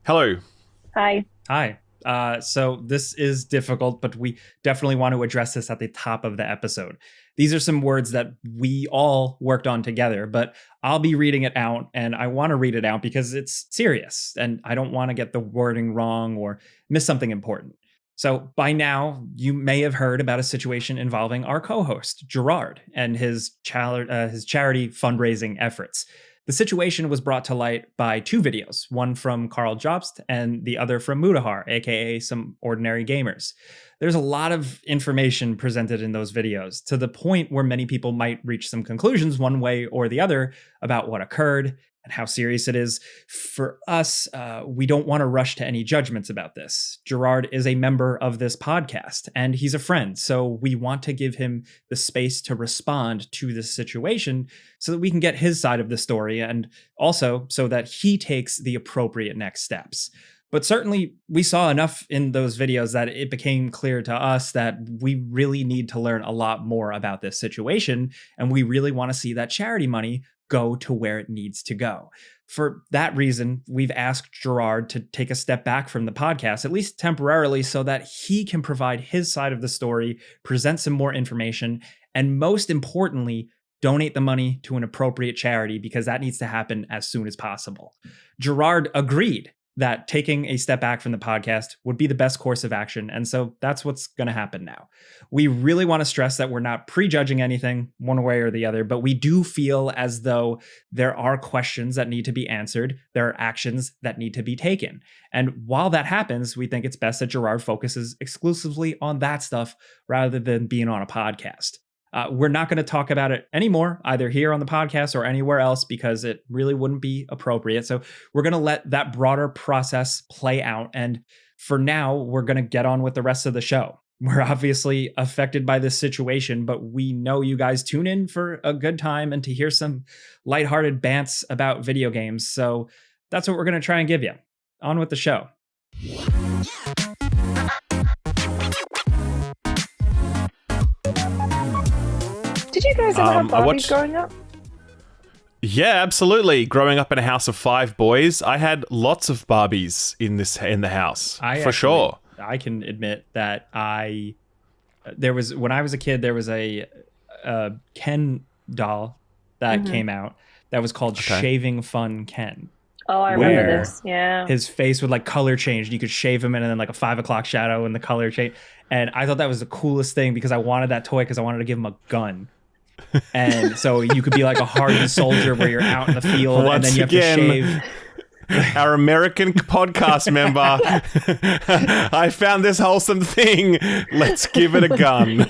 Hello. Hi. Hi. So this is difficult, but we definitely want to address this at the top of the episode. These are some words that we all worked on together, but I'll be reading it out, and I want to read it out because it's serious, and I don't want to get the wording wrong or miss something important. So by now, you may have heard about a situation involving our co-host, Jirard, and his charity fundraising efforts. The situation was brought to light by two videos, one from Carl Jobst and the other from Mudahar, aka Some Ordinary Gamers. There's a lot of information presented in those videos, to the point where many people might reach some conclusions one way or the other about what occurred and how serious it is. For us, we don't want to rush to any judgments about this. Jirard is a member of this podcast, and he's a friend, so we want to give him the space to respond to this situation so that we can get his side of the story, and also so that he takes the appropriate next steps. But certainly, we saw enough in those videos that it became clear to us that we really need to learn a lot more about this situation, and we really want to see that charity money go to where it needs to go. For that reason, we've asked Jirard to take a step back from the podcast, at least temporarily, so that he can provide his side of the story, present some more information, and most importantly, donate the money to an appropriate charity, because that needs to happen as soon as possible. Jirard agreed that taking a step back from the podcast would be the best course of action. And so that's what's going to happen now. We really want to stress that we're not prejudging anything one way or the other, but we do feel as though there are questions that need to be answered. There are actions that need to be taken. And while that happens, we think it's best that Jirard focuses exclusively on that stuff rather than being on a podcast. We're not going to talk about it anymore, either here on the podcast or anywhere else, because it really wouldn't be appropriate. So we're going to let that broader process play out. And for now, we're going to get on with the rest of the show. We're obviously affected by this situation, but we know you guys tune in for a good time and to hear some lighthearted bants about video games. So that's what we're going to try and give you. On with the show. Did you guys ever have Barbies growing up? Yeah, absolutely. Growing up in a house of 5 boys, I had lots of Barbies in the house, sure. I can admit that when I was a kid, there was a Ken doll that came out that was called Shaving Fun Ken. Oh, I remember this. Yeah. His face would like color change. You could shave him in and then like a 5 o'clock shadow and the color change. And I thought that was the coolest thing because I wanted that toy because I wanted to give him a gun. And so you could be like a hardened soldier where you're out in the field and then you have to shave. Our American podcast member, I found this wholesome thing. Let's give it a gun.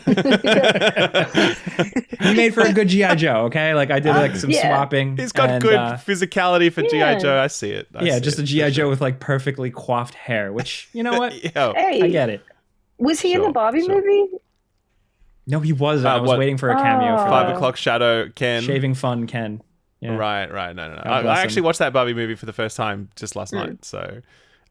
He made for a good G.I. Joe, okay? Like I did like some swapping. He's got good physicality for G.I. Joe. I see it. Just a G.I. Joe with like perfectly coiffed hair, which, you know what? Hey, I get it. Was he in the Barbie movie? No, he wasn't. I was waiting for a cameo for 5 o'clock shadow Ken. Shaving Fun Ken. Yeah. Right. No. I actually watched that Barbie movie for the first time just last night. So,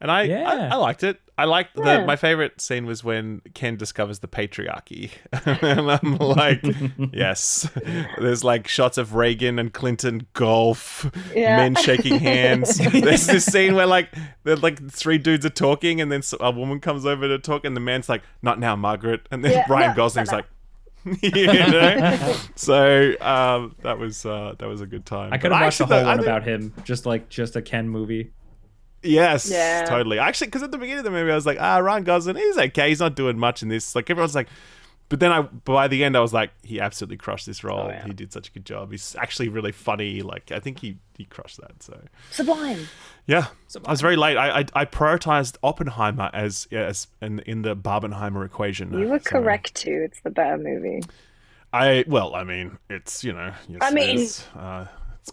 and I liked it. I liked my favorite scene was when Ken discovers the patriarchy. And I'm like, yes. There's like shots of Reagan and Clinton golf, men shaking hands. There's this scene where like 3 dudes are talking and then a woman comes over to talk and the man's like, not now, Margaret. And then Ryan Gosling's like, you know? So that was a good time. I could have watched the whole one about him, just a Ken movie. Yes, totally. Actually, because at the beginning of the movie, I was like, Ryan Gosling, he's okay. He's not doing much in this. Like everyone's like, but then by the end, I was like, he absolutely crushed this role. Oh, yeah. He did such a good job. He's actually really funny. Like I think he crushed that. So Sublime. Yeah, Sublime. I was very late. I prioritized Oppenheimer as in the Barbenheimer equation. You were correct too. It's the better movie. It's it's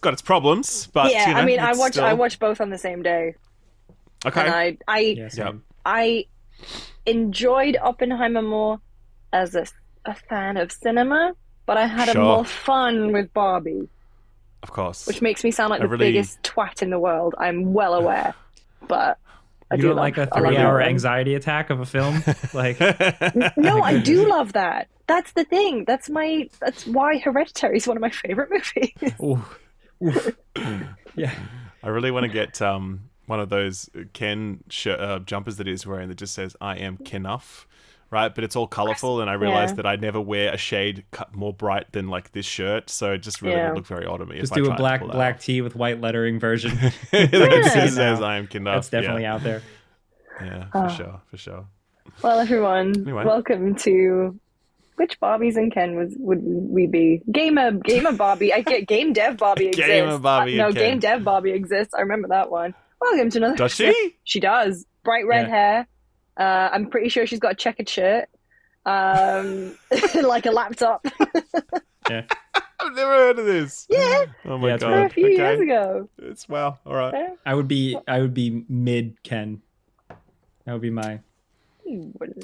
got its problems, but I watched both on the same day. Okay, and I enjoyed Oppenheimer more as a fan of cinema, but I had more fun with Barbie. Of course, which makes me sound like the biggest twat in the world. I'm well aware, but you don't like a 3-hour anxiety attack of a film, like? No, I do love that. That's the thing. That's why Hereditary is one of my favorite movies. Ooh. Yeah, I really want to get one of those Ken jumpers that he's wearing that just says "I am Kenuff," right? But it's all colorful, and I realized that I never wear a shade more bright than like this shirt, so it just really would look very odd on me. Just if do I a black tee with white lettering version. It says "I am Kenuff." That's definitely out there. Yeah, for sure. Well, everyone, welcome to which Barbies and Ken would we be? Gamer Barbie. I get Game Dev Barbie exists. Gamer Barbie. No, Game Dev Barbie exists. I remember that one. Welcome to another. Does she? She does. Bright red hair. I'm pretty sure she's got a checkered shirt. Like a laptop. Yeah. I've never heard of this. Yeah. Oh my god. A few years ago. It's wow. All right. Yeah. I would be mid Ken. That would be my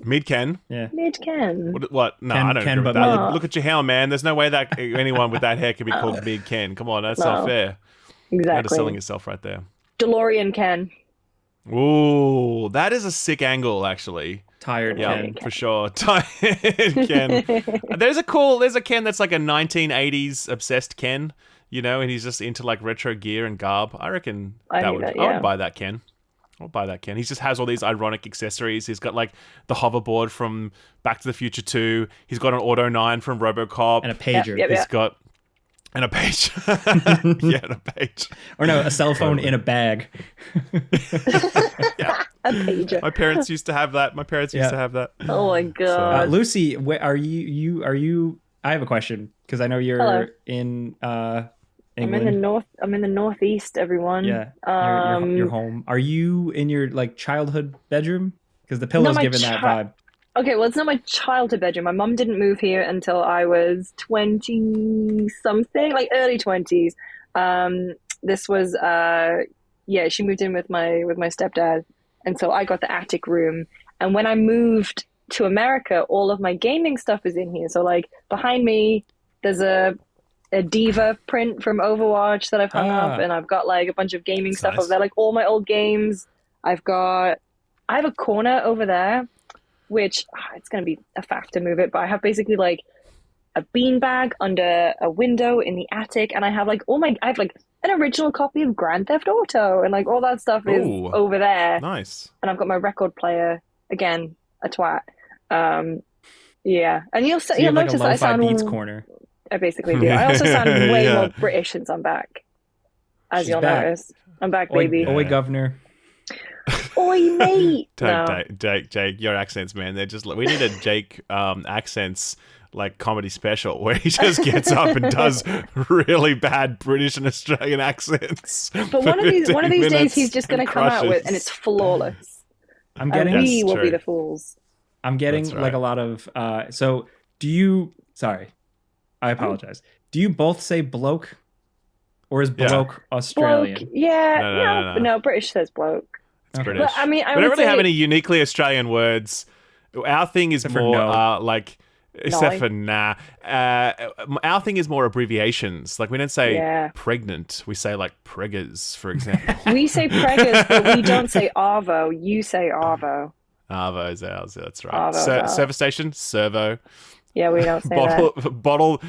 mid Ken. Yeah. Mid Ken. What? No, I don't agree with that. Look at your hair, man. There's no way that anyone with that hair can be called mid Ken. Come on, that's not fair. Exactly. You're underselling yourself right there. DeLorean Ken. Ooh, that is a sick angle, actually. Tired Ken. For sure. Tired Ken. There's a Ken that's like a 1980s obsessed Ken, and he's just into like retro gear and garb. I reckon I would buy that Ken. I'll buy that Ken. He just has all these ironic accessories. He's got like the hoverboard from Back to the Future 2. He's got an Auto 9 from RoboCop. And a pager. He's got... And a page. And a page. Or no, a cell phone in a bag. A pager. My parents used to have that. Oh my god. Lucy, are you I have a question because I know you're in England. I'm in the northeast, everyone. Yeah. You're home. Are you in your like childhood bedroom? Because the pillow's giving that vibe. Okay, well, it's not my childhood bedroom. My mum didn't move here until I was 20-something, like early 20s. This was, she moved in with my stepdad, and so I got the attic room. And when I moved to America, all of my gaming stuff is in here. So, like, behind me, there's a Diva print from Overwatch that I've hung up, and I've got, like, a bunch of gaming stuff over there, like all my old games. I have a corner over there, which it's going to be a faff to move it, but I have basically like a beanbag under a window in the attic, and I have like I have like an original copy of Grand Theft Auto, and like all that stuff is over there. Nice. And I've got my record player, again, a twat. And you'll notice that I sound Beats corner. I basically do. I also sound way more British since I'm back, as you'll notice. I'm back, baby. Oi, governor. Oi, mate. Jake, your accents, man. They're just we need a Jake accents like comedy special where he just gets up and does really bad British and Australian accents. But one of these days he's just going to come out with, and it's flawless. We will be the fools. I'm getting like a lot of so do you sorry, I apologize. Do you both say bloke? Or is bloke Australian? Bloke, yeah. No, British says bloke. It's British. But, I mean, we don't really have any uniquely Australian words. Our thing is more except for nah. Our thing is more abbreviations. Like we don't say pregnant. We say like preggers, for example. We say preggers, but we don't say arvo. You say arvo. Arvo is ours. That's right. Arvo service station, servo. Yeah, we don't say that. Bottle,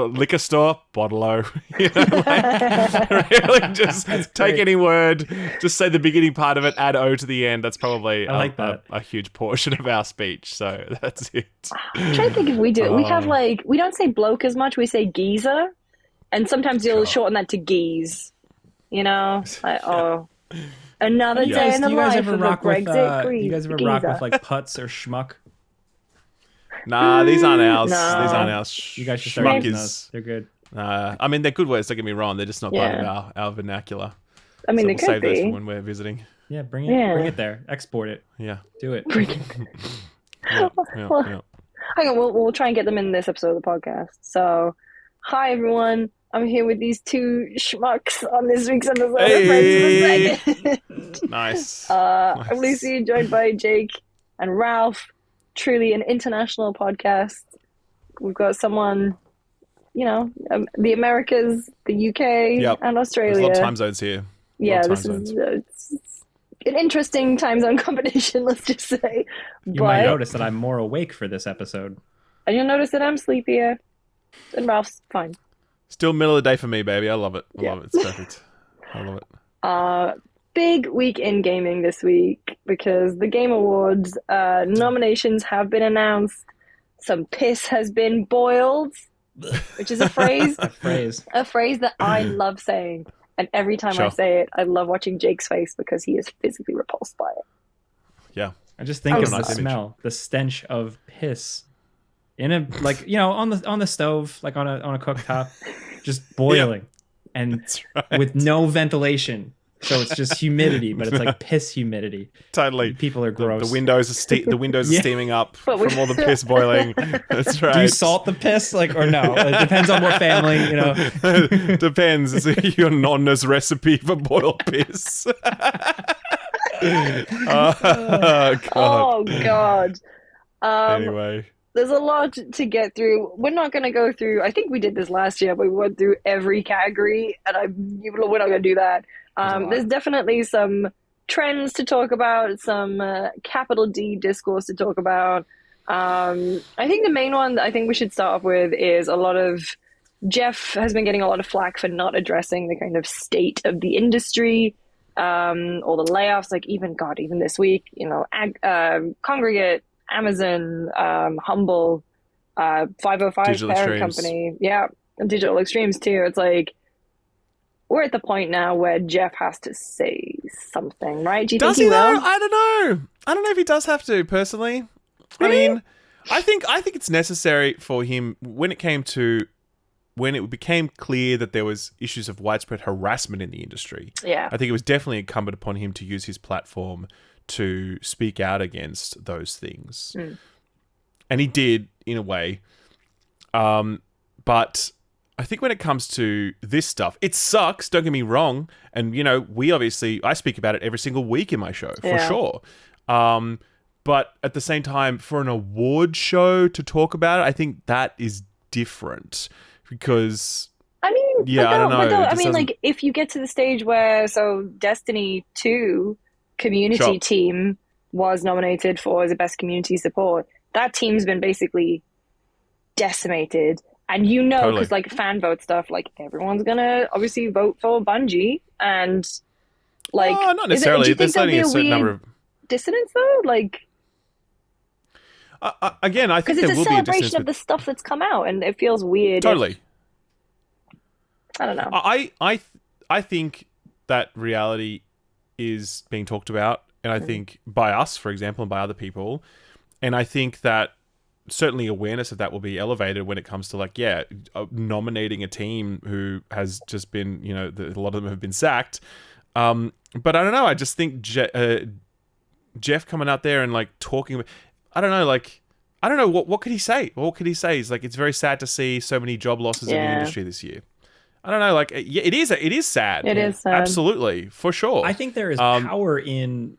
liquor store, bottle-o. Really just take any word, just say the beginning part of it, add O to the end. That's probably a huge portion of our speech. So that's it. I'm trying to think if we do. We have we don't say bloke as much. We say geezer. And sometimes you'll shorten that to geese. Another day in the life of a Brexit Grease. You guys ever rock with like putts or schmuck? Nah, these aren't ours. No. These aren't ours. You guys should start using those. They're good. I mean, they're good words. Don't get me wrong. They're just not part of our vernacular. I mean, so they we'll could save be. those for when we're visiting. Yeah, bring it there. Export it. Yeah, do it. Yeah. Hang on, we'll try and get them in this episode of the podcast. So, hi everyone. I'm here with these two schmucks on this week's episode. Hey. Nice. I'm Lucy, joined by Jake and Ralph. Truly an international podcast. We've got someone, the Americas, the UK, and Australia. There's a lot of time zones here. Yeah, this is an interesting time zone competition, let's just say. You might notice that I'm more awake for this episode. And you'll notice that I'm sleepier. And Ralph's fine. Still middle of the day for me, baby. I love it. I love it. It's perfect. I love it. big week in gaming this week because the Game Awards nominations have been announced. Some piss has been boiled, which is a phrase. A phrase that I love saying. And every time I say it, I love watching Jake's face because he is physically repulsed by it. Yeah. I just think of the smell, the stench of piss in a, like, you know, on the stove, like on a cooktop, just boiling and with no ventilation. So it's just humidity, but it's like piss humidity. Totally. People are gross. The windows are steaming up from all the piss boiling. That's right. Do you salt the piss, like, or no? It depends on what family, you know. Depends. It's your nonna's recipe for boiled piss. Oh God. Anyway. There's a lot to get through. We're not going to go through, I think we did this last year, but we went through every category, and we're not going to do that. There's definitely some trends to talk about, some capital D discourse to talk about. I think the main one that I think we should start off with is Jeff has been getting a lot of flack for not addressing the kind of state of the industry, or the layoffs, like even this week, you know, Congregate, Amazon, Humble, 505 Digital parent Extremes. company, and Digital Extremes too. It's like we're at the point now where Jeff has to say something, right? Do you think he will? I don't know. I don't know if he does have to, personally. Really? I mean, I think it's necessary for him when it became clear that there was issues of widespread harassment in the industry. Yeah. I think it was definitely incumbent upon him to use his platform to speak out against those things. And he did, in a way. But I think when it comes to this stuff, it sucks, don't get me wrong. And, you know, I speak about it every single week in my show, for sure. But at the same time, for an award show to talk about it, I think that is different. Because, I mean, I don't know. I mean, like, if you get to the stage where, Destiny 2 community team was nominated for as a best community support, that team's been basically decimated. And you know, because like fan vote stuff, like everyone's gonna obviously vote for Bungie, and like not necessarily. There's only a certain number of dissonance though. Like again, I think because it's there a will be a celebration dissonance of the stuff that's come out, and it feels weird. Totally. I don't know. I think that reality is being talked about, and I think by us, for example, and by other people, and I think that certainly awareness of that will be elevated when it comes to like nominating a team who has just been, you know, a lot of them have been sacked, but I don't know, I just think Jeff coming out there and like talking, I don't know what could he say. It's like, it's very sad to see so many job losses in the industry this year. I don't know, like, it is sad. It is sad. Absolutely, for sure. I think there is power in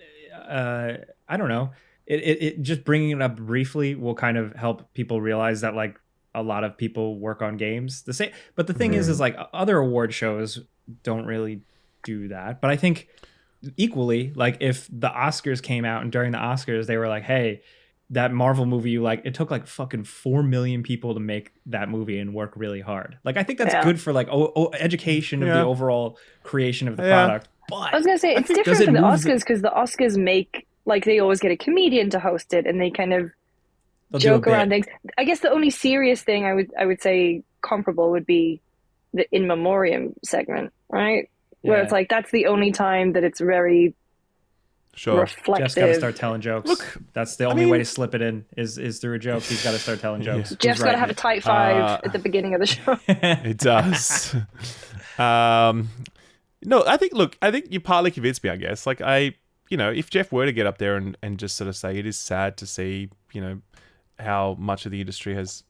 I don't know, It just bringing it up briefly will kind of help people realize that like a lot of people work on games the same. But the thing is like other award shows don't really do that. But I think equally, like if the Oscars came out and during the Oscars they were like, hey, that Marvel movie you like, it took like fucking 4 million people to make that movie and work really hard. Like I think that's good for like education of the overall creation of the product. But I was gonna say it's different for the Oscars because the Oscars make, like, they always get a comedian to host it, and they kind of joke around things. I guess the only serious thing I would say comparable would be the In Memoriam segment, right? Yeah. Where it's like that's the only time that it's very reflective. Jeff's got to start telling jokes. Look, that's the only way to slip it in is through a joke. He's got to start telling jokes. Yeah. Jeff's got to have a tight five at the beginning of the show. It does. No, I think you partly convinced me, I guess. Like you know, if Jeff were to get up there and just sort of say it is sad to see, you know, how much of the industry is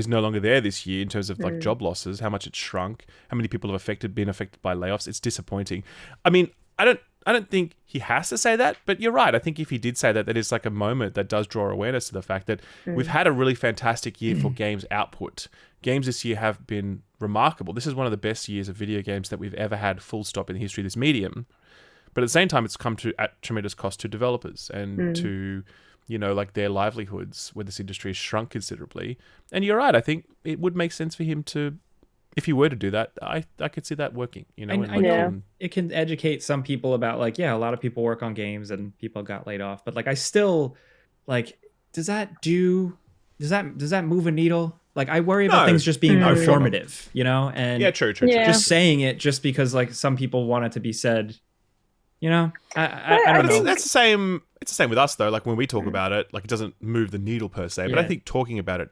no longer there this year in terms of like job losses, how much it's shrunk, how many people have been affected by layoffs. It's disappointing. I mean, I don't think he has to say that, but you're right. I think if he did say that, that is like a moment that does draw awareness to the fact that we've had a really fantastic year for games output. Games this year have been remarkable. This is one of the best years of video games that we've ever had, full stop, in the history of this medium. But at the same time, it's come at tremendous cost to developers and to, you know, like their livelihoods, where this industry has shrunk considerably. And you're right. I think it would make sense for him to if you were to do that, I could see that working. You know, I know it can educate some people about like, yeah, a lot of people work on games and people got laid off, but like I still like, does that move a needle? Like I worry about things just being performative, you know, and true. Just saying it just because like some people want it to be said, you know. I don't know. That's the same. It's the same with us though. Like when we talk about it, like it doesn't move the needle per se, but I think talking about it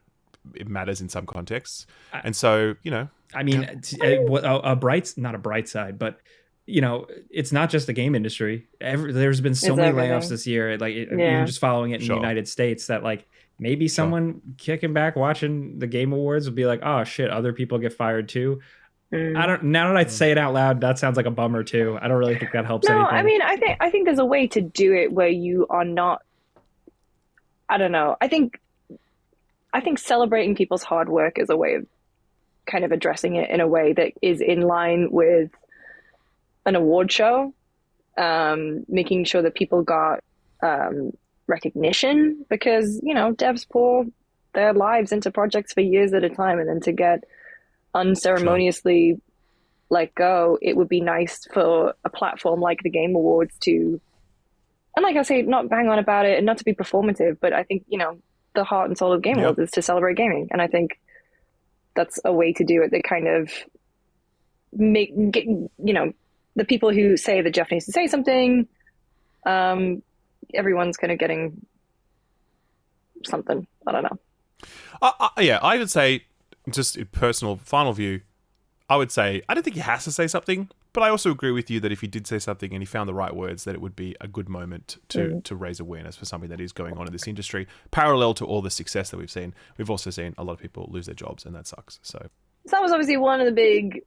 matters in some contexts, and so you know. I mean, not a bright side, but you know, it's not just the game industry. There's been so many layoffs this year. Like even just following it in the United States, that like maybe someone kicking back watching the Game Awards would be like, oh shit, other people get fired too. I don't. Now that I say it out loud, that sounds like a bummer too. I don't really think that helps anything. I mean, I think there's a way to do it where you are not. I don't know. I think celebrating people's hard work is a way of kind of addressing it in a way that is in line with an award show, making sure that people got recognition, because, you know, devs pour their lives into projects for years at a time, and then to get unceremoniously let go, it would be nice for a platform like the Game Awards to, and like I say, not bang on about it and not to be performative, but I think, you know, the heart and soul of Game Awards is to celebrate gaming, and I think that's a way to do it that kind of you know, the people who say that Jeff needs to say something, everyone's kind of getting something. I don't know. I would say, just a personal final view, I would say I don't think he has to say something, but I also agree with you that if he did say something and he found the right words, that it would be a good moment to raise awareness for something that is going on in this industry. Parallel to all the success that we've seen, we've also seen a lot of people lose their jobs, and that sucks. So that was obviously one of the big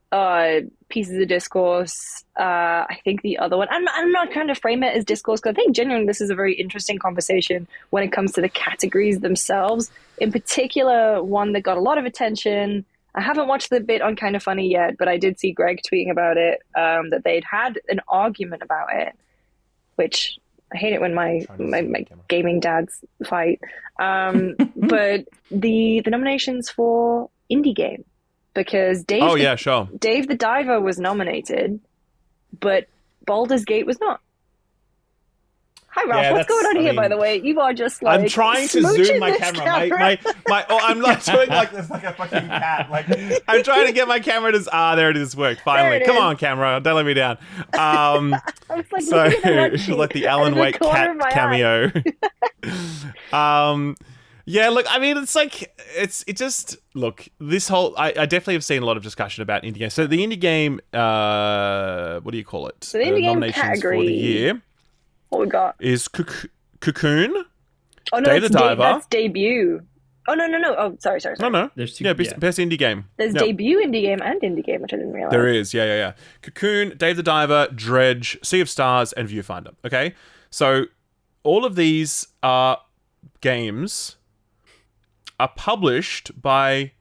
pieces of discourse. I think the other one, I'm not trying to frame it as discourse, because I think genuinely this is a very interesting conversation when it comes to the categories themselves. In particular, one that got a lot of attention. I haven't watched the bit on Kind of Funny yet, but I did see Greg tweeting about it, that they'd had an argument about it, which I hate it when my gaming dads fight. But the nominations for indie game, because Dave the Diver was nominated, but Baldur's Gate was not. Hi, Ralph. What's going on here, by the way? You are just like... I'm trying to zoom my camera. I'm not doing like this like a fucking cat. Like I'm trying to get my camera to... there it is. Worked. Finally. Come on, camera. Don't let me down. I was like, so, like the Alan Wake cat cameo. Yeah, look, I mean, it's like, it just, look, this whole, I definitely have seen a lot of discussion about indie games. So the indie game, what do you call it? So the indie game category for the year. What we got? Is Cocoon. Oh, no, Dave the Diver. That's debut. Oh, no. Oh, sorry. No. There's two. Yeah, best indie game. There's debut indie game and indie game, which I didn't realize. There is, yeah. Cocoon, Dave the Diver, Dredge, Sea of Stars, and Viewfinder. Okay? So all of these games are published by...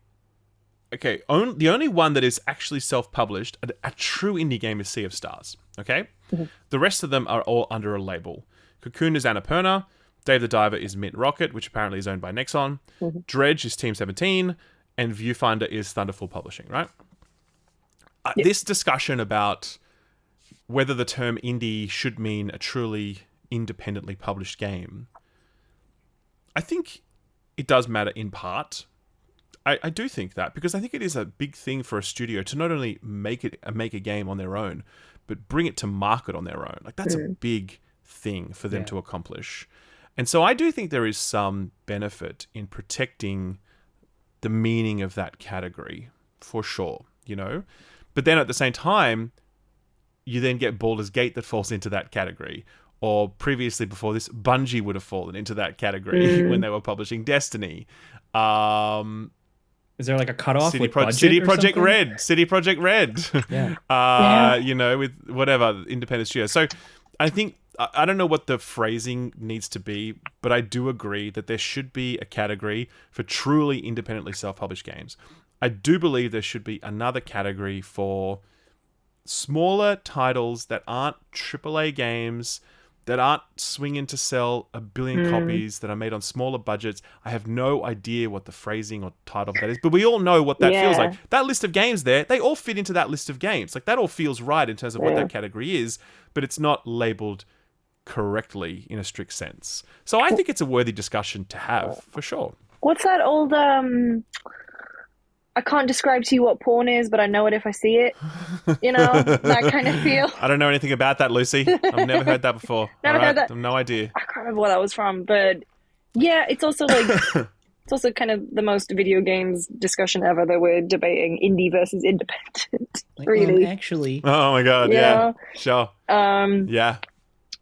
Okay, the only one that is actually self-published, a true indie game, is Sea of Stars. Okay? Mm-hmm. The rest of them are all under a label. Cocoon is Annapurna. Dave the Diver is Mint Rocket, which apparently is owned by Nexon. Mm-hmm. Dredge is Team 17. And Viewfinder is Thunderful Publishing, right? Yep. This discussion about whether the term indie should mean a truly independently published game, I think it does matter in part. I do think that, because I think it is a big thing for a studio to not only make a game on their own, but bring it to market on their own. Like, that's a big thing for them to accomplish. And so I do think there is some benefit in protecting the meaning of that category, for sure, you know? But then at the same time, you then get Baldur's Gate that falls into that category. Or previously, before this, Bungie would have fallen into that category when they were publishing Destiny. Is there like a cutoff City with budget City or Project something? Red. City Project Red. Yeah. You know, with whatever, independent studio. So I think, I don't know what the phrasing needs to be, but I do agree that there should be a category for truly independently self-published games. I do believe there should be another category for smaller titles that aren't AAA games, that aren't swinging to sell a billion copies, that are made on smaller budgets. I have no idea what the phrasing or title of that is, but we all know what that feels like. That list of games there, they all fit into that list of games. Like, that all feels right in terms of what that category is, but it's not labeled correctly in a strict sense. So I think it's a worthy discussion to have, for sure. What's that old, I can't describe to you what porn is, but I know it if I see it. You know, that kind of feel. I don't know anything about that, Lucy. I've never heard that before. Never heard that. I have no idea. I can't remember where that was from, but yeah, it's also like, it's also kind of the most video games discussion ever that we're debating indie versus independent. Really. Actually. Oh my God. Yeah. Sure. Yeah.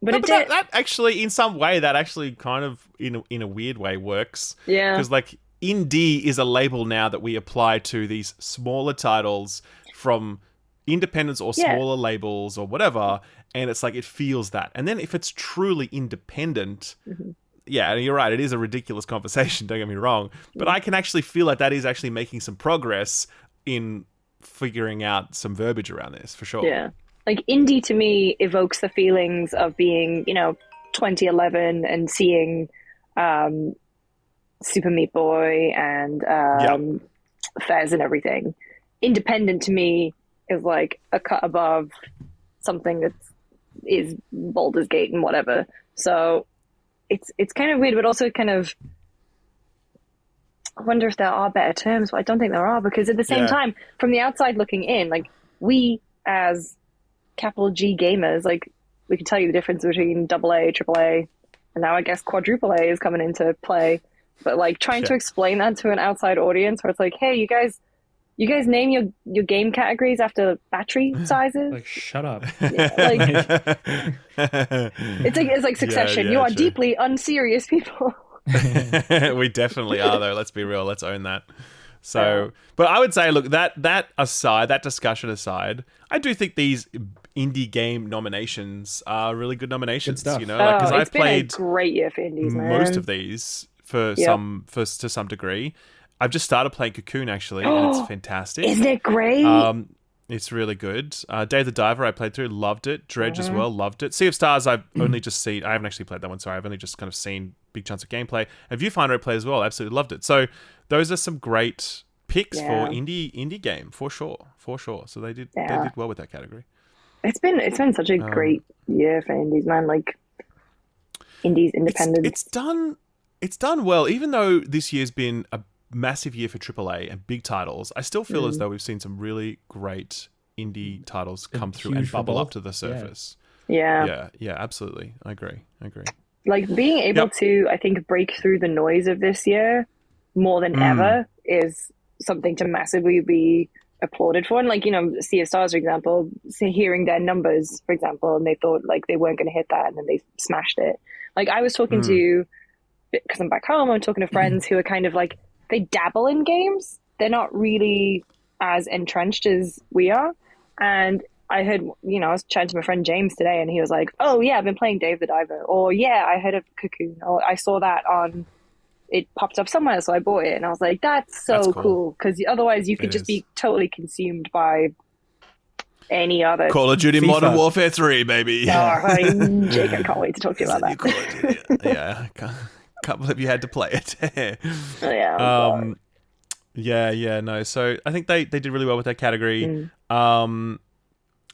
But that actually, in some way, that actually kind of, in a weird way, works. Yeah. Because, like, indie is a label now that we apply to these smaller titles from independents or smaller labels or whatever, and it's like, it feels that. And then if it's truly independent, yeah, you're right, it is a ridiculous conversation, don't get me wrong, but I can actually feel like that is actually making some progress in figuring out some verbiage around this, for sure. Yeah. Like, indie to me evokes the feelings of being, 2011 and seeing Super Meat Boy and Fez and everything. Independent to me is like a cut above something that is Baldur's Gate and whatever. So it's kind of weird, but also kind of, I wonder if there are better terms, but I don't think there are, because at the same time, from the outside looking in, like, we as capital G gamers, like, we can tell you the difference between AA, AAA, and now I guess quadruple A is coming into play. But like, trying to explain that to an outside audience, where it's like, hey, you guys name your game categories after battery sizes. Like, shut up. Yeah, it's like Succession. You are deeply unserious people. We definitely are, though. Let's be real. Let's own that. So, but I would say, look, that aside, that discussion aside, I do think these indie game nominations are really good nominations. Good stuff. Because I've played a great year for indies, man. Most of these to some degree. I've just started playing Cocoon, actually, and it's fantastic. Isn't it great? It's really good. Dave the Diver, I played through, loved it. Dredge as well, loved it. Sea of Stars, I've only just seen. I haven't actually played that one, sorry. I've only just kind of seen big chunks of gameplay. And Viewfinder I played as well, absolutely loved it. So those are some great picks for indie game, for sure. So they did well with that category. It's been such a great year for indies, man. Like, indies, independent. It's done well, even though this year's been a massive year for AAA and big titles. I still feel as though we've seen some really great indie titles come through and bubble up to the surface. Yeah, absolutely. I agree. Like, being able to, I think, break through the noise of this year more than ever is something to massively be applauded for. And like, Sea of Stars, for example, hearing their numbers, for example, and they thought like they weren't going to hit that, and then they smashed it. Like, I was talking to, because I'm back home, I'm talking to friends who are kind of like, they dabble in games. They're not really as entrenched as we are. And I heard, I was chatting to my friend James today, and he was like, oh yeah, I've been playing Dave the Diver. Or yeah, I heard of Cocoon. Or I saw that it popped up somewhere, so I bought it. And I was like, that's so cool. Because otherwise you could just be totally consumed by any other. Call of Duty Modern Warfare 3, baby. Jake, I can't wait to talk to you about that. Call of Duty. Yeah, can't believe you had to play it. No. So I think they did really well with that category. One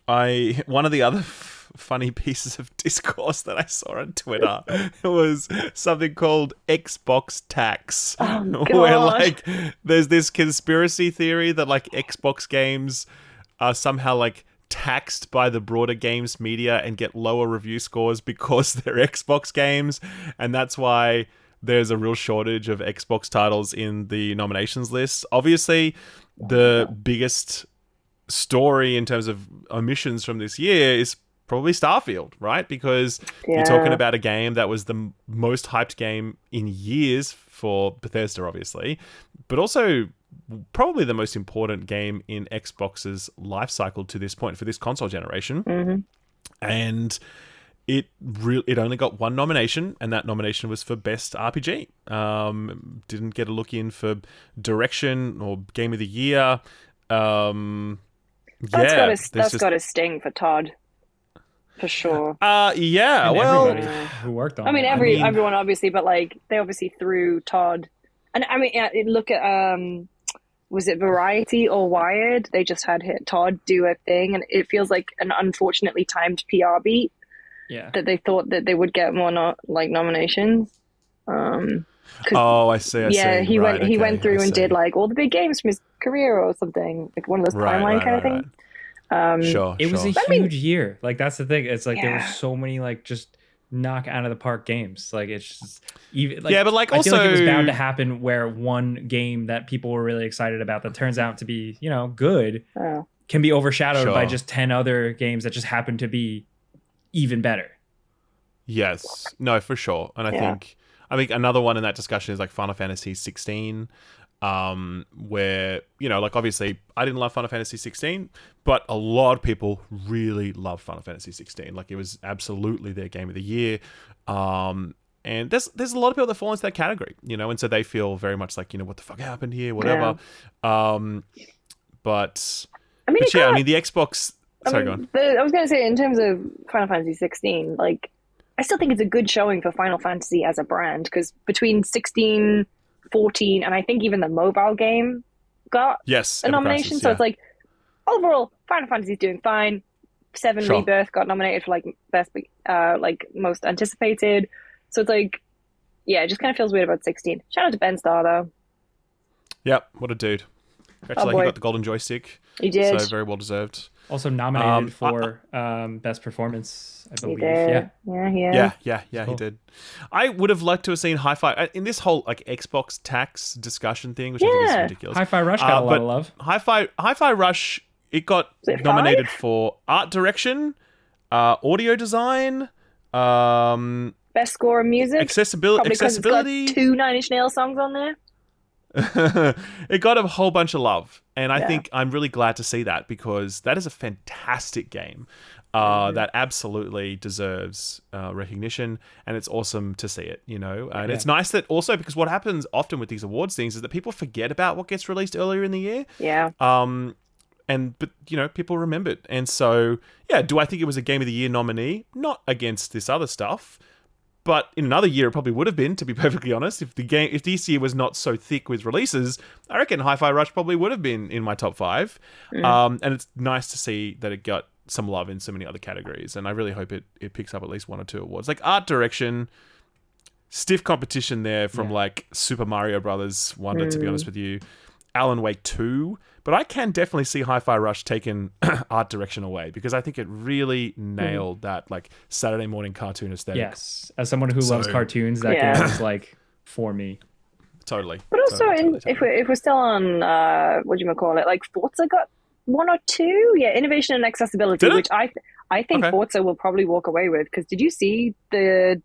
of the other funny pieces of discourse that I saw on Twitter was something called Xbox tax, where like there's this conspiracy theory that like Xbox games are somehow like taxed by the broader games media and get lower review scores because they're Xbox games, and that's why there's a real shortage of Xbox titles in the nominations list. Obviously, the biggest story in terms of omissions from this year is probably Starfield, right? Because you're talking about a game that was the most hyped game in years for Bethesda, obviously, but also probably the most important game in Xbox's life cycle to this point for this console generation. And it only got one nomination, and that nomination was for Best RPG. Didn't get a look in for Direction or Game of the Year. That's got to sting for Todd. for sure. Yeah. And well, who worked on? Everyone obviously, but like they obviously threw Todd, and look at was it Variety or Wired? They just had Todd do a thing, and it feels like an unfortunately timed PR beat. Yeah. That they thought that they would get more nominations. I see. He went through and did like all the big games from his career or something, like one of those timeline kind of things. It was a huge year. Like that's the thing. It's like there were so many like just knock out of the park games. Like it's just even like, but like I also feel like it was bound to happen where one game that people were really excited about that turns out to be good can be overshadowed by just 10 other games that just happen to be even better. Yes, no, for sure. And I think another one in that discussion is like Final Fantasy 16. Where like obviously I didn't love Final Fantasy 16, but a lot of people really loved Final Fantasy 16. Like it was absolutely their game of the year. And there's a lot of people that fall into that category, and so they feel very much like what the fuck happened here, whatever. But the Xbox. Sorry, go on. I was gonna say in terms of Final Fantasy 16, like I still think it's a good showing for Final Fantasy as a brand because between 16, 14, and I think even the mobile game got a nomination. So it's like overall, Final Fantasy's doing fine. 7 Rebirth got nominated for like best, like most anticipated. So it's like, it just kind of feels weird about 16. Shout out to Ben Starr though. Yep, what a dude. Actually, he got the golden joystick. He did. So very well deserved. Also nominated for best performance, I believe. He did. Yeah, he did. I would have liked to have seen Hi-Fi in this whole like Xbox tax discussion thing, which I think is ridiculous. Hi-Fi Rush got a lot of love. Hi-Fi Rush, it got nominated for art direction, audio design, best score of music, accessibility. It's got 2 Nine Inch Nails songs on there. It got a whole bunch of love, and I think I'm really glad to see that because that is a fantastic game that absolutely deserves recognition, and it's awesome to see it, and it's nice that also because what happens often with these awards things is that people forget about what gets released earlier in the year. But people remember it, and so do I think it was a Game of the Year nominee? Not against this other stuff. But in another year, it probably would have been, to be perfectly honest. If this year was not so thick with releases, I reckon Hi-Fi Rush probably would have been in my top 5. And it's nice to see that it got some love in so many other categories. And I really hope it picks up at least 1 or 2 awards. Like art direction, stiff competition there from like Super Mario Brothers Wonder, to be honest with you. Alan Wake 2. But I can definitely see Hi-Fi Rush taking art direction away because I think it really nailed that like Saturday morning cartoon aesthetic. Yes, as someone who loves cartoons, that game is like for me. Totally. But also, if we're still on like Forza got 1 or 2, innovation and accessibility, which I think Forza will probably walk away with because did you see the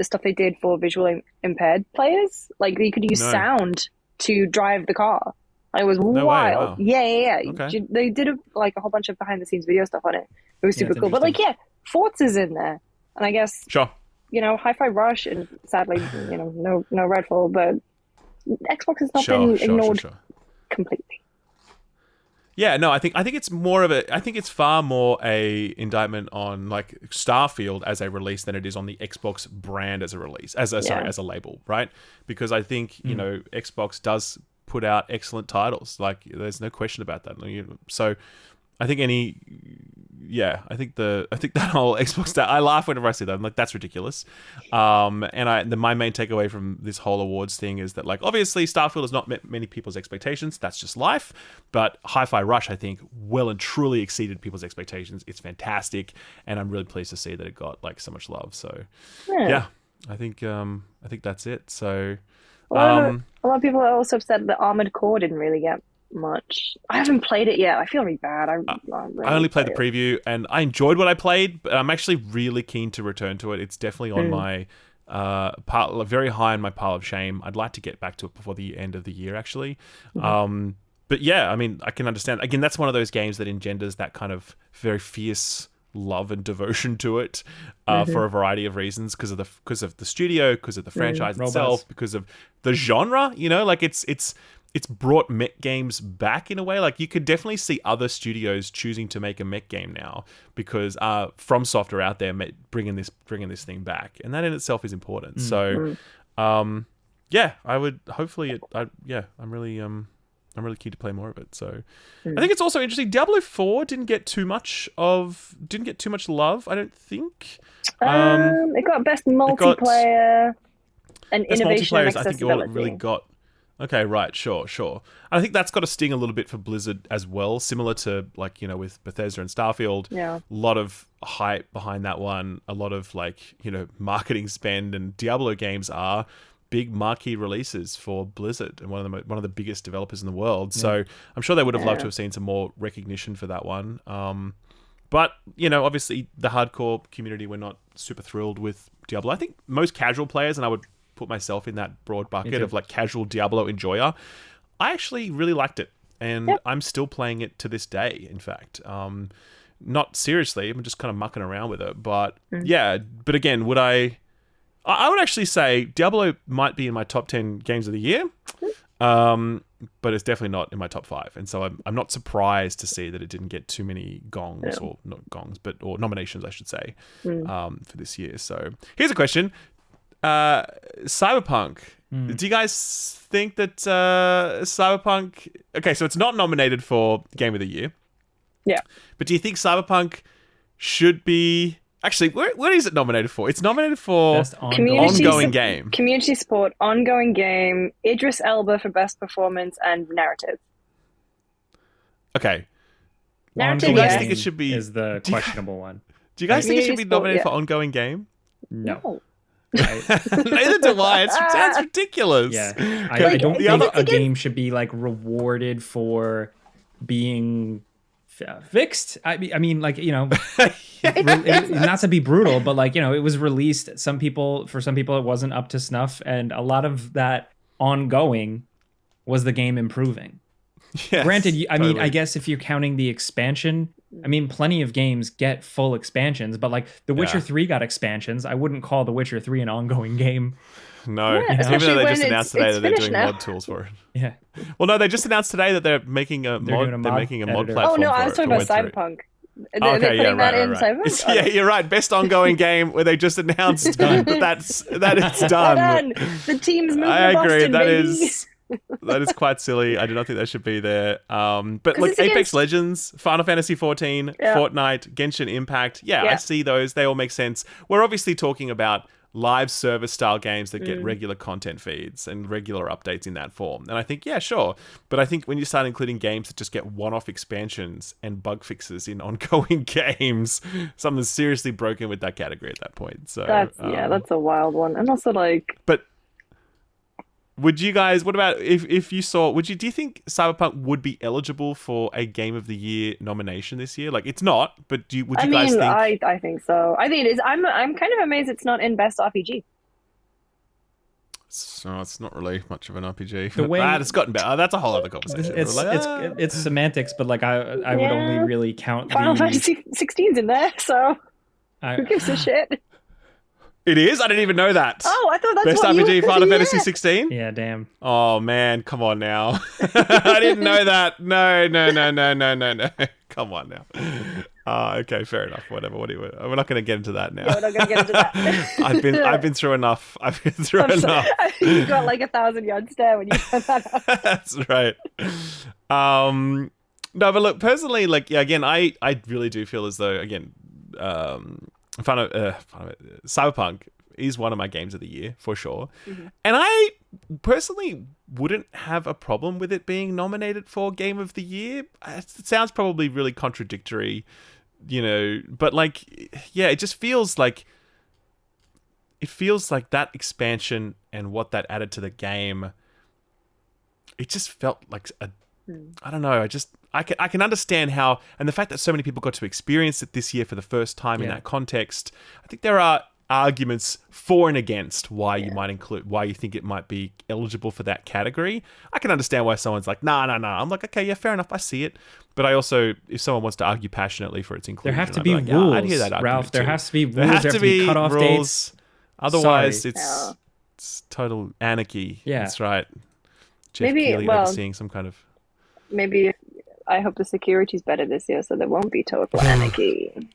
stuff they did for visually impaired players? Like you could use sound to drive the car. It was wild. Way, wow. Yeah. Okay. They did a whole bunch of behind the scenes video stuff on it. It was super cool. But Forza's in there, and I guess Hi-Fi Rush and sadly no Redfall, but Xbox has not been ignored completely. Yeah, no, I think it's more of I think it's far more a indictment on like Starfield as a release than it is on the Xbox brand as a release, as a label, right? Because I think Xbox does put out excellent titles. Like there's no question about that. So I think I think that whole Xbox I laugh whenever I see that. I'm like, that's ridiculous. My main takeaway from this whole awards thing is that like obviously Starfield has not met many people's expectations. That's just life. But Hi-Fi Rush, I think, well and truly exceeded people's expectations. It's fantastic, and I'm really pleased to see that it got like so much love. So I think that's it. So a lot of people are also upset that Armored Core didn't really get much. I haven't played it yet. I feel really bad. I only played the preview, and I enjoyed what I played, but I'm actually really keen to return to it. It's definitely on my very high on my pile of shame. I'd like to get back to it before the end of the year, actually. But yeah, I mean, I can understand. Again, that's one of those games that engenders that kind of very fierce love and devotion to it for a variety of reasons, because of the studio, because of the franchise itself, because of the genre. Like it's it's brought mech games back in a way. Like, you could definitely see other studios choosing to make a mech game now because FromSoft are out there bringing this thing back, and that in itself is important. So, yeah, I would hopefully I'm really keen to play more of it. So, I think it's also interesting. Diablo 4 didn't get too much love, I don't think. It got best multiplayer and innovation and accessibility. I think all it really got. Okay, right, sure. I think that's got to sting a little bit for Blizzard as well, similar to, like, you know, with Bethesda and Starfield. Yeah. A lot of hype behind that one, a lot of, like, you know, marketing spend, and Diablo games are big marquee releases for Blizzard and one of the biggest developers in the world. So I'm sure they would have loved to have seen some more recognition for that one. But, you know, obviously the hardcore community were not super thrilled with Diablo. I think most casual players, and I would put myself in that broad bucket of like casual Diablo enjoyer, I actually really liked it, and I'm still playing it to this day, in fact. Not seriously, I'm just kind of mucking around with it, but but again, I would actually say Diablo might be in my top 10 games of the year, but it's definitely not in my top 5, and so I'm not surprised to see that it didn't get too many gongs, or not gongs, or nominations, I should say, for this year. So here's a question. Cyberpunk. Do you guys think that Cyberpunk... Okay, so it's not nominated for Game of the Year. Yeah. But do you think Cyberpunk should be... Actually, what is it nominated for? It's nominated for Best ongoing game. Community support, ongoing game, Idris Elba for best performance, and narrative. Okay. Narrative, do you guys think it should be... Is the questionable one. Do you guys think it should be nominated for ongoing game? No. Neither do I. It sounds ridiculous. Yeah, I don't think a game should be like rewarded for being fixed. I mean, like, you know, not to be brutal, but like, you know, it was released. For some people, it wasn't up to snuff, and a lot of that ongoing was the game improving. Yes, granted, I mean, I guess if you're counting the expansion, I mean, plenty of games get full expansions, but like The Witcher 3 got expansions. I wouldn't call The Witcher 3 an ongoing game. No, even though they just announced today that they're doing mod tools for it. Yeah. Well, no, they just announced today that they're making a mod. They're making a mod platform. Oh no, I was talking about Cyberpunk. They're putting that in Cyberpunk? Yeah, you're right. Best ongoing game, where they just announced that it's done. The team's moving. I agree. To Boston, that is quite silly. I do not think that should be there. But look, Apex Legends, Final Fantasy 14, Fortnite, Genshin Impact. Yeah, I see those. They all make sense. We're obviously talking about live service style games that get regular content feeds and regular updates in that form. And I think, yeah, sure. But I think when you start including games that just get one-off expansions and bug fixes in ongoing games, something's seriously broken with that category at that point. So that's a wild one. And also but would you guys, what about if you saw, do you think Cyberpunk would be eligible for a Game of the Year nomination this year? Like, it's not, but would you guys think? I think so. I think it is. I'm kind of amazed it's not in Best RPG. So it's not really much of an RPG. The way it's gotten better. That's a whole other conversation. It's semantics, but like I would only really count Final Fantasy 16's in there, so who gives a shit? It is? I didn't even know that. Oh, I thought that's Best what RPG Final Fantasy 16? Yeah, damn. Oh, man. Come on now. I didn't know that. No. Come on now. Okay, fair enough. Whatever. We're not going to get into that now. Yeah, we're not going to get into that. I've been through enough. Enough. You got like 1,000-yard stare when you said that. That's right. No, but look, personally, like, yeah, again, I really do feel as though, again, Cyberpunk is one of my games of the year for sure, and I personally wouldn't have a problem with it being nominated for Game of the Year. It sounds probably really contradictory, you know, but like, yeah, it just feels like that expansion and what that added to the game, it just felt like I don't know. I can understand how, and the fact that so many people got to experience it this year for the first time in that context. I think there are arguments for and against why you might include, why you think it might be eligible for that category. I can understand why someone's like, nah. I'm like, okay, yeah, fair enough. I see it. But I also, if someone wants to argue passionately for its inclusion, there have to be rules. I'd hear that argument, Ralph. There has to be rules. There have to be cutoff dates. Otherwise, it's total anarchy. Yeah. That's right. Jeff Keighley overseeing some kind of... Maybe I hope the security's better this year, so there won't be total anarchy.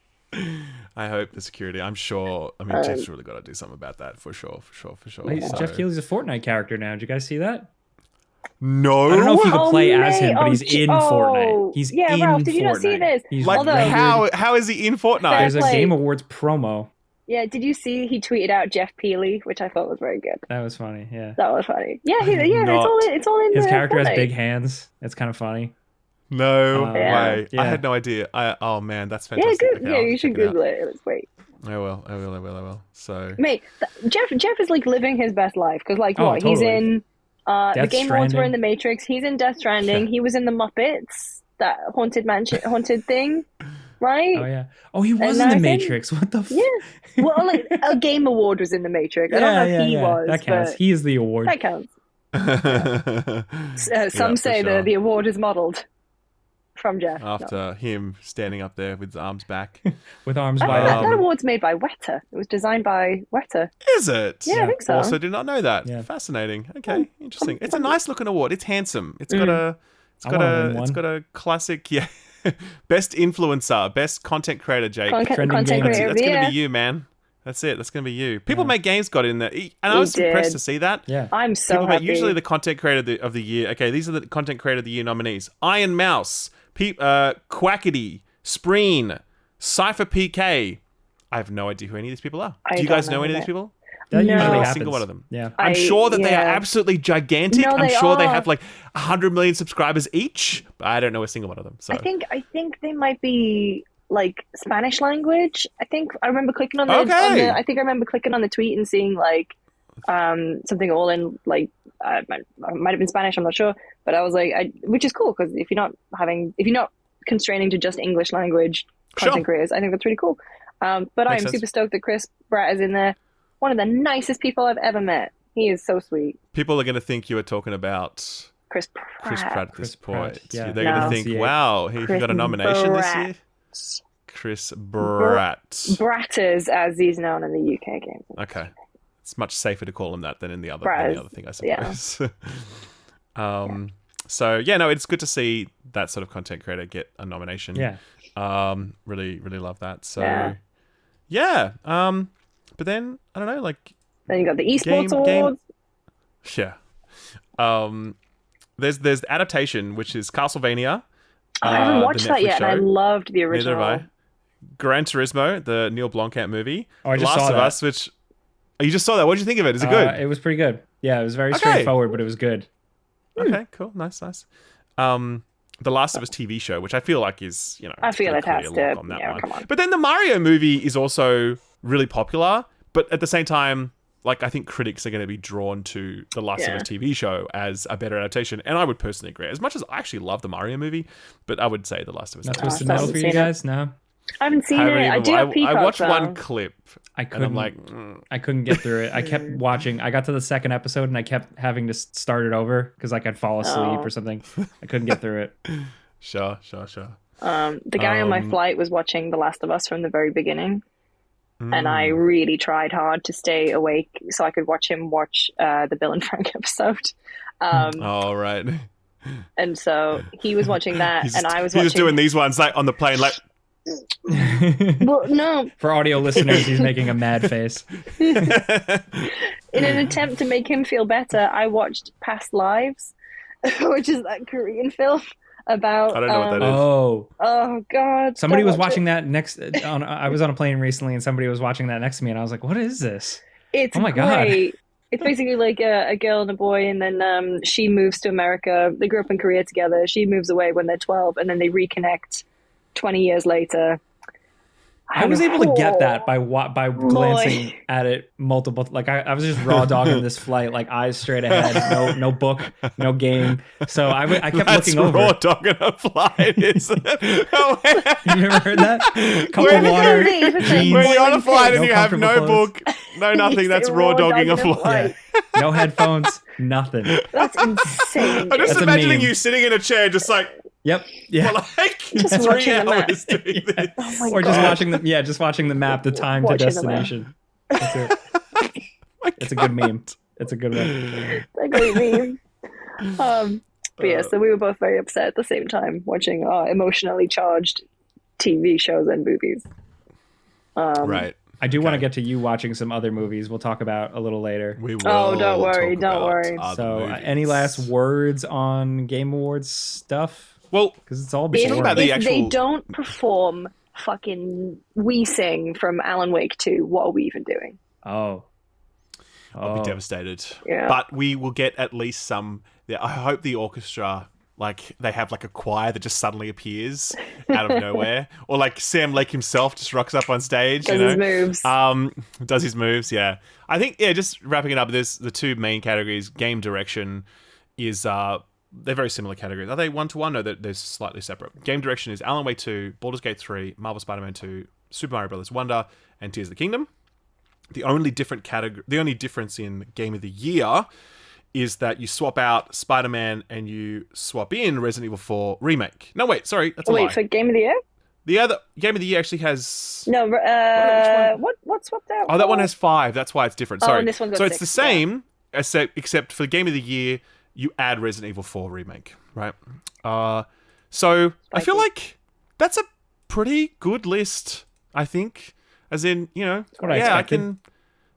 I hope the security. I'm sure. I mean, Jeff's really got to do something about that for sure. Wait, so. Jeff Keighley's a Fortnite character now. Did you guys see that? No. I don't know if you could play as him, but he's in Fortnite. He's in Ralph, did you not see this? How is he in Fortnite? There's a Game Awards promo. Yeah, did you see he tweeted out Jeff Keighley, which I thought was very good. That was funny, yeah. That was funny. Yeah, it's all in his character Fortnite. has big hands. It's kind of funny. No way. Yeah. I had no idea. Oh man, that's fantastic. Yeah, good. Okay, you should Google it. It was great. I will. So, mate, Jeff is like living his best life because totally. He's in the Game Awards were in Stranding. The Matrix. He's in Death Stranding. He was in the Muppets, that haunted thing, right? Oh yeah. Oh, he was in the Matrix. What the? Yeah. Well, like a Game Award was in the Matrix. I don't know if he was. That counts. He is the award. That counts. Some say the award is modeled from Jeff. After him standing up there with his arms back. With arms by wide. That award's made by Weta. It was designed by Weta. Is it? Yeah, I think so. Also did not know that. Yeah. Fascinating. Okay, interesting. It's a nice looking award. It's handsome. It's got a classic, best influencer, best content creator, Jake. Content creator. That's gonna be you, man. That's it. That's going to be you. People Make Games got in there. And I was impressed to see that. Yeah. I'm so happy. Usually the content creator of the year. Okay, these are the content creator of the year nominees. Iron Mouse, Quackity, Spreen, Cypher PK. I have no idea who any of these people are. Do you guys know any of these people? That usually happens. happens. Single one of them. Yeah. I'm sure that they are absolutely gigantic. No, I'm sure they are. have like 100 million subscribers each, but I don't know a single one of them. So I think they might be like Spanish language. I remember clicking on the tweet and seeing like something all in like might have been Spanish, I'm not sure, but I was like, which is cool because if you're not constraining to just English language content creators, I think that's really cool. But I'm super stoked that Chris Pratt is in there. One of the nicest people I've ever met. He is so sweet. People are going to think you were talking about Chris Pratt at this point. Yeah. They're going to think, wow, he got a nomination this year. Chris Pratt. Bratters, as he's known in the UK games. Okay. It's much safer to call him that than in the other thing, I suppose. Yeah. So, it's good to see that sort of content creator get a nomination. Yeah. Really, really love that. So, yeah. But then, I don't know, like... Then you got the esports awards. Yeah. There's adaptation, which is Castlevania. I haven't watched that yet, and I loved the original. Neither have I. Gran Turismo, the Neil Blomkamp movie. Oh, I just Last saw of that. Us, which... Oh, you just saw that. What did you think of it? Is it good? It was pretty good. Yeah, it was very straightforward, but it was good. Okay, cool. Nice. The Last of Us TV show, which I feel like is, I feel it has to. Come on. But then the Mario movie is also really popular, but at the same time, like, I think critics are going to be drawn to the Last of Us TV show as a better adaptation, and I would personally agree. As much as I actually love the Mario movie, but I would say the Last of Us. Not Twisted Metal for you guys? No? I haven't seen it. I do have Peacock, I watched though. one clip, I couldn't. and I'm like... I couldn't get through it. I kept watching. I got to the second episode, and I kept having to start it over, because like I'd fall asleep or something. I couldn't get through it. Sure. The guy on my flight was watching The Last of Us from the very beginning. And I really tried hard to stay awake so I could watch him watch the Bill and Frank episode. Right. And so he was watching that, and I was watching... He was doing these ones like on the plane, like... Well, no. For audio listeners, he's making a mad face. In an attempt to make him feel better, I watched Past Lives, which is that Korean film about... I don't know what that is. Oh, God. Somebody was watching that next... I was on a plane recently, and somebody was watching that next to me, and I was like, what is this? It's oh my great. God. It's basically like a girl and a boy, and then she moves to America. They grew up in Korea together. She moves away when they're 12, and then they reconnect 20 years later. I was able to get that by glancing at it multiple. Like I was just raw dogging this flight, like eyes straight ahead, no book, no game. So I kept looking over. Raw dogging a flight, isn't it? Oh, you never heard that? Cup of water. When you're on a flight and you have no book, no nothing, that's raw dogging a flight. No headphones, nothing. That's insane. I'm just imagining you sitting in a chair, just like. Yep. Yeah. For like just 3 hours doing this. Oh or just watching the just watching the map, the time to destination. That's it. It's a good meme. It's a good one. It's a great meme. But yeah, so we were both very upset at the same time watching emotionally charged TV shows and movies. Right. I do want to get to you watching some other movies we'll talk about a little later. We will. Oh, don't worry. So, any last words on Game Awards stuff? Well, because it's all if they don't perform fucking We Sing from Alan Wake 2, what are we even doing? I'll be devastated. Yeah. But we will get at least some. I hope the orchestra, like, they have like a choir that just suddenly appears out of nowhere, or like Sam Lake himself just rocks up on stage. Does his moves. Does his moves. Yeah. I think. Yeah. Just wrapping it up. There's the two main categories. Game direction is they're very similar categories. Are they 1-to-1? No, they're slightly separate. Game direction is Alan Wake 2, Baldur's Gate 3, Marvel Spider-Man 2, Super Mario Bros. Wonder, and Tears of the Kingdom. The only difference in Game of the Year is that you swap out Spider-Man and you swap in Resident Evil 4 Remake. No, wait, sorry, that's a lie. Wait, for Game of the Year? The other Game of the Year actually has... No, what swapped out? Oh, that one has 5. That's why it's different. Sorry. And this one's got so it's 6, the same, except for Game of the Year, you add Resident Evil 4 Remake, right? So I feel like that's a pretty good list, I think. As in, you know, it's what I expected.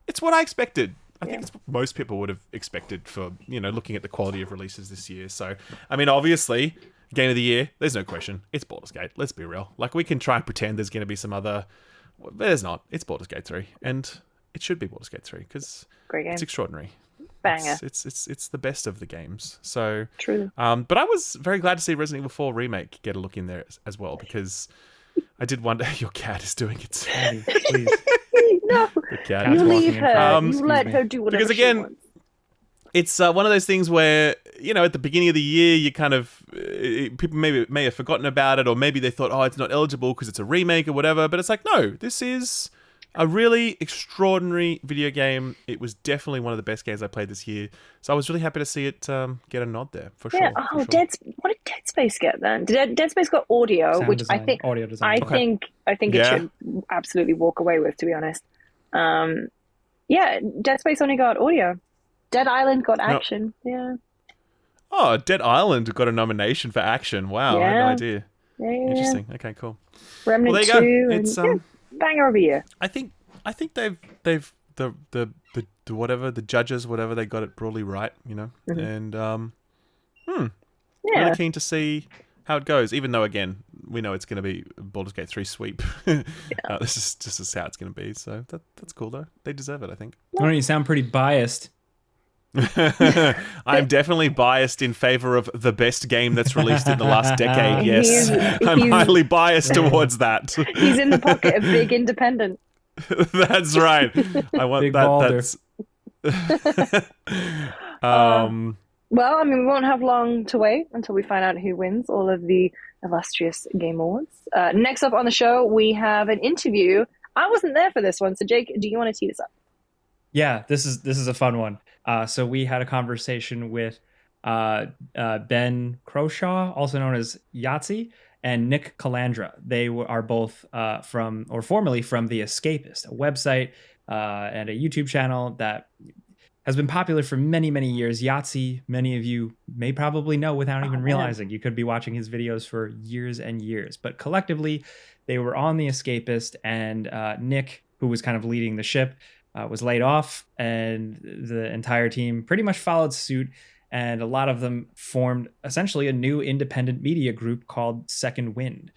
It's what I expected. I think it's what most people would have expected for, you know, looking at the quality of releases this year. So, I mean, obviously, Game of the Year, there's no question. It's Baldur's Gate. Let's be real. Like, we can try and pretend there's going to be some other... But there's not. It's Baldur's Gate 3. And it should be Baldur's Gate 3 because it's extraordinary. Banger. It's the best of the games. So, true. But I was very glad to see Resident Evil 4 Remake get a look in there as well, because I did wonder... Your cat is doing its thing. Please. No, you leave her. You let her do whatever she wants. It's one of those things where, you know, at the beginning of the year, you kind of... people may have forgotten about it, or maybe they thought, oh, it's not eligible because it's a remake or whatever. But it's like, no, this is a really extraordinary video game. It was definitely one of the best games I played this year. So I was really happy to see it get a nod there, for sure. Yeah, what did Dead Space get then? Dead Space got audio, Sound which design, I think... audio design. I think it should absolutely walk away with, to be honest. Dead Space only got audio. Dead Island got action. Yeah. Oh, Dead Island got a nomination for action. Wow, I had no idea. Yeah. Interesting. Okay, cool. Remnant well, there 2 you go. and It's banger of a year. I think they've the whatever, the judges, whatever, they got it broadly right, you know. Mm-hmm. And really keen to see how it goes, even though, again, we know it's going to be Baldur's Gate 3 sweep. This is just how it's going to be. So that's cool, though. They deserve it, I think. I don't know, you sound pretty biased. I'm definitely biased in favor of the best game that's released in the last decade, yes. I'm highly biased towards that. He's in the pocket of big independent. That's right. I want big that. Well, I mean, we won't have long to wait until we find out who wins all of the illustrious Game Awards. Next up on the show, we have an interview. I wasn't there for this one, so Jake, do you want to tee this up? Yeah, this is a fun one. So we had a conversation with Ben Croshaw, also known as Yahtzee, and Nick Calandra. They are both formerly from The Escapist, a website and a YouTube channel that has been popular for many, many years. Yahtzee, many of you may probably know without even realizing. You could be watching his videos for years and years. But collectively, they were on The Escapist, and Nick, who was kind of leading the ship, was laid off, and the entire team pretty much followed suit. And a lot of them formed essentially a new independent media group called Second Wind.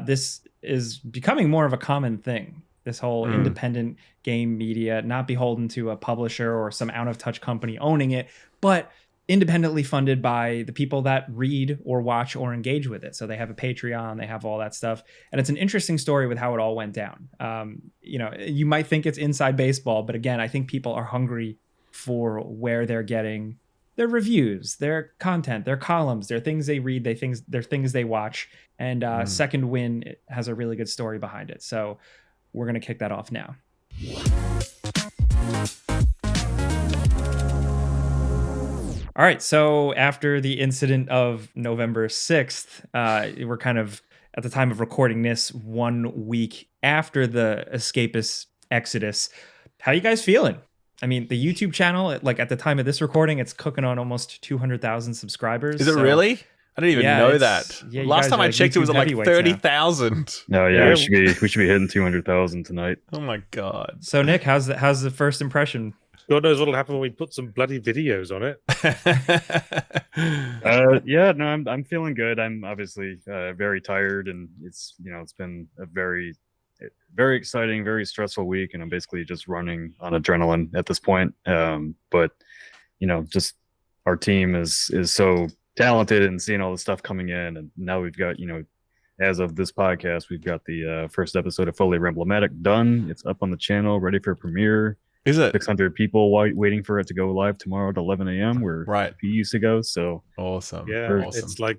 This is becoming more of a common thing. This whole independent game media, not beholden to a publisher or some out-of-touch company owning it, but independently funded by the people that read or watch or engage with it. So they have a Patreon, they have all that stuff. And it's an interesting story with how it all went down. You might think it's inside baseball, but again, I think people are hungry for where they're getting their reviews, their content, their columns, their things they read, their things they watch. And Second Wind has a really good story behind it. So we're going to kick that off now. All right, so after the incident of November 6th, we're kind of, at the time of recording this, 1 week after the Escapist exodus. How you guys feeling? I mean, the YouTube channel, like at the time of this recording, it's cooking on almost 200,000 subscribers. Is it really? I didn't even know that. Yeah, last time I checked, it was at like 30,000. No, yeah, we should be hitting 200,000 tonight. Oh my god! So Nick, how's the first impression? God knows what'll happen when we put some bloody videos on it. Yeah, no, I'm feeling good. I'm obviously very tired, and it's been a very exciting, very stressful week, and I'm basically just running on adrenaline at this point. But just our team is so talented, and seeing all the stuff coming in, and now we've got as of this podcast, we've got the first episode of Fully Emblematic done. It's up on the channel, ready for premiere. Is it 600 people waiting for it to go live tomorrow at 11 a.m. where he used to go? So awesome! Yeah, it's like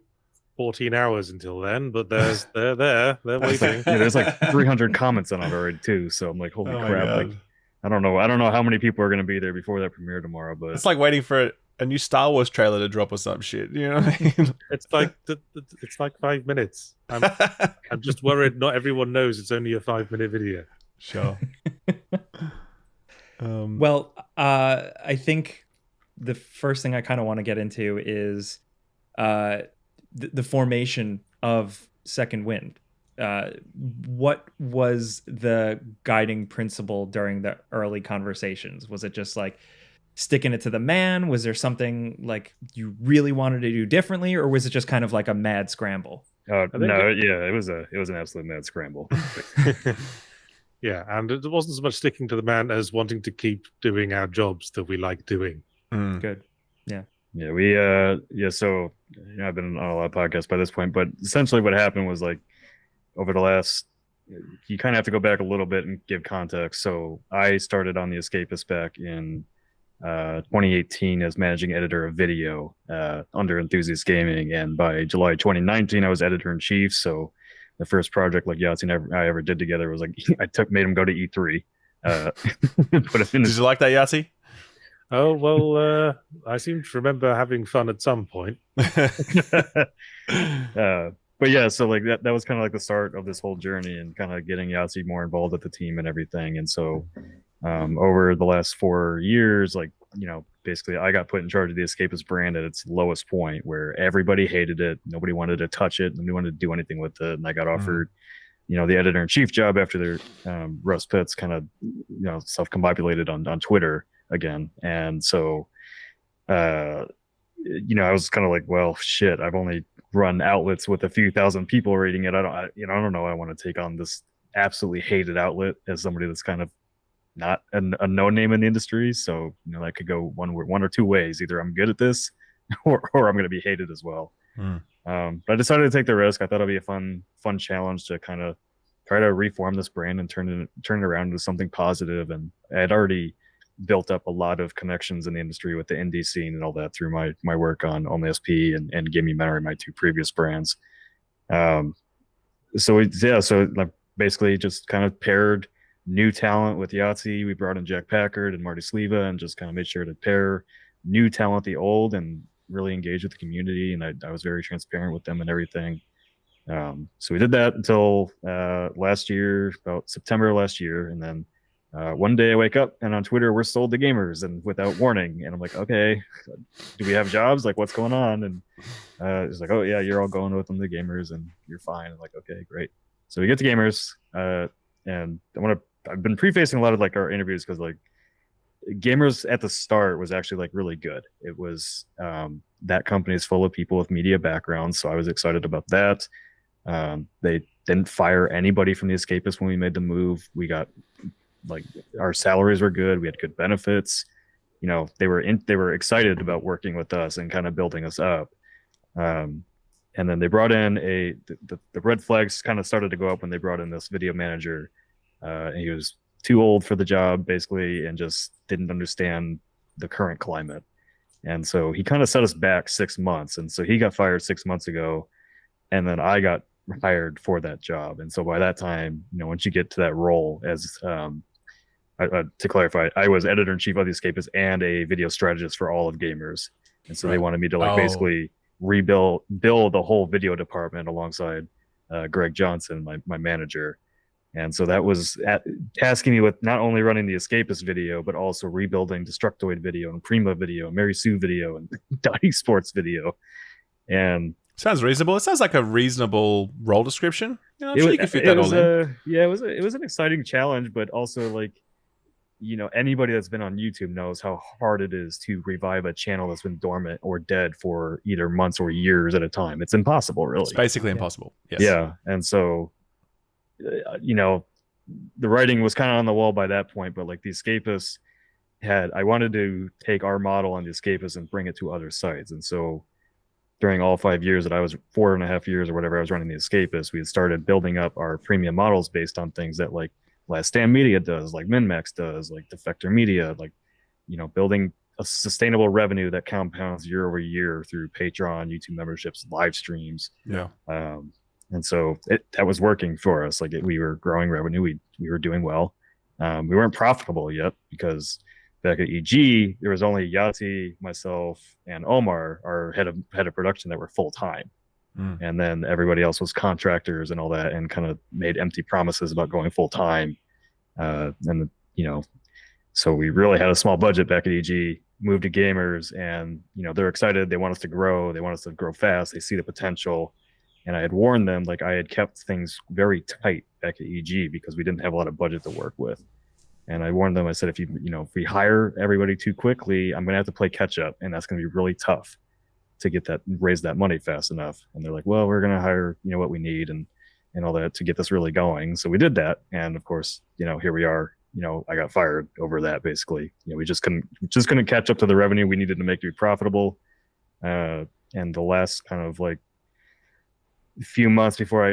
14 hours until then, but they're waiting. There's like 300 comments on it already too. So I'm like, holy crap! Like, I don't know how many people are going to be there before that premiere tomorrow. But it's like waiting for a new Star Wars trailer to drop or some shit. You know what I mean? It's like 5 minutes. I'm just worried not everyone knows it's only a 5-minute video. Sure. Well, I think the first thing I kind of want to get into is the formation of Second Wind. What was the guiding principle during the early conversations? Was it just like sticking it to the man? Was there something like you really wanted to do differently, or was it just kind of like a mad scramble? It was an absolute mad scramble. Yeah, and it wasn't so much sticking to the man as wanting to keep doing our jobs that we like doing. Good. Yeah. Yeah, so I've been on a lot of podcasts by this point, but essentially what happened was like over the last, you kind of have to go back a little bit and give context. So I started on the Escapist back in 2018 as managing editor of video under Enthusiast Gaming, and by July 2019 I was editor-in-chief. So the first project like Yahtzee and I ever did together was like made him go to E3. Put him in. Did you like that, Yahtzee? Oh well, I seem to remember having fun at some point. But yeah, so like that was kind of like the start of this whole journey, and kind of getting Yahtzee more involved with the team and everything. And so over the last 4 years, like basically I got put in charge of the Escapist brand at its lowest point, where everybody hated it, nobody wanted to touch it, nobody wanted to do anything with it, and I got offered the editor-in-chief job after their Russ Pitts kind of self-combobulated on Twitter again. And so I was kind of like, well, shit, I've only run outlets with a few thousand people reading it. I don't know I want to take on this absolutely hated outlet as somebody that's kind of not a no name in the industry. So that could go one or two ways. Either I'm good at this or I'm going to be hated as well. But I decided to take the risk. I thought it'd be a fun challenge to kind of try to reform this brand and turn it around into something positive. And I had already built up a lot of connections in the industry with the indie scene and all that through my work on Only SP and Gimme Memory, my two previous brands. So like basically just kind of paired new talent with Yahtzee. We brought in Jack Packard and Marty Sleva and just kind of made sure to pair new talent, the old, and really engage with the community. And I was very transparent with them and everything. So we did that until last year, about September last year. And then one day I wake up and on Twitter, we're sold to gamers and without warning. And I'm like, okay, do we have jobs? Like, what's going on? And it's like, oh yeah, you're all going with them to gamers and you're fine. I'm like, okay, great. So we get to gamers, and I've been prefacing a lot of like our interviews because like gamers at the start was actually like really good. It was that company is full of people with media backgrounds, so I was excited about that. They didn't fire anybody from the Escapist when we made the move. We got like our salaries were good. We had good benefits. They were excited about working with us and kind of building us up. And then they brought in the red flags kind of started to go up when they brought in this video manager. And he was too old for the job basically, and just didn't understand the current climate. And so he kind of set us back 6 months. And so he got fired 6 months ago, and then I got hired for that job. And so by that time, once you get to that role as, to clarify, I was editor-in-chief of the Escapist and a video strategist for all of gamers. And so they wanted me to basically build the whole video department alongside Greg Johnson, my manager. And so that was tasking me with not only running the Escapist video, but also rebuilding Destructoid video and Prima video, Mary Sue video, and Dottie Sports video. And sounds reasonable. It sounds like a reasonable role description. I'm sure you could fit that all in. Yeah, it was an exciting challenge, but also like, anybody that's been on YouTube knows how hard it is to revive a channel that's been dormant or dead for either months or years at a time. It's impossible, really. It's basically impossible. Yes. Yeah, and so, the writing was kind of on the wall by that point, but like the Escapists I wanted to take our model on the Escapists and bring it to other sites. And so during all 5 years that I was 4.5 years or whatever I was running the Escapists, we had started building up our premium models based on things that like Last Stand Media does, like MinMax does, like Defector Media, like, building a sustainable revenue that compounds year over year through Patreon, YouTube memberships, live streams. Yeah. And so that was working for us. Like we were growing revenue. We were doing well. We weren't profitable yet because back at EG, there was only Yahtzee, myself, and Omar, our head of production, that were full time. And then everybody else was contractors and all that, and kind of made empty promises about going full time. So we really had a small budget back at EG, moved to Gamers, and they're excited. They want us to grow. They want us to grow fast. They see the potential. And I had warned them, like I had kept things very tight back at EG because we didn't have a lot of budget to work with. And I warned them, I said, if we hire everybody too quickly, I'm going to have to play catch up. And that's going to be really tough to raise that money fast enough. And they're like, well, we're going to hire, what we need and all that to get this really going. So we did that. And of course, here we are, I got fired over that basically. We just couldn't catch up to the revenue we needed to make to be profitable. And the last kind of like few months before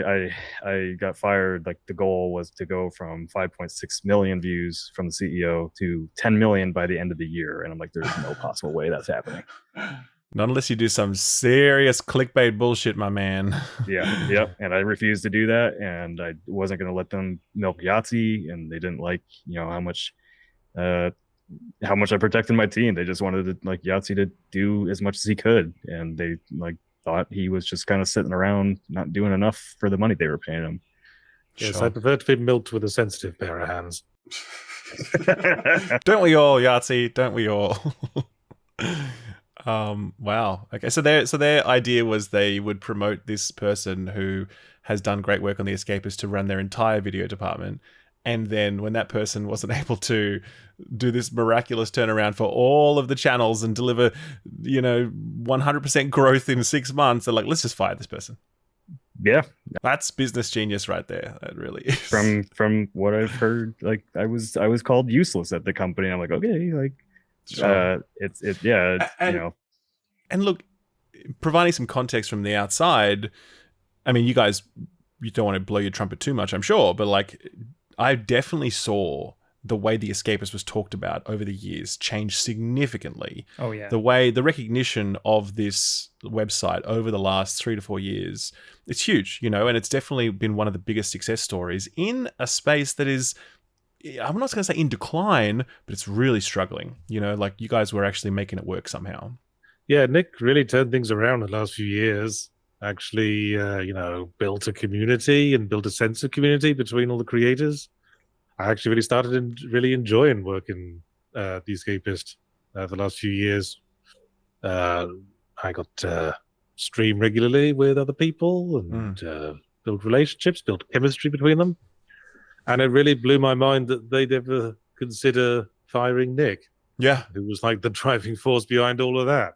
I got fired, like the goal was to go from 5.6 million views from the CEO to 10 million by the end of the year. And I'm like, there's no possible way that's happening. Not unless you do some serious clickbait bullshit, my man. Yeah. Yep. And I refused to do that. And I wasn't going to let them milk Yahtzee. And they didn't like, how much I protected my team. They just wanted Yahtzee to do as much as he could. And they thought he was just kind of sitting around not doing enough for the money they were paying him. Yes, sure. I prefer to be milked with a sensitive pair of hands. Don't we all, Yahtzee? Don't we all? Wow. Okay, so their idea was they would promote this person who has done great work on the Escapist to run their entire video department. And then when that person wasn't able to do this miraculous turnaround for all of the channels and deliver, 100% growth in 6 months, they're like, let's just fire this person. Yeah. That's business genius right there. That really is. From what I've heard, like I was called useless at the company. I'm like, okay, like sure. And look, providing some context from the outside, I mean, you don't want to blow your trumpet too much, I'm sure, but like I definitely saw the way the Escapist was talked about over the years change significantly. Oh, yeah. The recognition of this website over the last 3 to 4 years, it's huge, and it's definitely been one of the biggest success stories in a space that is, I'm not going to say in decline, but it's really struggling. Like you guys were actually making it work somehow. Yeah, Nick really turned things around in the last few years. Actually, built a community and built a sense of community between all the creators. I actually really started really enjoying working the Escapist the last few years. I got to stream regularly with other people and build relationships, build chemistry between them. And it really blew my mind that they'd ever consider firing Nick. Yeah. Who was like the driving force behind all of that.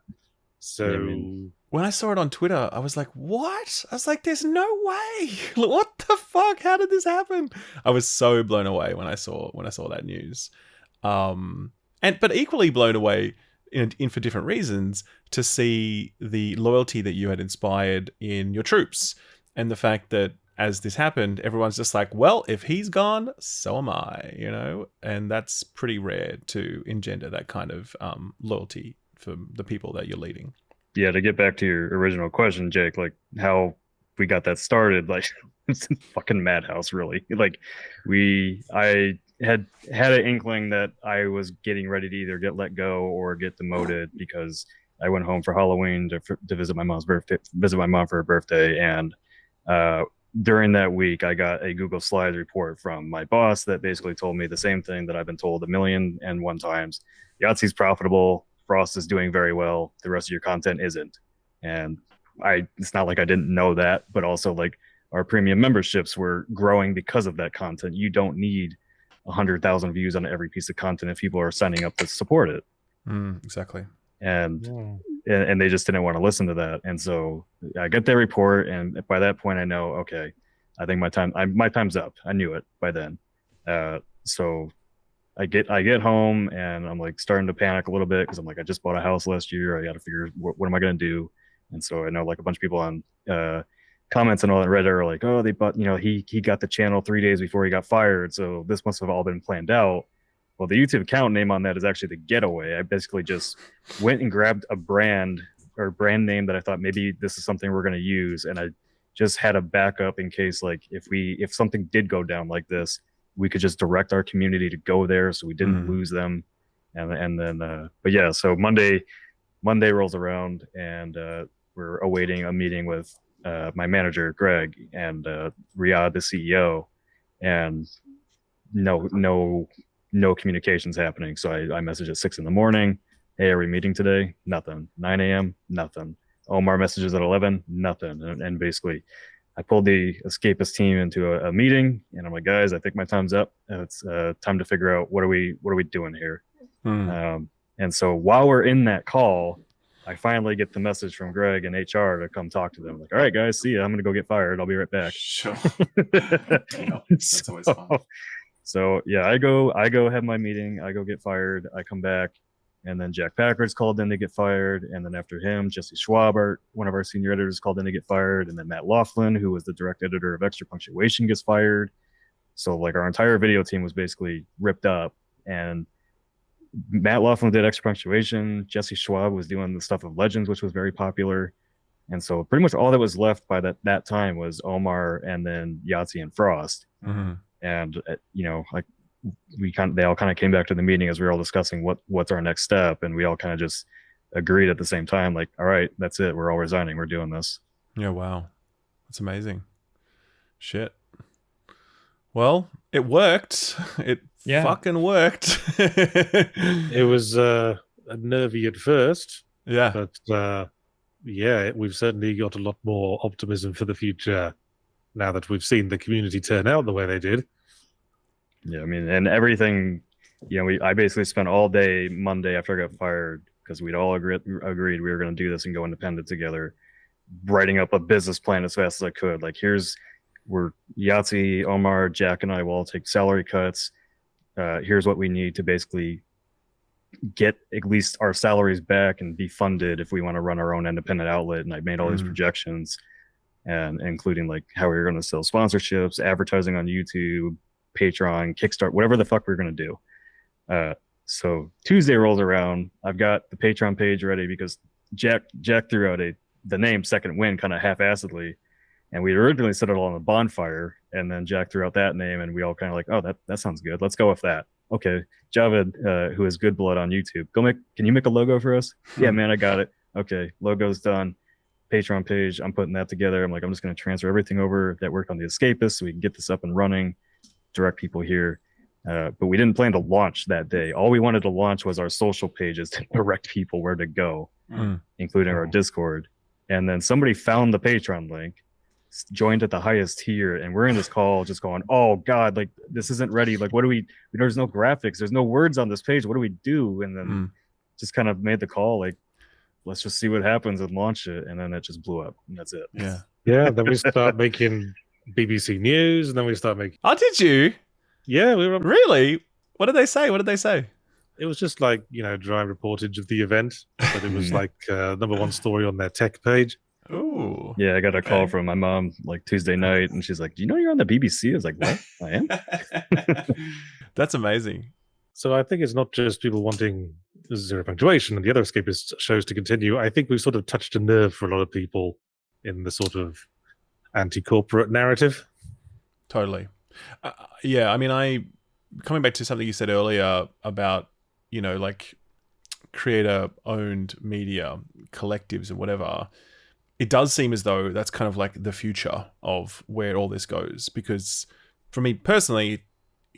So... when I saw it on Twitter, I was like, what? I was like, there's no way. What the fuck? How did this happen? I was so blown away when I saw that news. But equally blown away in for different reasons to see the loyalty that you had inspired in your troops and the fact that as this happened, everyone's just like, well, if he's gone, so am I, and that's pretty rare to engender that kind of loyalty for the people that you're leading. Yeah, to get back to your original question, Jake, like how we got that started, like it's a fucking madhouse, really. Like I had an inkling that I was getting ready to either get let go or get demoted because I went home for Halloween to visit my mom for her birthday, and during that week, I got a Google Slides report from my boss that basically told me the same thing that I've been told 1,000,001 times. Yahtzee's profitable. Frost is doing very well. The rest of your content isn't. And it's not like I didn't know that, but also like our premium memberships were growing because of that content. You don't need 100,000 views on every piece of content if people are signing up to support it. Exactly. And they just didn't want to listen to that. And so I get that report, and by that point I know, okay, I think my time's up. I knew it by then. So I get home and I'm like starting to panic a little bit because I'm like, I just bought a house last year. I got to figure what am I going to do? And so I know like a bunch of people on comments and all that Reddit are like, oh, they bought, he got the channel 3 days before he got fired. So this must have all been planned out. Well, the YouTube account name on that is actually The Getaway. I basically just went and grabbed a brand name that I thought maybe this is something we're going to use. And I just had a backup in case, like, if something did go down like this, we could just direct our community to go there so we didn't lose them. And then, but yeah, so Monday rolls around and we're awaiting a meeting with my manager, Greg, and Riyadh, the CEO, and no communications happening. So I message at 6 a.m. Hey, are we meeting today? Nothing. 9 a.m. Nothing. Omar messages at 11. Nothing. And basically, I pulled the Escapist team into a meeting, and I'm like, guys, I think my time's up. And it's time to figure out what are we doing here. And so while we're in that call, I finally get the message from Greg and HR to come talk to them. Like, all right, guys, see ya. I'm gonna go get fired. I'll be right back. Sure. That's always fun. So yeah, I go have my meeting. I go get fired. I come back, and then Jack Packard's called in to get fired. And then after him, Jesse Schwab, one of our senior editors, called in to get fired. And then Matt Laughlin, who was the direct editor of Extra Punctuation, gets fired. So like our entire video team was basically ripped up. And Matt Laughlin did Extra Punctuation. Jesse Schwab was doing the stuff of Legends, which was very popular. And so pretty much all that was left by that time was Omar and then Yahtzee and Frost. And like they all kind of came back to the meeting as we were all discussing what's our next step, and we all kind of just agreed at the same time, like, all right, that's it, we're all resigning, we're doing this. Yeah, wow, that's amazing. Shit. Well, it worked. It fucking worked. It was nervy at first, but we've certainly got a lot more optimism for the future now that we've seen the community turn out the way they did. Yeah, I mean, and everything, I basically spent all day Monday after I got fired, because we'd all agreed we were going to do this and go independent together, writing up a business plan as fast as I could. Like, we're Yahtzee, Omar, Jack, and I will all take salary cuts. Here's what we need to basically get at least our salaries back and be funded if we want to run our own independent outlet. And I made all these projections, and including like how we were going to sell sponsorships, advertising on YouTube, Patreon, Kickstart, whatever the fuck we were going to do. So Tuesday rolls around. I've got the Patreon page ready because Jack threw out the name Second Wind kind of half-assedly, and we originally set it all on a bonfire, and then Jack threw out that name, and we all kind of like, oh, that sounds good. Let's go with that. Okay, Javed, who is Good Blood on YouTube, can you make a logo for us? Yeah, man, I got it. Okay, logo's done. Patreon page, I'm putting that together. I'm just going to transfer everything over that worked on the Escapist so we can get this up and running, direct people here. But we didn't plan to launch that day. All we wanted to launch was our social pages to direct people where to go, including our Discord. And then somebody found the Patreon link, joined at the highest tier, and we're in this call just going, oh God, like this isn't ready. Like, what do we there's no graphics, there's no words on this page. What do we do? And then just kind of made the call, like, let's just see what happens and launch it. And then it just blew up, and that's it. Yeah. Then we start making BBC News, and then we start making. Oh, did you? Yeah, we were. Really? What did they say? It was just like, dry reportage of the event, but it was like number one story on their tech page. Ooh. Yeah, I got a call from my mom like Tuesday night, and she's like, do you know you're on the BBC? I was like, what? I am? That's amazing. So I think it's not just people wanting Zero Punctuation and the other Escapist shows to continue. I think we've sort of touched a nerve for a lot of people in the sort of anti-corporate narrative. Totally. Yeah, I mean, coming back to something you said earlier about, like creator-owned media, collectives and whatever, it does seem as though that's kind of like the future of where all this goes. Because for me personally,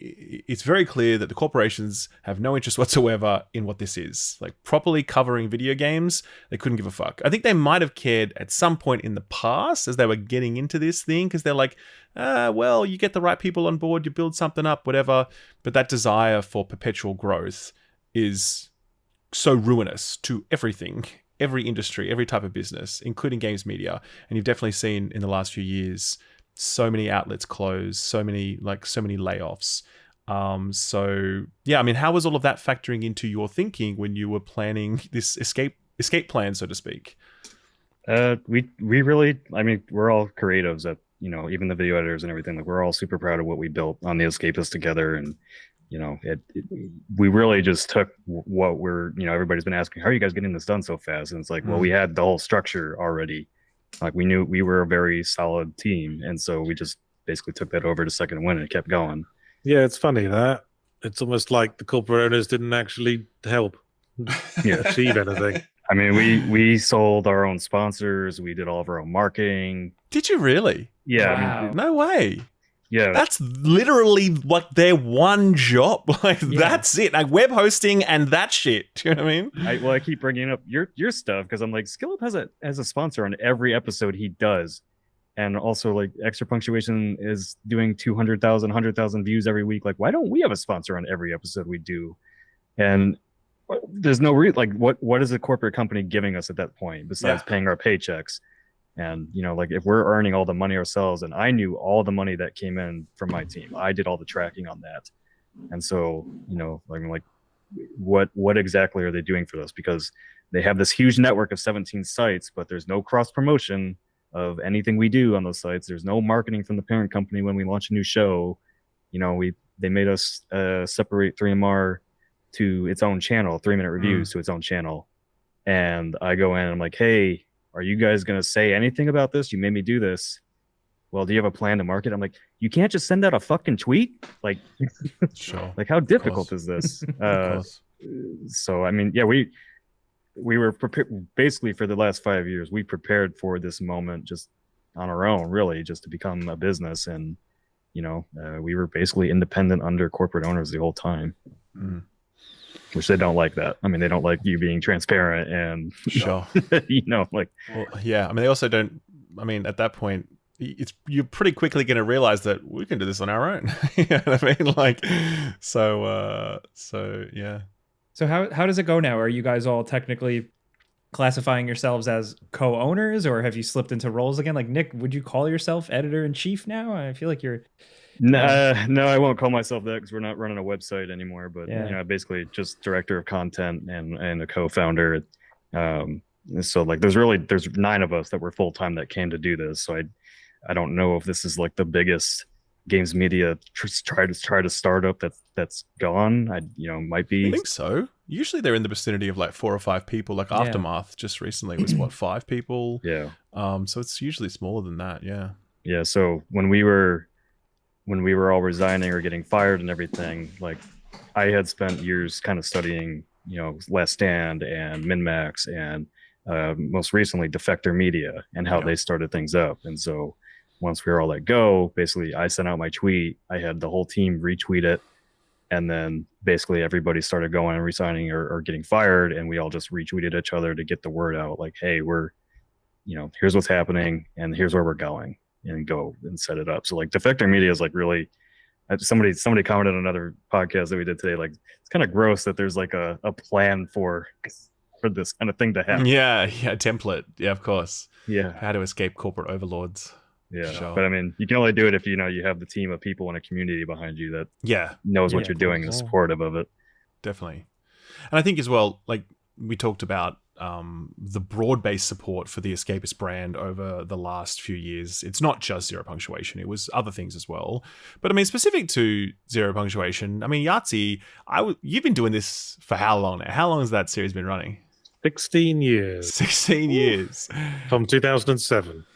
it's very clear that the corporations have no interest whatsoever in what this is. Like properly covering video games, they couldn't give a fuck. I think they might have cared at some point in the past as they were getting into this thing, because they're like, well, you get the right people on board, you build something up, whatever. But that desire for perpetual growth is so ruinous to everything, every industry, every type of business, including games media. And you've definitely seen in the last few years so many outlets close, so many layoffs. So yeah, I mean, how was all of that factoring into your thinking when you were planning this escape plan, so to speak? We really, I mean, we're all creatives at, you know, even the video editors and everything. Like, we're all super proud of what we built on the Escapist together. And, you know, we really just took what everybody's been asking, how are you guys getting this done so fast? And it's like, well, we had the whole structure already. Like, we knew we were a very solid team. And so we just basically took that over to Second Wind and kept going. Yeah, it's funny that it's almost like the corporate owners didn't actually help achieve anything. I mean, we sold our own sponsors. We did all of our own marketing. Did you really? Yeah. Wow. I mean, No way. yeah. That's literally like their one job. Like, that's it. Like web hosting and that shit. Do you know what I mean? I keep bringing up your stuff because I'm like, SkillUp has a sponsor on every episode he does. And also, like, Extra Punctuation is doing 200,000, 100,000 views every week. Like, why don't we have a sponsor on every episode we do? And there's no what is a corporate company giving us at that point besides paying our paychecks? And, you know, like, if we're earning all the money ourselves, and I knew all the money that came in from my team, I did all the tracking on that. And so, you know, like what exactly are they doing for us? Because they have this huge network of 17 sites, but there's no cross promotion of anything we do on those sites. There's no marketing from the parent company when we launch a new show. You know, they made us separate 3MR to its own channel, 3-minute reviews to its own channel. And I go in and I'm like, hey, are you guys going to say anything about this? You made me do this. Well, do you have a plan to market? I'm like, you can't just send out a fucking tweet? Like, sure. Like, how difficult is this? So, I mean, yeah, we were prepared basically for the last 5 years. We prepared for this moment just on our own, really, just to become a business. And, you know, we were basically independent under corporate owners the whole time, which they don't like that. I mean, they don't like you being transparent and, sure, you know, like, well, yeah. I mean, they also don't, I mean, at that point, you're pretty quickly going to realize that we can do this on our own. You know what I mean? Like, so yeah. So how does it go now? Are you guys all technically classifying yourselves as co-owners, or have you slipped into roles again? Like, Nick, would you call yourself editor-in-chief now? I feel like you're... No, I won't call myself that because we're not running a website anymore. But you know, basically just director of content and a co-founder. So like, there's 9 of us that were full time that came to do this. So I don't know if this is like the biggest games media try to start up that's gone. Might be. I think so. Usually they're in the vicinity of like 4 or 5 people. Like Aftermath just recently was what, 5 people. Yeah. So it's usually smaller than that. Yeah. Yeah. So when we were all resigning or getting fired and everything, like, I had spent years kind of studying, you know, Last Stand and MinMax and most recently Defector Media and how they started things up. And so once we were all let go, basically I sent out my tweet. I had the whole team retweet it. And then basically everybody started going and resigning or getting fired. And we all just retweeted each other to get the word out. Like, hey, here's what's happening and here's where we're going, and go and set it up. So like Defector Media is like really, somebody commented on another podcast that we did today. Like, it's kind of gross that there's like a plan for this kind of thing to happen. Yeah. Template. Yeah, of course. Yeah. How to escape corporate overlords. Yeah, sure. But I mean, you can only do it if you have the team of people in a community behind you that knows what you're doing and is supportive of it. Definitely. And I think as well, like we talked about the broad-based support for the Escapist brand over the last few years. It's not just Zero Punctuation, it was other things as well. But I mean, specific to Zero Punctuation, I mean, Yahtzee, you've been doing this for how long now? How long has that series been running? 16 years. 16 years. From 2007.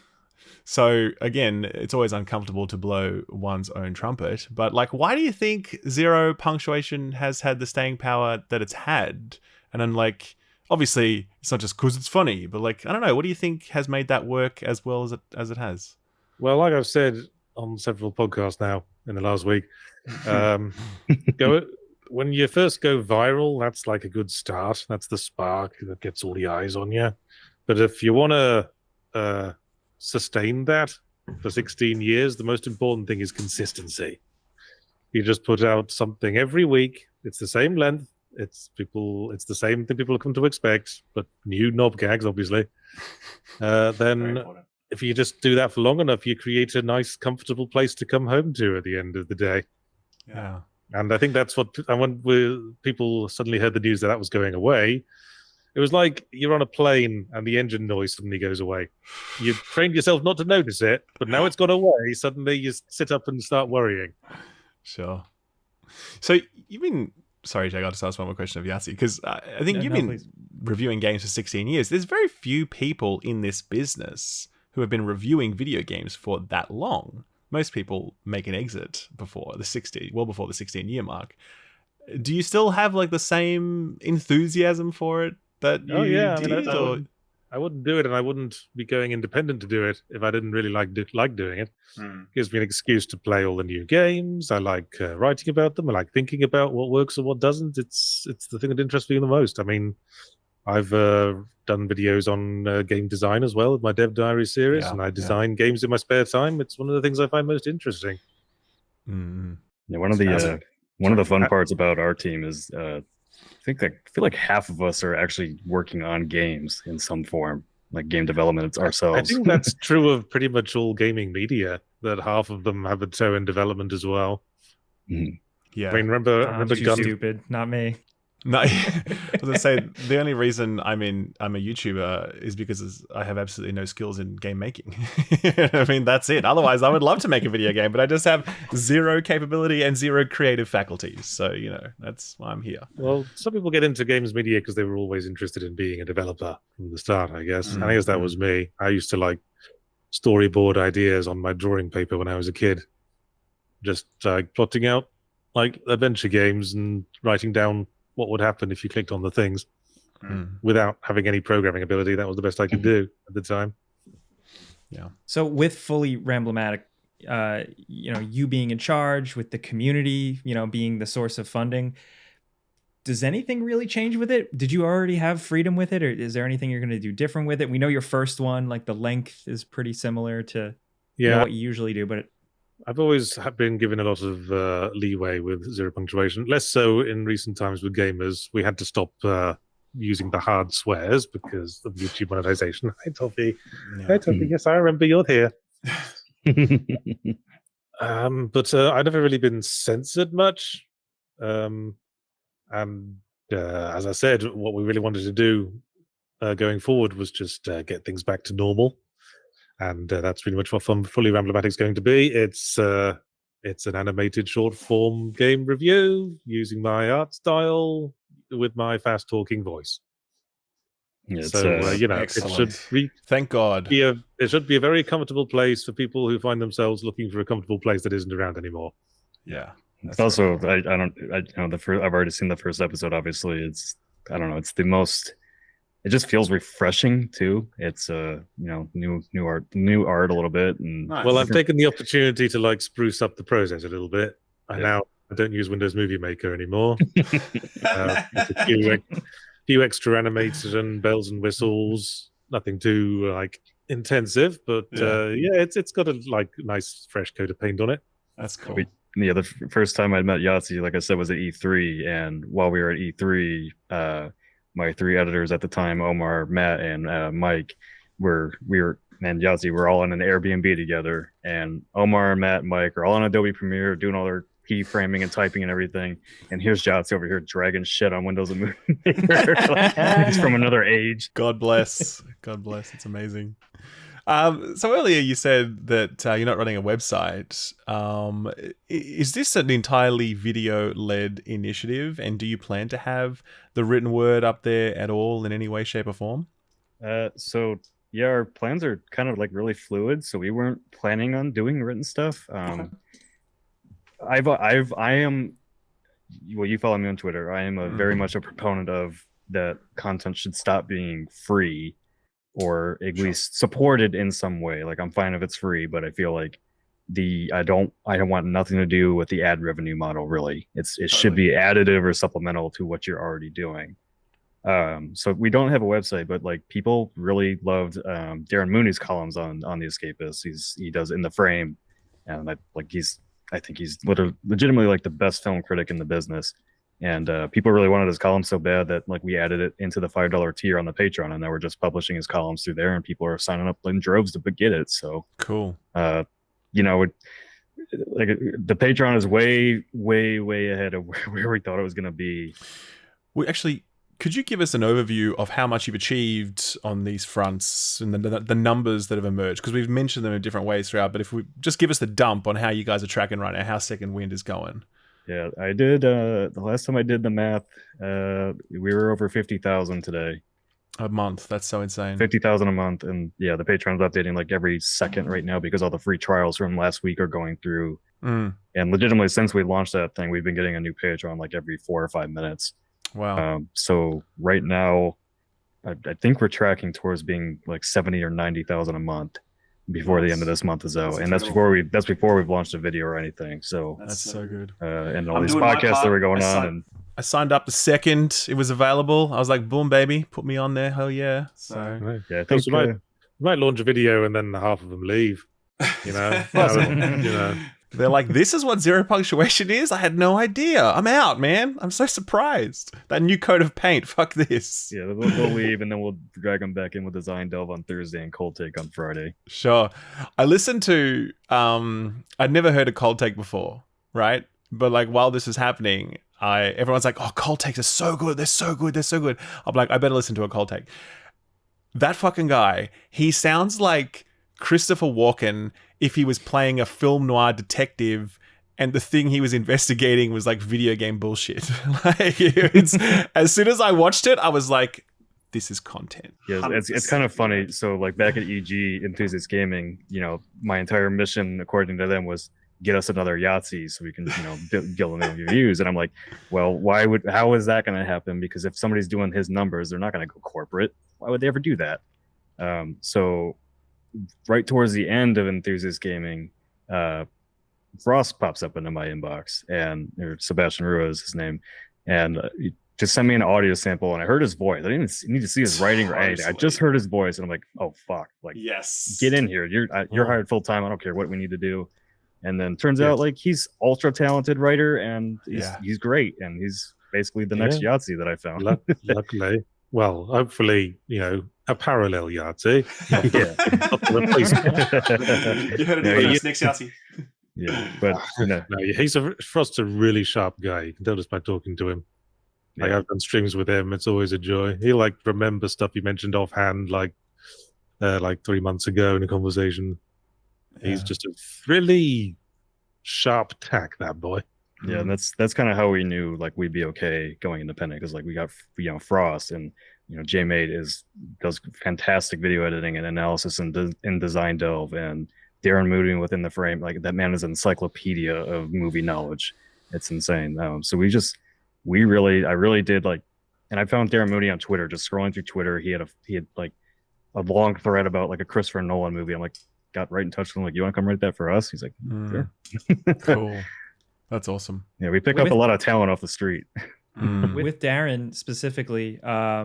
So again, it's always uncomfortable to blow one's own trumpet, but like, why do you think Zero Punctuation has had the staying power that it's had? And I'm like, Obviously, it's not just because it's funny, but like, I don't know. What do you think has made that work as well as it has? Well, like I've said on several podcasts now in the last week, when you first go viral, that's like a good start. That's the spark that gets all the eyes on you. But if you want to sustain that for 16 years, the most important thing is consistency. You just put out something every week. It's the same length. It's the same thing people have come to expect, but new knob gags, obviously. Then if you just do that for long enough, you create a nice, comfortable place to come home to at the end of the day. Yeah. And I think that's what when people suddenly heard the news that was going away. It was like you're on a plane and the engine noise suddenly goes away. You've trained yourself not to notice it, but now it's gone away. Suddenly you sit up and start worrying. Sure. So you've been... Sorry, Jake, I'll just ask one more question of Yahtzee, because I think you've been reviewing games for 16 years. There's very few people in this business who have been reviewing video games for that long. Most people make an exit before the 16-year mark. Do you still have like the same enthusiasm for it that you did? I wouldn't do it, and I wouldn't be going independent to do it if I didn't really like doing it. It gives me an excuse to play all the new games. I like writing about them. I like thinking about what works and what doesn't. It's the thing that interests me the most. I mean, I've done videos on game design as well with my Dev Diary series, and I design games in my spare time. It's one of the things I find most interesting. Yeah, one of the fun parts about our team is I feel like half of us are actually working on games in some form, like game development ourselves. I think that's true of pretty much all gaming media, that half of them have a toe in development as well. Yeah. I mean, remember stupid, not me. No, I was gonna say the only reason I'm a YouTuber is because I have absolutely no skills in game making. I mean, that's it. Otherwise, I would love to make a video game, but I just have zero capability and zero creative faculties. So, that's why I'm here. Well, some people get into games media because they were always interested in being a developer from the start, I guess. I guess that was me. I used to like storyboard ideas on my drawing paper when I was a kid. Just plotting out like adventure games and writing down what would happen if you clicked on the things without having any programming ability. That was the best I could do at the time. Yeah. So with Fully Ramblomatic, you being in charge, with the community, being the source of funding, does anything really change with it? Did you already have freedom with it, or is there anything you're going to do different with it? We know your first one, like the length is pretty similar to what you usually do, but I've always been given a lot of leeway with zero punctuation. Less so in recent times with gamers. We had to stop using the hard swears because of YouTube monetization. Hi, Toffee. Yeah. Hi, Toffee. Yes, I remember you're here. But I've never really been censored much. And as I said, what we really wanted to do going forward was just get things back to normal. And that's pretty much what Fully Ramblomatic is going to be. It's an animated short form game review using my art style with my fast talking voice. It should thank God. It should be a very comfortable place for people who find themselves looking for a comfortable place that isn't around anymore. Yeah. It's also I've already seen the first episode. Obviously, it's the most. It just feels refreshing too. It's new art a little bit. And nice. Well, I've taken the opportunity to spruce up the process a little bit. Now I don't use Windows Movie Maker anymore. A few extra animation, bells and whistles. Nothing too intensive, but it's got a nice fresh coat of paint on it. That's cool. The first time I met Yahtzee, like I said, was at E3, and while we were at E3, my three editors at the time, Omar, Matt, and Mike, and Yahtzee were all in an Airbnb together. And Omar, Matt, and Mike are all on Adobe Premiere doing all their keyframing and typing and everything. And here's Yahtzee over here dragging shit on Windows and Movie Maker. He's from another age. God bless. God bless. It's amazing. So earlier you said that you're not running a website. Is this an entirely video-led initiative? And do you plan to have the written word up there at all in any way, shape, or form? Our plans are kind of really fluid. So we weren't planning on doing written stuff. I am. Well, you follow me on Twitter. I am very much a proponent of that content should stop being free, or at least supported in some way. Like, I'm fine if it's free, but I feel like I don't want nothing to do with the ad revenue model, really. It should be additive or supplemental to what you're already doing. So we don't have a website, but like, people really loved Darren Mooney's columns on the Escapist. He does In the Frame, and I think he's legitimately like the best film critic in the business. And people really wanted his column so bad that like we added it into the $5 tier on the Patreon, and now we're just publishing his columns through there, and people are signing up in droves to get it. So cool. You know, like, the Patreon is way, way, way ahead of where we thought it was going to be. We actually, could you give us an overview of how much you've achieved on these fronts and the numbers that have emerged? Because we've mentioned them in different ways throughout, but if we just give us the dump on how you guys are tracking right now, how Second Wind is going. Yeah, I did. The last time I did the math, we were over 50,000 today. A month. That's so insane. 50,000 a month. And yeah, the Patreon's updating like every second right now because all the free trials from last week are going through. And legitimately, since we launched that thing, we've been getting a new Patreon like every 4 or 5 minutes. Wow. So right now, I think we're tracking towards being like 70 or 90,000 a month before the end of this month is out. And that's before we've launched a video or anything. So that's so good. And all these podcasts that were going on. And I signed up the second it was available. I was like, boom, baby, put me on there. Hell yeah. So right. yeah, I think we might launch a video and then half of them leave. You know, you know. They're like, this is what zero punctuation is? I had no idea. I'm out, man. I'm so surprised. That new coat of paint. Fuck this. Yeah, they'll leave, and then we'll drag them back in with Design Delve on Thursday and Cold Take on Friday. Sure. I listened to, I'd never heard of Cold Take before, right? But like, while this is happening, everyone's like, oh, Cold Takes are so good. They're so good. They're so good. I'm like, I better listen to a Cold Take. That fucking guy, he sounds like Christopher Walken if he was playing a film noir detective and the thing he was investigating was like video game bullshit. Like, as soon as I watched it, I was like, this is content. Yeah, it's kind of funny. So like, back at EG, Enthusiast Gaming, you know, my entire mission, according to them, was get us another Yahtzee so we can, you know, get them reviews. And I'm like, well, how is that going to happen? Because if somebody's doing his numbers, they're not going to go corporate. Why would they ever do that? So right towards the end of Enthusiast Gaming, Frost pops up into my inbox, and Sebastian Rua is his name, and just sent me an audio sample, and I heard his voice. I didn't even need to see his writing or anything. I just heard his voice, and I'm like, oh fuck, like, yes, get in here. You're hired full time. I don't care what we need to do. And then turns out like he's ultra talented writer, and he's great, and he's basically the next Yahtzee that I found. Luckily. Well, hopefully, you know, a parallel Yahtzee. You heard it next Yahtzee. Yeah, but no, Frost's a really sharp guy. You can tell just by talking to him. Like, I've done streams with him. It's always a joy. He'll like remember stuff you mentioned offhand, like 3 months ago in a conversation. He's just a really sharp tack, that boy. Yeah, and that's kind of how we knew like we'd be okay going independent, because like we got, you know, Frost, and you know, J-Mate does fantastic video editing and analysis in Design Delve, and Darren Mooney within the frame. Like, that man is an encyclopedia of movie knowledge. It's insane. So I really did like, and I found Darren Mooney on Twitter, just scrolling through Twitter. He had like a long thread about like a Christopher Nolan movie. I'm like, got right in touch with him, like, you want to come write that for us? He's like, sure. Cool. That's awesome. Yeah, we pick up a lot of talent off the street. With Darren specifically, I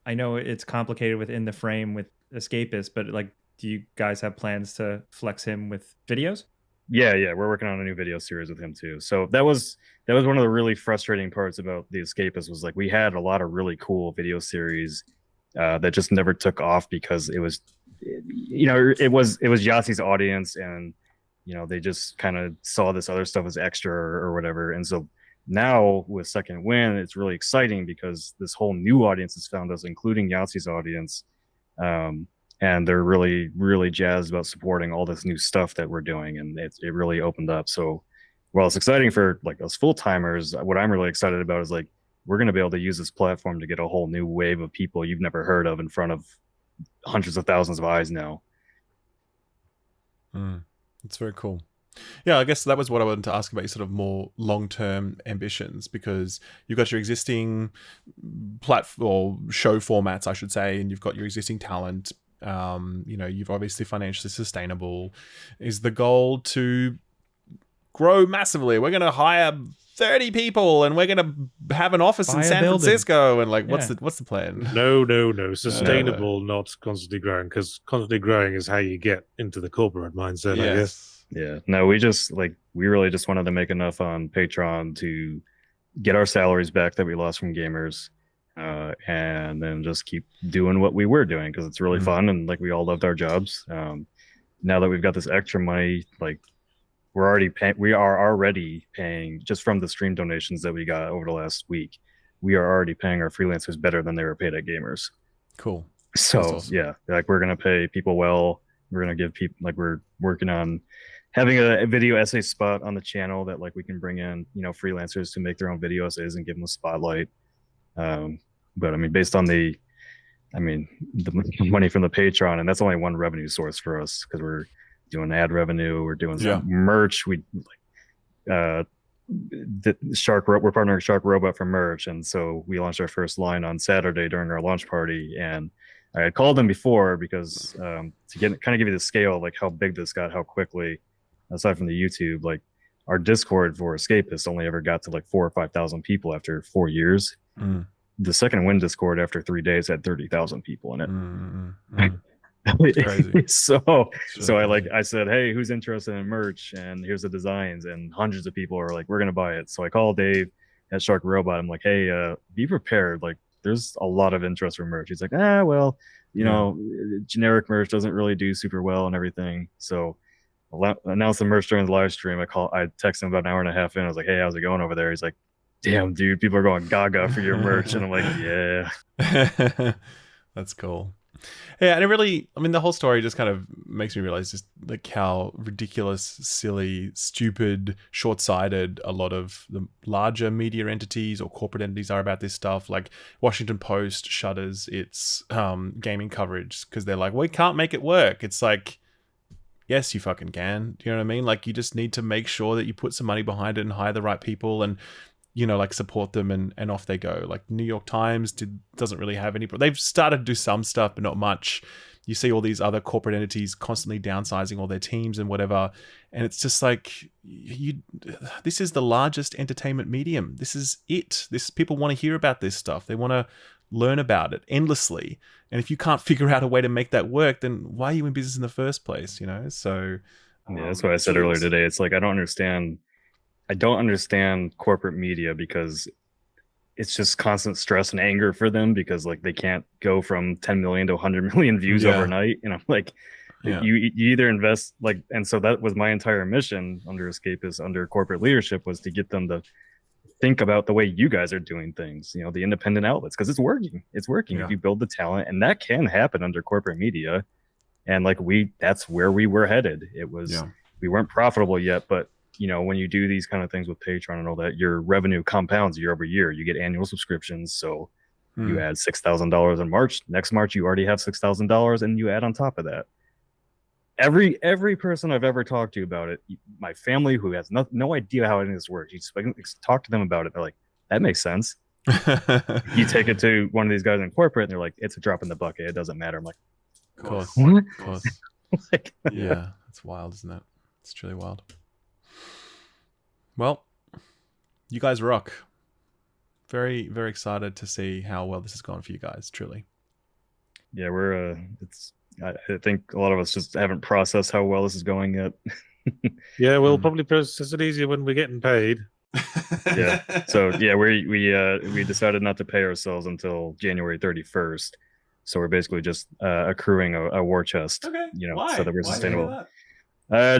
know it's complicated within the frame with Escapist, but like, do you guys have plans to flex him with videos? Yeah, we're working on a new video series with him too. So that was one of the really frustrating parts about the Escapist, was like, we had a lot of really cool video series that just never took off because it was Yahtzee's audience, and you know, they just kind of saw this other stuff as extra or whatever. And so now with Second Wind, it's really exciting because this whole new audience has found us, including Yahtzee's audience. And they're really, really jazzed about supporting all this new stuff that we're doing. And it really opened up. So while it's exciting for like us full-timers, what I'm really excited about is like, we're going to be able to use this platform to get a whole new wave of people you've never heard of in front of hundreds of thousands of eyes now. It's very cool. Yeah, I guess that was what I wanted to ask about your sort of more long-term ambitions, because you've got your existing platform show formats, I should say, and you've got your existing talent. You've obviously financially sustainable. Is the goal to grow massively? We're going to hire 30 people and we're going to have an office in San Francisco, and what's the plan? No. Sustainable, not constantly growing, because constantly growing is how you get into the corporate mindset, I guess. Yeah, no, we really just wanted to make enough on Patreon to get our salaries back that we lost from gamers, and then just keep doing what we were doing, because it's really fun, and we all loved our jobs. Now that we've got this extra money, we are already paying just from the stream donations that we got over the last week. We are already paying our freelancers better than they were paid at gamers. Cool. So awesome. Yeah, we're gonna pay people well. We're gonna give people we're working on having a video essay spot on the channel that we can bring in freelancers to make their own video essays and give them a spotlight. But I mean, based on the money from the Patreon, and that's only one revenue source for us, because we're doing ad revenue, we're doing some merch. We're partnering with Shark Robot for merch, and so we launched our first line on Saturday during our launch party. And I had called them before because to give you the scale, how big this got, how quickly. Aside from the YouTube, our Discord for Escapist only ever got to 4,000 or 5,000 people after 4 years. The Second Wind Discord after 3 days had 30,000 people in it. Crazy. So I said, hey, who's interested in merch? And here's the designs, and hundreds of people are we're gonna buy it. So I called Dave at Shark Robot. I'm like, hey, be prepared. There's a lot of interest for merch. He's like, well, generic merch doesn't really do super well and everything. So announced the merch during the live stream. I texted him about an hour and a half in. I was like, hey, how's it going over there? He's like, damn, dude, people are going gaga for your merch. And I'm like, yeah. That's cool. Yeah, and it really, the whole story just kind of makes me realize just how ridiculous, silly, stupid, short-sighted a lot of the larger media entities or corporate entities are about this stuff. Washington Post shutters its gaming coverage because they're like, we can't make it work. It's yes, you fucking can. Do you know what I mean? You just need to make sure that you put some money behind it and hire the right people and, support them, and off they go. New York Times doesn't really have any. They've started to do some stuff, but not much. You see all these other corporate entities constantly downsizing all their teams and whatever. And it's just this is the largest entertainment medium. This is it. People want to hear about this stuff. They want to learn about it endlessly. And if you can't figure out a way to make that work, then why are you in business in the first place? So yeah, that's what I said earlier today. It's I don't understand corporate media, because it's just constant stress and anger for them, because they can't go from 10 million to 100 million views overnight. And I'm you either invest and so that was my entire mission under Escapist, under corporate leadership, was to get them to think about the way you guys are doing things, the independent outlets, because it's working. If you build the talent, and that can happen under corporate media. And that's where we were headed. It was, we weren't profitable yet, but when you do these kind of things with Patreon and all that, your revenue compounds year over year. You get annual subscriptions. So you add $6,000 in March. Next March, you already have $6,000, and you add on top of that. Every person I've ever talked to about it, my family who has no idea how any of this works, you just talk to them about it. They're like, that makes sense. You take it to one of these guys in corporate, and they're like, it's a drop in the bucket. It doesn't matter. I'm like, of course. Yeah, it's wild, isn't it? It's truly wild. Well, you guys rock. Very, very excited to see how well this has gone for you guys, truly. Yeah, I think a lot of us just haven't processed how well this is going yet. Yeah, we'll probably process it easier when we're getting paid. Yeah. So yeah, we decided not to pay ourselves until January 31st. So we're basically just accruing a war chest. Okay. Why? So that we're sustainable.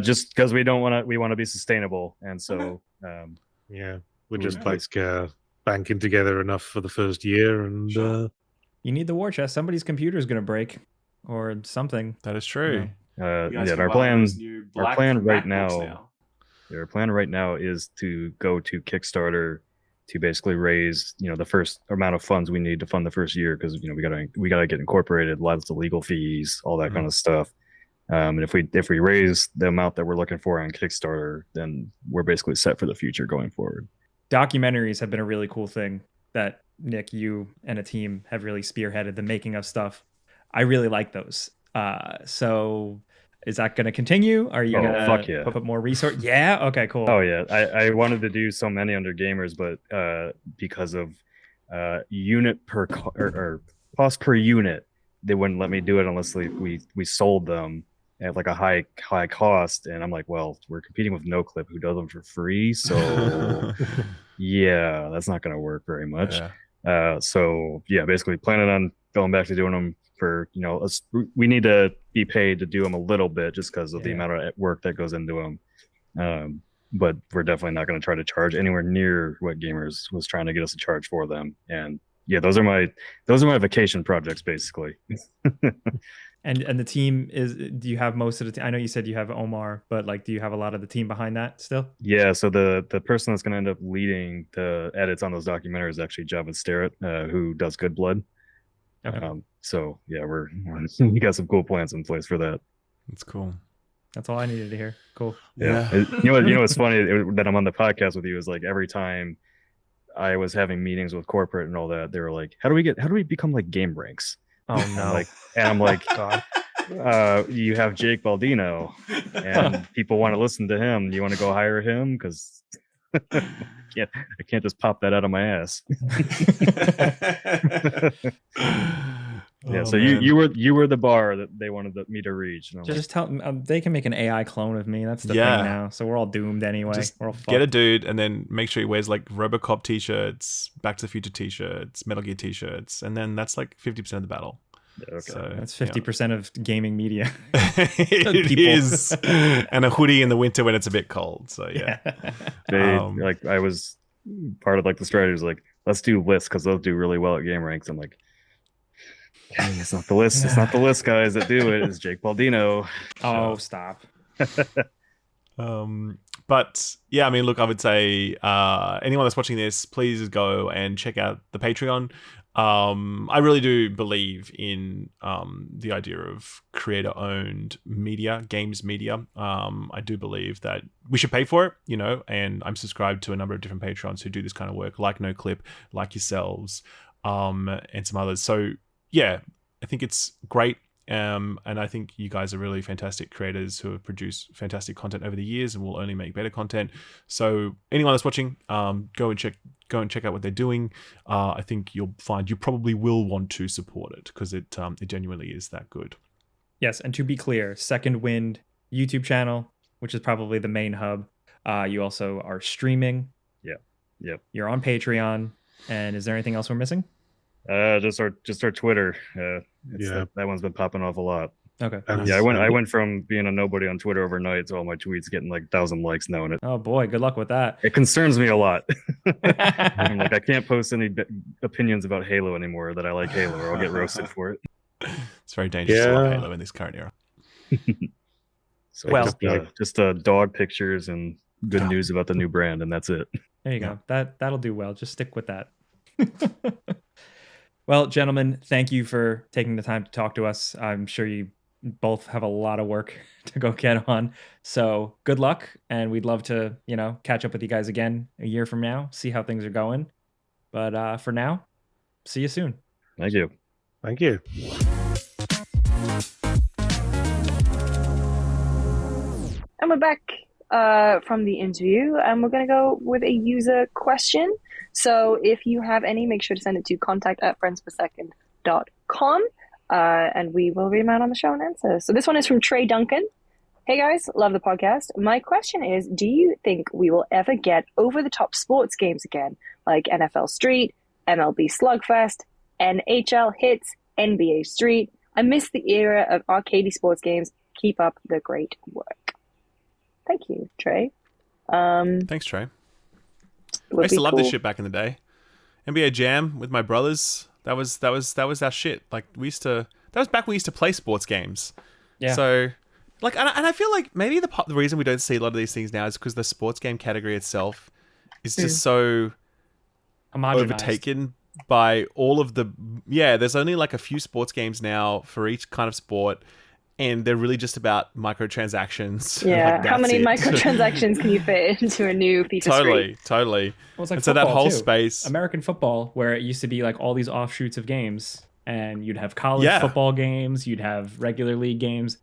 Just because we want to be sustainable, and so yeah, we're just banking together enough for the first year, and you need the war chest. Somebody's computer is going to break or something. That is true. Our plan right now is to go to Kickstarter to basically raise the first amount of funds we need to fund the first year, because we gotta get incorporated, lots of legal fees, all that kind of stuff. And if we raise the amount that we're looking for on Kickstarter, then we're basically set for the future going forward. Documentaries have been a really cool thing that Nick, you and a team have really spearheaded the making of stuff. I really like those. So is that going to continue? Are you going to put more resource? Yeah. Okay, cool. Oh yeah. I wanted to do so many under gamers, but because of unit per or cost per unit, they wouldn't let me do it unless we sold them at like a high cost. And I'm like, well, we're competing with NoClip, who does them for free. So yeah, that's not going to work very much. Yeah. So yeah, basically planning on going back to doing them for, we need to be paid to do them a little bit just because of the amount of work that goes into them. But we're definitely not going to try to charge anywhere near what Gamers was trying to get us to charge for them. And yeah, those are my vacation projects basically. And the team do you have most of the team? I know you said you have Omar, but like, do you have a lot of the team behind that still? Yeah. So the person that's going to end up leading the edits on those documentaries is actually Javed Starrett, who does Good Blood. Okay. So yeah, we got some cool plans in place for that. That's cool. That's all I needed to hear. Cool. Yeah. You know what's funny that I'm on the podcast with you is like every time I was having meetings with corporate and all that, they were like, how do we become like Game Ranks? Oh no. I'm like, God, you have Jake Baldino and people want to listen to him. You want to go hire him? Because I can't just pop that out of my ass. Yeah, so you were the bar that they wanted me to reach. Just tell them they can make an AI clone of me. That's the thing now. So we're all doomed anyway. Just we're all fucked. Get a dude and then make sure he wears like RoboCop t-shirts, Back to the Future t-shirts, Metal Gear t-shirts, and then that's like 50% of the battle. Okay. So that's 50% of gaming media. It is, and a hoodie in the winter when it's a bit cold. So yeah. I was part of like the strategy was like, let's do lists because they'll do really well at Game Ranks. I'm like, it's not the list. It's not the list guys that do it. It's Jake Baldino. Oh, stop. But yeah, I mean, look, I would say anyone that's watching this, please go and check out the Patreon. I really do believe in the idea of creator-owned media, games media. I do believe that we should pay for it, and I'm subscribed to a number of different Patrons who do this kind of work, like NoClip, like yourselves, and some others. So yeah, I think it's great. And I think you guys are really fantastic creators who have produced fantastic content over the years and will only make better content. So anyone that's watching, go and check out what they're doing. I think you'll find you probably will want to support it because it genuinely is that good. Yes, and to be clear, Second Wind YouTube channel, which is probably the main hub. You also are streaming. Yep. You're on Patreon. And is there anything else we're missing? Just our Twitter. That one's been popping off a lot. Okay. Yeah, I went from being a nobody on Twitter overnight to all my tweets getting like 1,000 likes now. And oh boy, good luck with that. It concerns me a lot. I'm like, I can't post any opinions about Halo anymore that I like Halo, or I'll get roasted for it. It's very dangerous to love Halo in this current era. So just dog pictures and good news about the new brand, and that's it. There you go. That'll do well. Just stick with that. Well, gentlemen, thank you for taking the time to talk to us. I'm sure you both have a lot of work to go get on. So good luck. And we'd love to, catch up with you guys again a year from now, see how things are going. But for now, see you soon. Thank you. Thank you. And we're back from the interview, and we're going to go with a user question. So if you have any, make sure to send it to contact@friendspersecond.com, and we will read them out on the show and answer. So this one is from Trey Duncan. Hey guys, love the podcast. My question is, do you think we will ever get over-the-top sports games again, like NFL Street, MLB Slugfest, NHL Hits, NBA Street? I miss the era of arcadey sports games. Keep up the great work. Thank you, Trey. Thanks, Trey. I used to love this shit back in the day. NBA Jam with my brothers. That was our shit. Like that was back when we used to play sports games. Yeah. So, like, and I feel like maybe the reason we don't see a lot of these things now is because the sports game category itself is just so overtaken by all of the. Yeah, there's only like a few sports games now for each kind of sport. and they're really just about microtransactions. Yeah, Like, how many it. microtransactions can you fit into a new FIFA Street? Totally. Well, it's like so that whole too. space, American football, where it used to be like all these offshoots of games, and you'd have college football games, you'd have regular league games.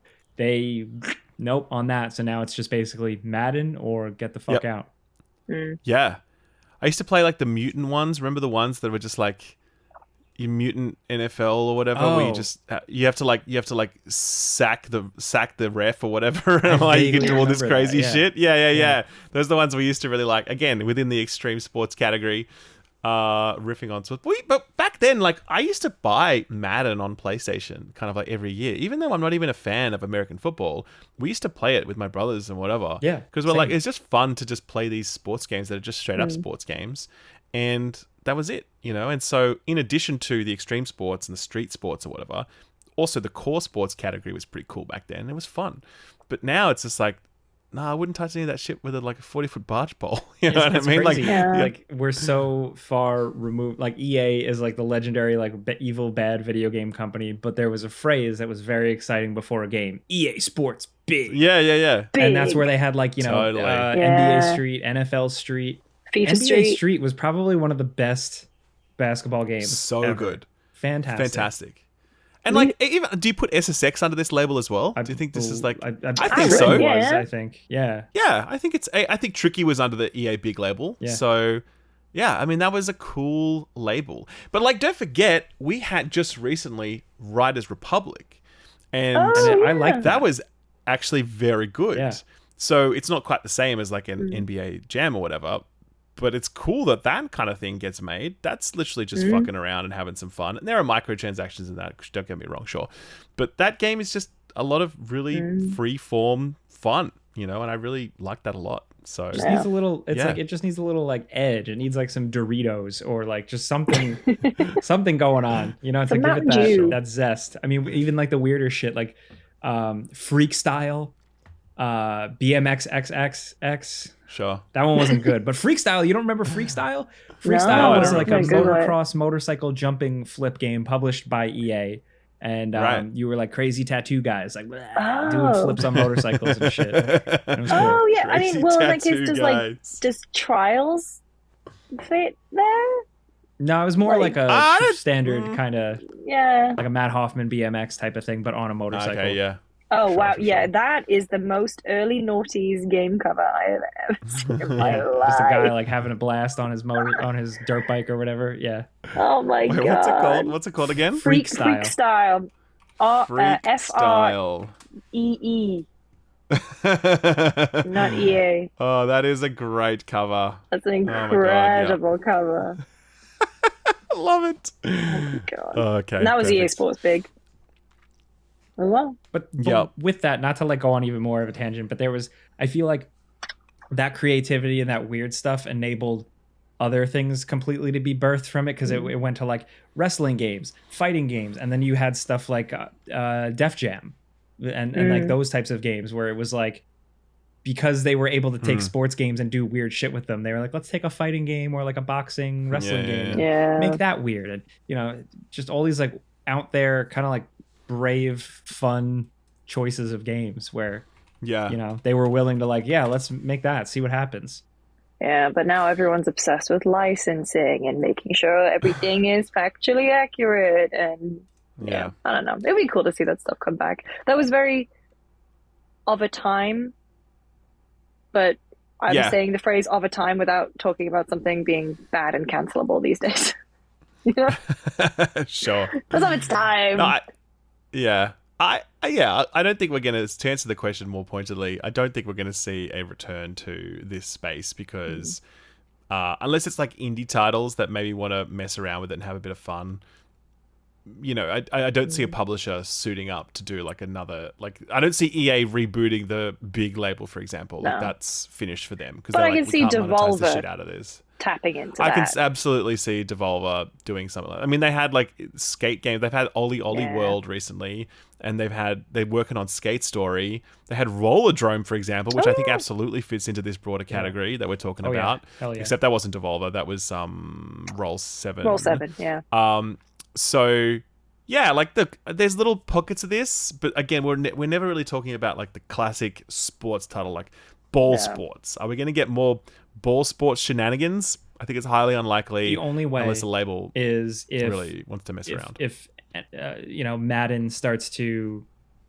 Nope on that. So now it's just basically Madden or get the fuck out. Yeah, I used to play like the mutant ones. Remember the ones that were just like you mutant NFL or whatever, where you just you have to like sack the ref or whatever, and like you can do all this crazy shit. Yeah. Those are the ones we used to really like. Again, within the extreme sports category, riffing on sports. But back then, like I used to buy Madden on PlayStation, kind of like every year. Even though I'm not even a fan of American football, we used to play it with my brothers and whatever. Yeah, because we're like, it's just fun to just play these sports games that are just straight up sports games, and that was it, you know. And so in addition to the extreme sports and the street sports or whatever, also the core sports category was pretty cool back then. It was fun. But now it's just like, I wouldn't touch any of that shit with like a 40-foot barge pole. You know what I mean? Crazy. Like we're so far removed. Like EA is like the legendary like evil bad video game company, but there was a phrase that was very exciting before a game: EA Sports big. Yeah. Big. And that's where they had like, you know, NBA Street, NFL Street. NBA Street was probably one of the best basketball games. So ever. good. Fantastic. And like, even do you put SSX under this label as well? Do you think this is like? I think so. I think, yeah. I think Tricky was under the EA big label. Yeah. So, yeah, I mean that was a cool label. But like, don't forget, we had just recently Riders Republic, and I like that was actually very good. Yeah. So it's not quite the same as like an NBA Jam or whatever. But it's cool that kind of thing gets made. That's literally just fucking around and having some fun. And there are microtransactions in that, don't get me wrong, sure. But that game is just a lot of really free-form fun, you know, and I really like that a lot. So it just needs a little, like, it just needs a little like edge. It needs like some Doritos or like just something something going on, you know, to give it that zest. I mean, even like the weirder shit like Freak Style, BMX XXX. Sure. That one wasn't good. But Freakstyle, you don't remember Freakstyle? Freakstyle was like a motocross motorcycle jumping flip game published by EA. And you were like crazy tattoo guys, like doing flips on motorcycles and shit. And it was cool. Oh yeah, Crazy I mean, well, like, does Trials fit there? No, it was more like a standard kind of, like a Matt Hoffman BMX type of thing, but on a motorcycle. Okay, yeah. Oh, wow. Yeah, that is the most early noughties game cover I have ever seen in my life. Just a guy like having a blast on his dirt bike or whatever. Yeah. Oh my God. What's it called? What's it called again? Freak Style. FREE. Not EA. Oh, that is a great cover. That's an incredible cover. I love it. Oh my God. Okay. And that was EA Sports Big. Oh, well. But with that, not to like go on even more of a tangent, but I feel like that creativity and that weird stuff enabled other things completely to be birthed from it, because it went to like wrestling games, fighting games, and then you had stuff like Def Jam and like those types of games where it was like, because they were able to take sports games and do weird shit with them, they were like, let's take a fighting game or like a boxing wrestling game and make that weird. And, you know, just all these like out there kind of like brave, fun choices of games where, you know, they were willing to like, let's make that, see what happens. Yeah, but now everyone's obsessed with licensing and making sure everything is factually accurate. And I don't know. It'd be cool to see that stuff come back. That was very of a time, but I'm saying the phrase of a time without talking about something being bad and cancelable these days. You know? Sure. It was of its time. No, I don't think we're going to answer the question more pointedly, I don't think we're going to see a return to this space because unless it's like indie titles that maybe want to mess around with it and have a bit of fun, you know, I don't see a publisher suiting up to do like another, like I don't see EA rebooting the big label, for example. Like that's finished for them because I like, can see Devolver the shit out of this. Tapping into I that. can absolutely see Devolver doing something like that. I mean, they had like skate games. They've had Ollie World recently, and they're working on Skate Story. They had Rollerdrome, for example, which I think absolutely fits into this broader category that we're talking about. Hell yeah. Except that wasn't Devolver. That was Roll7. Roll7, yeah. So Yeah, like there's little pockets of this, but again, we're never really talking about like the classic sports title, like ball sports. Are we going to get more ball sports shenanigans? I think it's highly unlikely. The only way unless the label is if really wants to mess around. If Madden starts to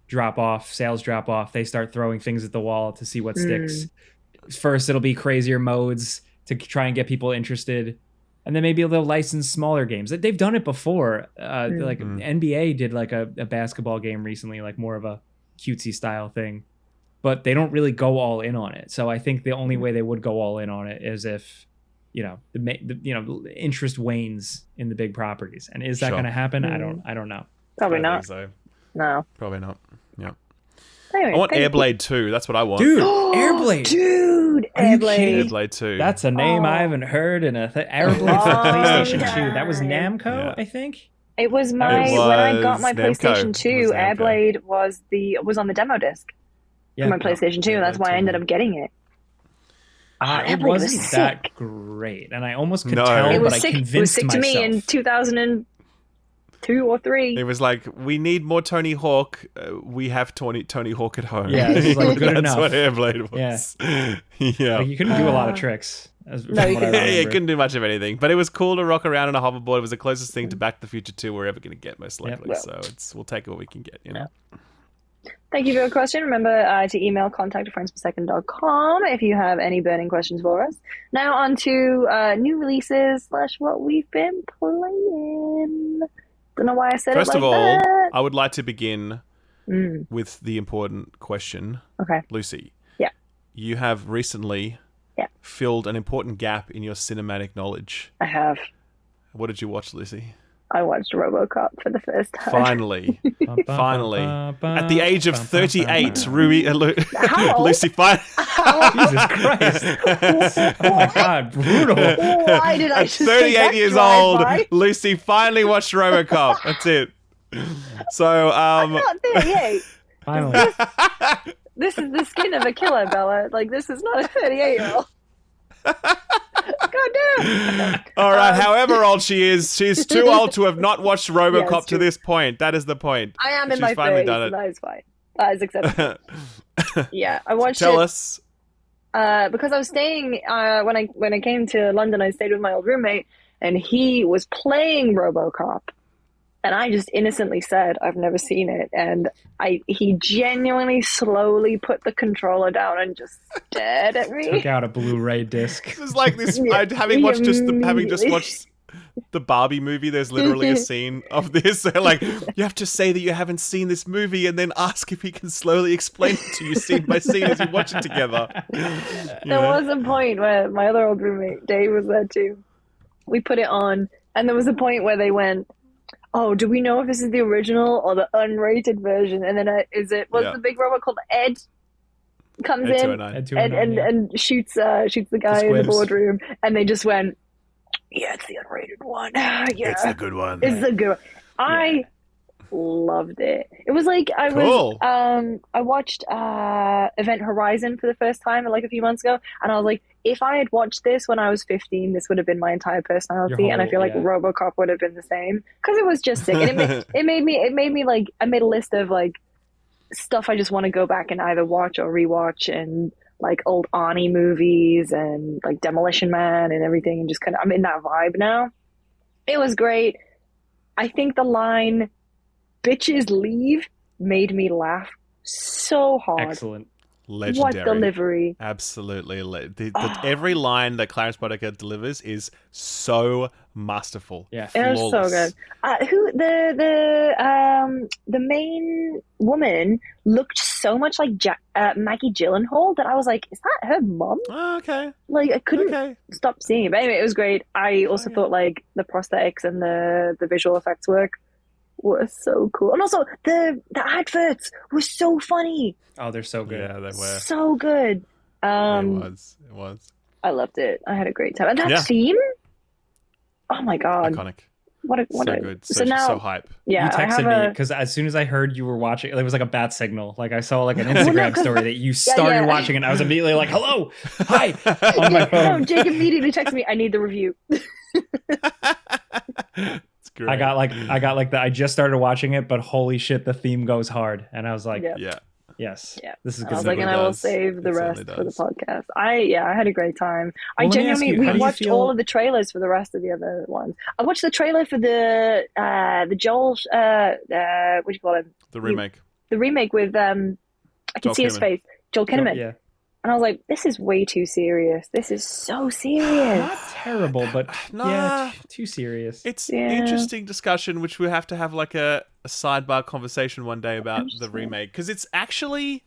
sales drop off, they start throwing things at the wall to see what sticks. First, it'll be crazier modes to try and get people interested. And then maybe they'll license smaller games. They've done it before. Like NBA did like a basketball game recently, like more of a cutesy style thing. But they don't really go all in on it. So I think the only way they would go all in on it is if, the interest wanes in the big properties. And is that going to happen? I don't know. Probably not. So. No. Probably not. Yeah. Anyway, I want Airblade 2. That's what I want. Dude, Airblade. Dude, Airblade. Airblade 2. That's a name I haven't heard in a Airblade for PlayStation 2. That was Namco, I think. It was when I got my PlayStation 2, Airblade was on the demo disc for my PlayStation 2. That's why I ended up getting it. It wasn't that great, and I almost could tell, but I convinced myself. It was sick to me in 2002 or 3. It was like, we need more Tony Hawk. We have Tony Hawk at home. Yeah, it's like good enough. That's what Airblade was. Yeah. Like, you couldn't do a lot of tricks. It couldn't do much of anything, but it was cool to rock around on a hoverboard. It was the closest thing to Back to the Future 2 we're ever going to get, most likely. Yeah. So we'll take what we can get, Thank you for your question. Remember to email contact@friendspersecond.com if you have any burning questions for us. Now on to new releases / what we've been playing. Don't know why I said First it like of all, that. I would like to begin with the important question. Okay. Lucy. Yeah. You have recently filled an important gap in your cinematic knowledge. I have. What did you watch, Lucy? I watched RoboCop for the first time. Finally. At the age of 38, Lucy finally... Jesus Christ. Oh my God, brutal. Why did I At just 38 years old, by? Lucy finally watched RoboCop. That's it. So, I'm not 38. Finally. This is the skin of a killer, Bella. Like, this is not a 38-year-old. God damn. All right, however old she is, she's too old to have not watched RoboCop to this point. That is the point. I am in my 30s, so that is fine. That is acceptable. Yeah, I watched Tell us. because I was staying, when I came to London, I stayed with my old roommate, and he was playing RoboCop. And I just innocently said, I've never seen it. And he genuinely slowly put the controller down and just stared at me. Took out a Blu-ray disc. This is like this. Having just watched the Barbie movie, there's literally a scene of this. So like, you have to say that you haven't seen this movie and then ask if he can slowly explain it to you scene by scene as you watch it together. There was a point where my other old roommate, Dave, was there too. We put it on, and there was a point where they went, oh, do we know if this is the original or the unrated version? And then the big robot called Ed comes in and shoots the guy in the boardroom, and they just went, yeah, it's the unrated one. Yeah, it's the good one. It's the good one. I loved it. It was like I watched Event Horizon for the first time like a few months ago, and I was like, if I had watched this when I was 15, this would have been my entire personality, and I feel like RoboCop would have been the same because it was just sick. And it made me like, I made a list of like stuff I just want to go back and either watch or rewatch, and like old Arnie movies and like Demolition Man and everything, and just kind of, I'm in that vibe now. It was great. I think the line "bitches leave" made me laugh so hard. Excellent. Legendary. What delivery. Absolutely. Every line that Clarence Boddicker delivers is so masterful. Yeah. It was so good. The main woman looked so much like Maggie Gyllenhaal that I was like, is that her mom? Oh, okay. Like, I couldn't stop seeing it. But anyway, it was great. I also thought like the prosthetics and the visual effects work were so cool. And also the adverts were so funny. Oh, they're so good. Yeah, they were. So good. It was. I loved it. I had a great time. And that theme? Oh my God. Iconic. What a good. So now, so hype. Yeah, you texted me because as soon as I heard you were watching, there was like a bat signal. Like I saw like an Instagram story that you started watching, and I was immediately like, "Hello, hi," on my phone. No, Jake immediately texted me, "I need the review." It's great. I got like I just started watching it, but holy shit, the theme goes hard, and I was like, yeah. Yes. Yeah. This is I good. was like, and I will save the rest for the podcast. I had a great time. I genuinely we watched all of the trailers for the rest of the other ones. I watched the trailer for the Joel what do you call it? The remake. The remake with I can see his face. Joel Kinnaman. Yeah. And I was like, this is way too serious. This is so serious. Not terrible, but yeah, too serious. It's interesting discussion, which we have to have like a sidebar conversation one day about the remake, because it's actually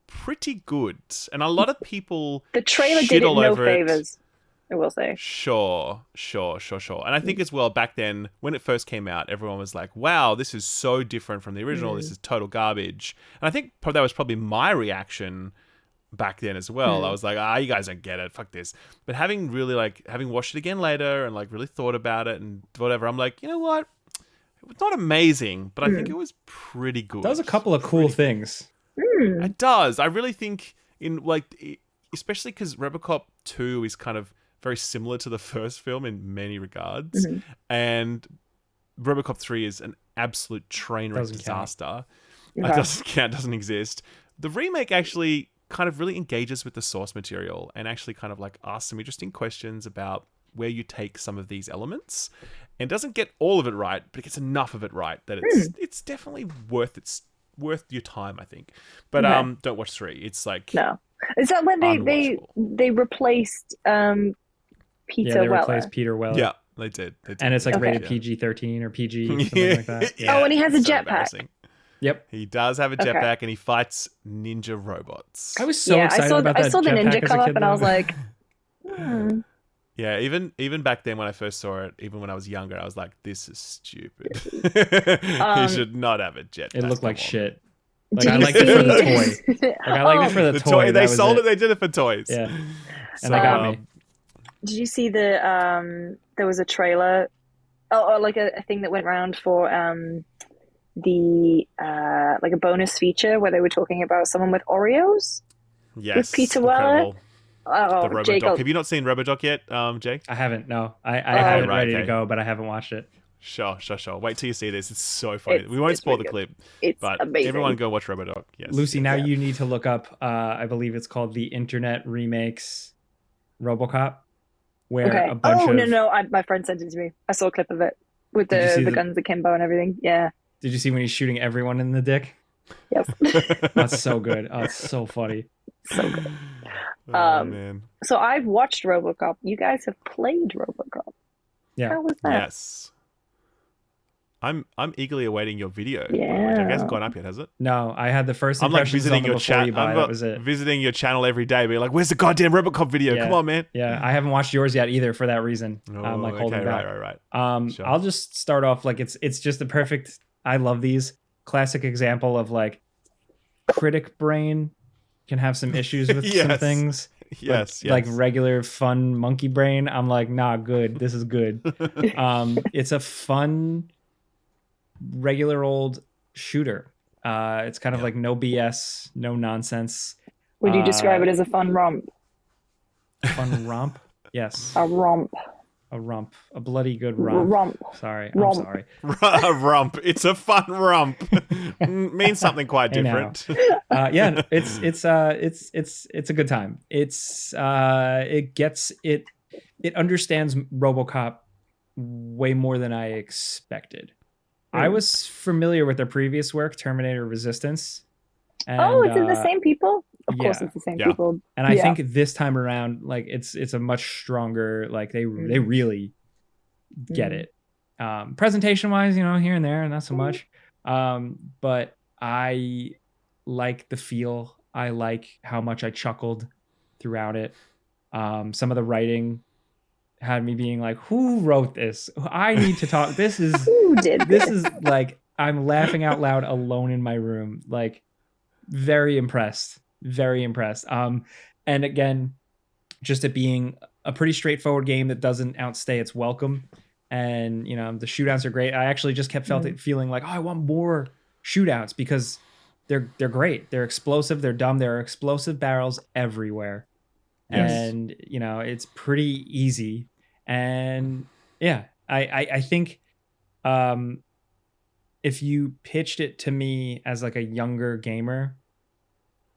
pretty good, and a lot of people the trailer did it no favors. I will say. Sure. And I think as well, back then when it first came out, everyone was like, "Wow, this is so different from the original. This is total garbage." And I think that was probably my reaction back then as well. I was like, you guys don't get it, fuck this. But having watched it again later and like really thought about it and whatever, I'm like, you know what, it's not amazing, but I think it was pretty good. It does a couple of cool things. It does. I really think in like, especially because RoboCop 2 is kind of very similar to the first film in many regards, and RoboCop 3 is an absolute train wreck disaster. It doesn't count, doesn't exist. The remake actually kind of really engages with the source material and actually kind of like asks some interesting questions about where you take some of these elements, and doesn't get all of it right, but it gets enough of it right that it's definitely worth your time, I think. But don't watch 3. It's like, no. Is that when they replaced Peter Weller? Replaced Peter Weller. Yeah, they did. And it's like rated PG-13 or PG, something like that. Yeah. Oh, and he has a jetpack. Yep. He does have a jetpack, and he fights ninja robots. I was so excited about that. I saw the ninja come up, and I was like, Yeah, even back then when I first saw it, even when I was younger, I was like, this is stupid. He should not have a jetpack. It looked like shit. Like, I liked it for the toy. Like, I liked it for the toy. They sold it. They did it for toys. Yeah. And they got me. Did you see there was a trailer, or like a thing that went around for the like a bonus feature where they were talking about someone with Oreos? Yes. With Peter Weller? The RoboDoc. Have you not seen RoboDoc yet, Jake? I haven't, no. I have it ready to go, but I haven't watched it. Sure. Wait till you see this. It's so funny. We won't spoil the clip. But amazing. Everyone go watch RoboDoc. Yes. Lucy, now you need to look up, I believe it's called The Internet Remakes RoboCop, where a bunch of... No, my friend sent it to me. I saw a clip of it with the guns akimbo and everything. Yeah. Did you see when he's shooting everyone in the dick? Yes. That's so good. Oh, it's so funny. So good. Man. So I've watched RoboCop. You guys have played RoboCop. Yeah. How was that? Yes. I'm eagerly awaiting your video. Yeah. It hasn't gone up yet, has it? No, I had the first I'm like visiting your channel. That was it. Visiting your channel every day, being like, "Where's the goddamn RoboCop video? Come on, man!" Yeah, I haven't watched yours yet either for that reason. I'm like holding back. Right. Sure. I'll just start off like it's just the perfect. I love these classic example of like critic brain can have some issues with some things. Yes, like regular fun monkey brain. I'm like, nah, good. This is good. It's a fun, regular old shooter. It's kind of like no BS, no nonsense. Would you describe it as a fun romp? Fun romp? Yes. A romp. A rump. A bloody good rump. Rump. Sorry. Rump. I'm sorry. A rump. It's a fun rump. Means something quite different. Yeah, it's a good time. It understands RoboCop way more than I expected. I was familiar with their previous work, Terminator Resistance. And, is it the same people? Of course, it's the same people. And I think this time around, like it's a much stronger. Like they really get it. Presentation wise, here and there, not so much. But I like the feel. I like how much I chuckled throughout it. Some of the writing had me being like, "Who wrote this? I need to talk." This is who did this is like I'm laughing out loud alone in my room. Like very impressed. And again, just it being a pretty straightforward game that doesn't outstay its welcome. And, the shootouts are great. I actually just kept feeling like, I want more shootouts because they're great. They're explosive. They're dumb. There are explosive barrels everywhere. Yes. And, it's pretty easy. And yeah, I think if you pitched it to me as like a younger gamer,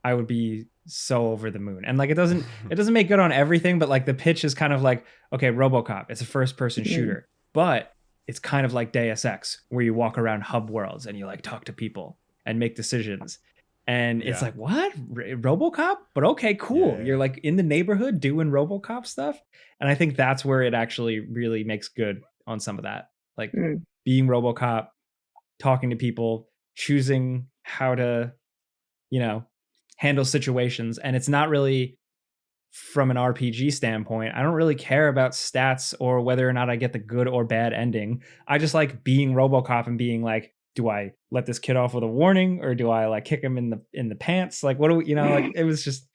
I would be so over the moon. And like it doesn't make good on everything, but like the pitch is kind of like, okay, RoboCop, it's a first person shooter, but it's kind of like Deus Ex, where you walk around hub worlds and you like talk to people and make decisions. And it's like, what? RoboCop? But okay, cool. Yeah. You're like in the neighborhood doing RoboCop stuff. And I think that's where it actually really makes good on some of that. Like being RoboCop, talking to people, choosing how to, handle situations. And it's not really from an RPG standpoint. I don't really care about stats or whether or not I get the good or bad ending. I just like being RoboCop and being like, do I let this kid off with a warning or do I like kick him in the pants? Like, what do we, like it was just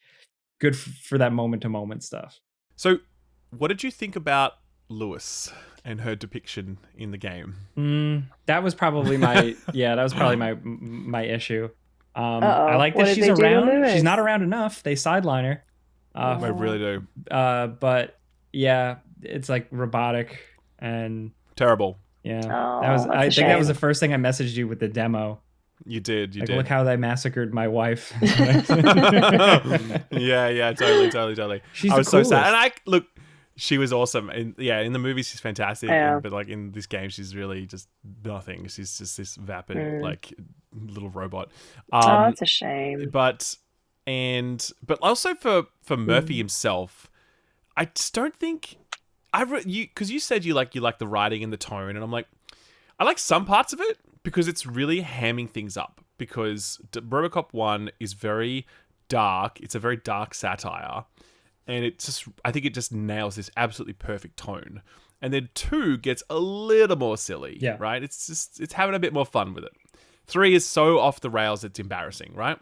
good for that moment to moment stuff. So what did you think about Lewis and her depiction in the game? That was probably my issue. I like that she's around. She's not around enough. They sideline her. They really do. But yeah, it's like robotic and terrible. Yeah, I think that was the first thing I messaged you with the demo. You did. Look how they massacred my wife. Yeah, totally. I was so sad, and she was awesome. In the movie she's fantastic, but like in this game she's really just nothing. She's just this vapid like little robot. It's a shame. But also for Murphy himself, I just don't think because you said you like the writing and the tone, and I'm like, I like some parts of it because it's really hamming things up. Because RoboCop 1 is very dark. It's a very dark satire. And I think it just nails this absolutely perfect tone. And then 2 gets a little more silly, right? It's having a bit more fun with it. 3 is so off the rails, it's embarrassing, right?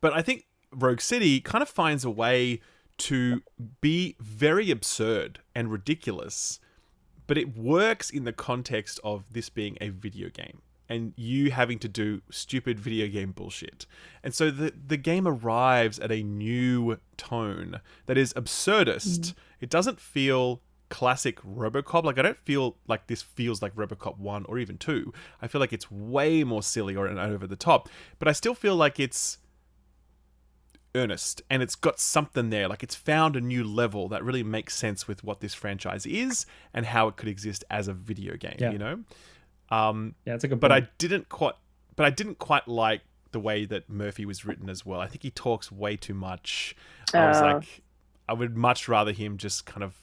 But I think Rogue City kind of finds a way to be very absurd and ridiculous, but it works in the context of this being a video game and you having to do stupid video game bullshit. And so the game arrives at a new tone that is absurdist. It doesn't feel classic RoboCop. Like, I don't feel like this feels like RoboCop 1 or even 2. I feel like it's way more silly or over the top, but I still feel like it's earnest and it's got something there. Like, it's found a new level that really makes sense with what this franchise is and how it could exist as a video game, it's a good point. But I didn't quite like the way that Murphy was written as well. I think he talks way too much. I was like, I would much rather him just kind of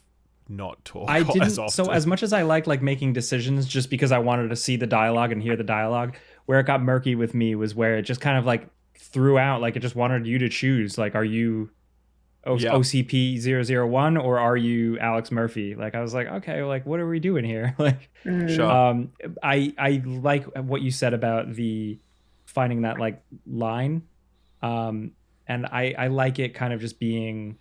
not talk as often. So as much as I like making decisions just because I wanted to see the dialogue and hear the dialogue, where it got murky with me was where it just kind of like threw out, like it just wanted you to choose, like, are you OCP-001 or are you Alex Murphy? Like, I was like, okay, like, what are we doing here? Like, sure. I like what you said about the finding that like line, and I like it kind of just being,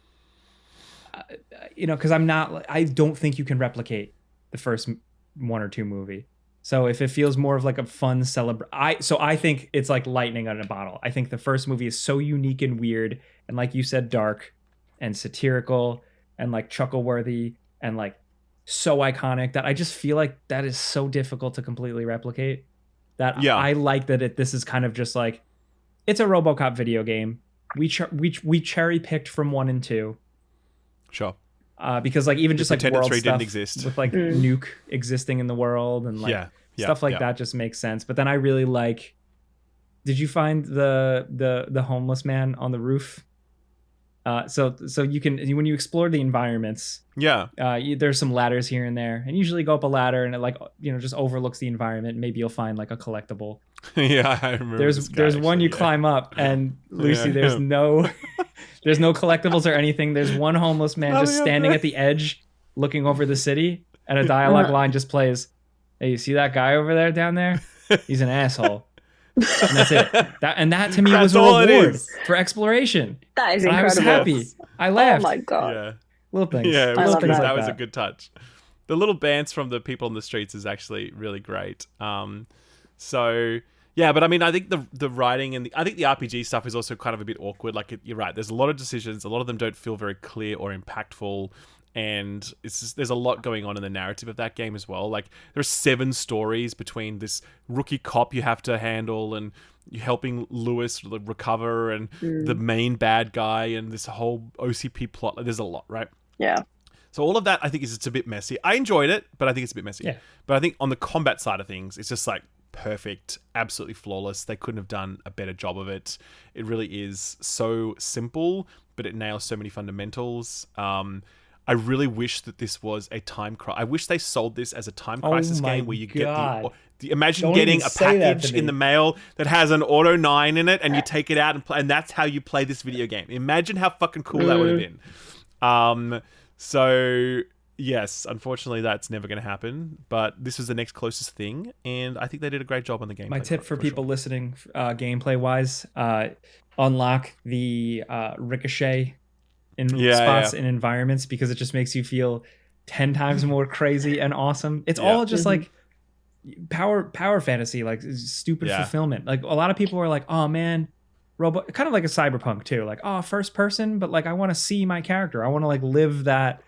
because I don't think you can replicate the first 1 or 2 movie. So if it feels more of like a fun I think it's like lightning on a bottle. I think the first movie is so unique and weird, and like you said, dark and satirical and like chuckle worthy and like so iconic that I just feel like that is so difficult to completely replicate. I like that this is kind of just like, it's a RoboCop video game. We cherry picked from 1 and 2. Sure. Because like even just like world 3 stuff didn't exist with like Nuke existing in the world and like stuff like that just makes sense. But then I really like, did you find the homeless man on the roof? So you can, when you explore the environments, there's some ladders here and there, and usually go up a ladder and it like, just overlooks the environment. Maybe you'll find like a collectible. I remember. There's one you climb up, and Lucy, there's no collectibles or anything. There's one homeless man just standing at the edge, looking over the city, and a dialogue line just plays. Hey, you see that guy over there down there? He's an asshole. And that's it. That to me was a reward for exploration. That is incredible. I was happy. I laughed. Oh my god. Yeah. Little things. Yeah, that was a good touch. The little bands from the people on the streets is actually really great. So yeah, but I mean, I think the writing and I think the RPG stuff is also kind of a bit awkward. Like, you're right. There's a lot of decisions. A lot of them don't feel very clear or impactful. And there's a lot going on in the narrative of that game as well. Like, there are 7 stories between this rookie cop you have to handle, and you helping Lewis recover, and the main bad guy, and this whole OCP plot. Like, there's a lot, right? Yeah. So all of that, I think, it's a bit messy. I enjoyed it, but I think it's a bit messy. Yeah. But I think on the combat side of things, it's just like perfect, absolutely flawless. They couldn't have done a better job of it. It really is so simple, but it nails so many fundamentals. I really wish that this was a time crisis. I wish they sold this as a time crisis game where you get imagine getting a package in the mail that has an Auto 9 in it, and you take it out and play, and that's how you play this video game. Imagine how fucking cool that would have been. So yes, unfortunately that's never going to happen, but this was the next closest thing, and I think they did a great job on the game. My tip for people listening, gameplay wise, unlock the ricochet in spots and environments, because it just makes you feel 10 times more crazy and awesome. It's all just like power fantasy, like stupid fulfillment. Like, a lot of people are like, oh man, kind of like a Cyberpunk too, like, oh, first person, but like, I want to see my character, I want to like live that.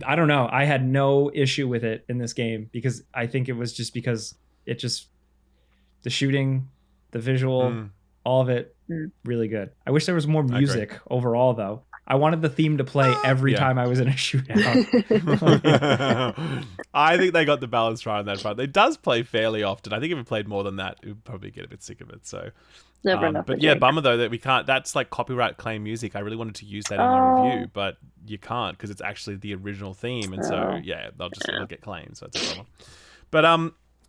I don't know, I had no issue with it in this game, because I think it was just because it just, the shooting, the visual, all of it really good. I wish there was more music overall though. I wanted the theme to play every time I was in a shootout. I think they got the balance right on that front. It does play fairly often. I think if it played more than that, it would probably get a bit sick of it. So, but yeah, bummer though that we can't. That's like copyright claim music. I really wanted to use that in my review, but you can't, because it's actually the original theme, and so they'll get claimed. So it's a problem. But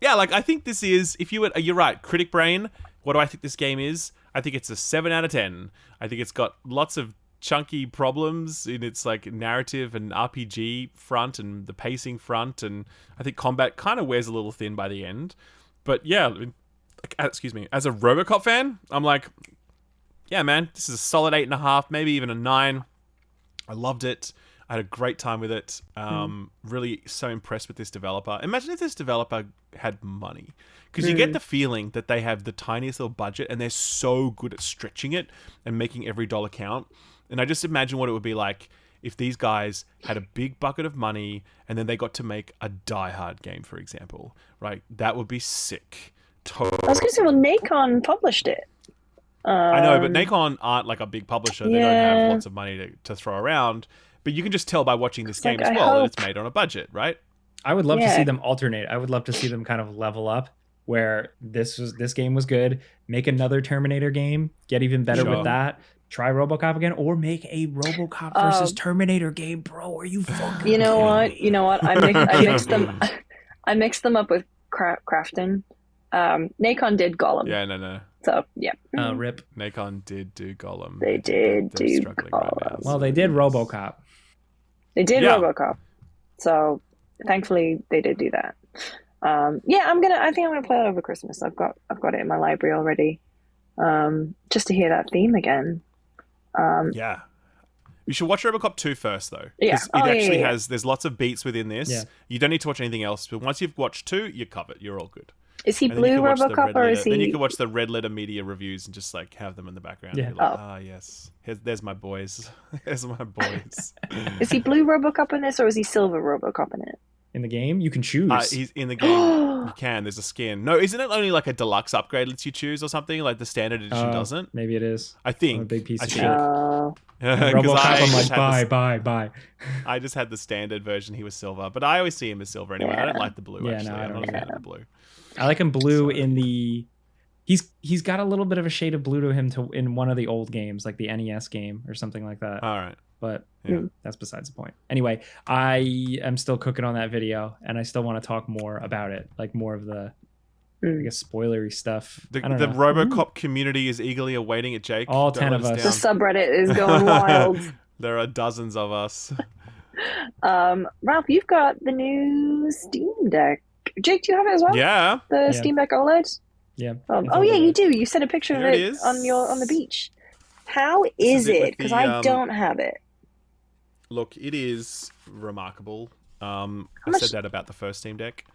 yeah, like, I think this is, if you would, you're right, Critic Brain. What do I think this game is? I think it's a 7 out of 10. I think it's got lots of chunky problems in its like narrative and RPG front and the pacing front, and I think combat kind of wears a little thin by the end. But yeah, excuse me, as a RoboCop fan, I'm like, yeah, man, this is a solid 8.5, maybe even a 9. I loved it. I had a great time with it. Really so impressed with this developer. Imagine if this developer had money, because you get the feeling that they have the tiniest little budget, and they're so good at stretching it and making every dollar count. And I just imagine what it would be like if these guys had a big bucket of money and then they got to make a Die Hard game, for example, right? That would be sick. Totally. I was going to say, well, Nacon published it. I know, but Nacon aren't like a big publisher. They don't have lots of money to throw around. But you can just tell by watching this game as well that it's made on a budget, right? I would love to see them alternate. I would love to see them kind of level up, where this game was good. Make another Terminator game. Get even better with that. Try RoboCop again, or make a RoboCop versus Terminator game, bro. Are you fucking? You know what? I mixed them. I mixed them up with Crafton. Nacon did Gollum. Yeah, no. So yeah. Rip. Nacon did do Gollum. They did do Gollum. Right, well, they did RoboCop. They did RoboCop. So thankfully they did do that. I think I'm gonna play it over Christmas. I've got it in my library already. Just to hear that theme again. Yeah. You should watch RoboCop 2 first, though. Yeah. It actually has, there's lots of beats within this. Yeah. You don't need to watch anything else, but once you've watched 2, you're covered. You're all good. Is he blue RoboCop, or is he... Then you can watch the Red Letter Media reviews and just like have them in the background. Yeah. And be like, yes. There's my boys. There's my boys. Is he blue RoboCop in this, or is he silver RoboCop in it? In the game, you can choose. He's in the game. You can. There's a skin. No, isn't it only like a deluxe upgrade lets you choose or something? Like the standard edition doesn't? Maybe it is. I think. I'm a big piece of shit. RoboCop, I'm like, bye. I just had the standard version. He was silver, but I always see him as silver anyway. I don't like the blue. Yeah, actually, no, I'm not a fan of the blue. I like him blue in the. He's got a little bit of a shade of blue to him in one of the old games, like the NES game or something like that. All right. But that's besides the point. Anyway, I am still cooking on that video, and I still want to talk more about it, like more of the, I guess, spoilery stuff. The RoboCop community is eagerly awaiting it, Jake. All 10 of us. The subreddit is going wild. There are dozens of us. Ralph, you've got the new Steam Deck. Jake, do you have it as well? Yeah. The Steam Deck OLED? Yeah. You do. You sent a picture of it on the beach. How is it? Because I don't have it. Look, it is remarkable. I said that about the first Steam Deck,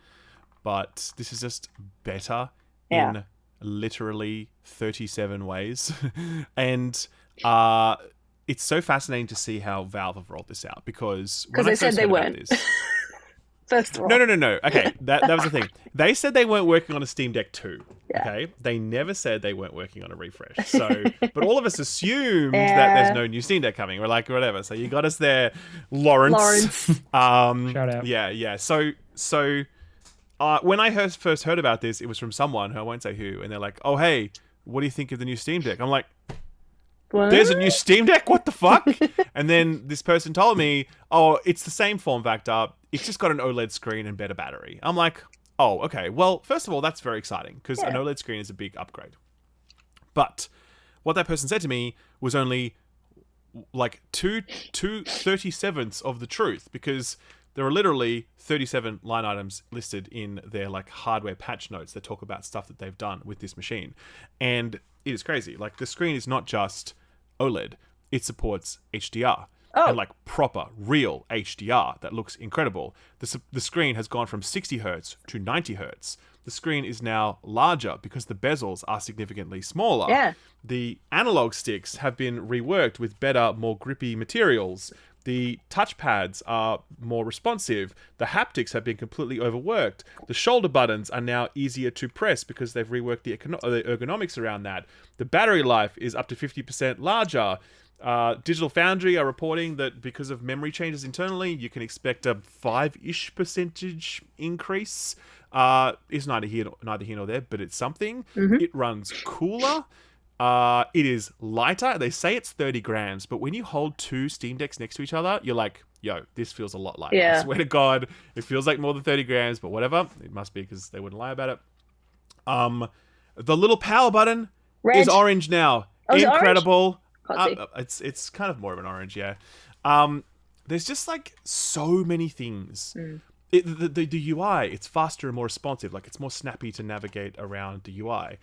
but this is just better in literally 37 ways. And it's so fascinating to see how Valve have rolled this out because they said they weren't. First of all. No. Okay, that was the thing. They said they weren't working on a Steam Deck 2. Yeah. Okay, they never said they weren't working on a refresh. So, but all of us assumed that there's no new Steam Deck coming. We're like, whatever. So you got us there, Lawrence. Shout out. Yeah. So when I first heard about this, it was from someone who I won't say who, and they're like, "Oh, hey, what do you think of the new Steam Deck?" I'm like, What? "There's a new Steam Deck? What the fuck?" And then this person told me, "Oh, it's the same form factor. It's just got an OLED screen and better battery." I'm like, "Oh, okay. Well, first of all, that's very exciting because an OLED screen is a big upgrade." But what that person said to me was only like 2/37ths of the truth, because there are literally 37 line items listed in their like hardware patch notes that talk about stuff that they've done with this machine. And it is crazy. Like, the screen is not just OLED. It supports HDR. And like proper, real HDR that looks incredible. The screen has gone from 60 hertz to 90 hertz. The screen is now larger because the bezels are significantly smaller. Yeah. The analog sticks have been reworked with better, more grippy materials. The touchpads are more responsive. The haptics have been completely overworked. The shoulder buttons are now easier to press because they've reworked the ergonomics around that. The battery life is up to 50% larger. Digital Foundry are reporting that because of memory changes internally, you can expect a 5-ish percentage increase. It's neither here nor there, but it's something. Mm-hmm. It runs cooler. It is lighter. They say it's 30 grams, but when you hold two Steam Decks next to each other, you're like, yo, this feels a lot lighter. Yeah. I swear to God, it feels like more than 30 grams, but whatever. It must be because they wouldn't lie about it. The little power button is orange now. Oh, incredible. Orange? It's kind of more of an orange, yeah. There's just like so many things. The UI, it's faster and more responsive. Like, it's more snappy to navigate around the UI.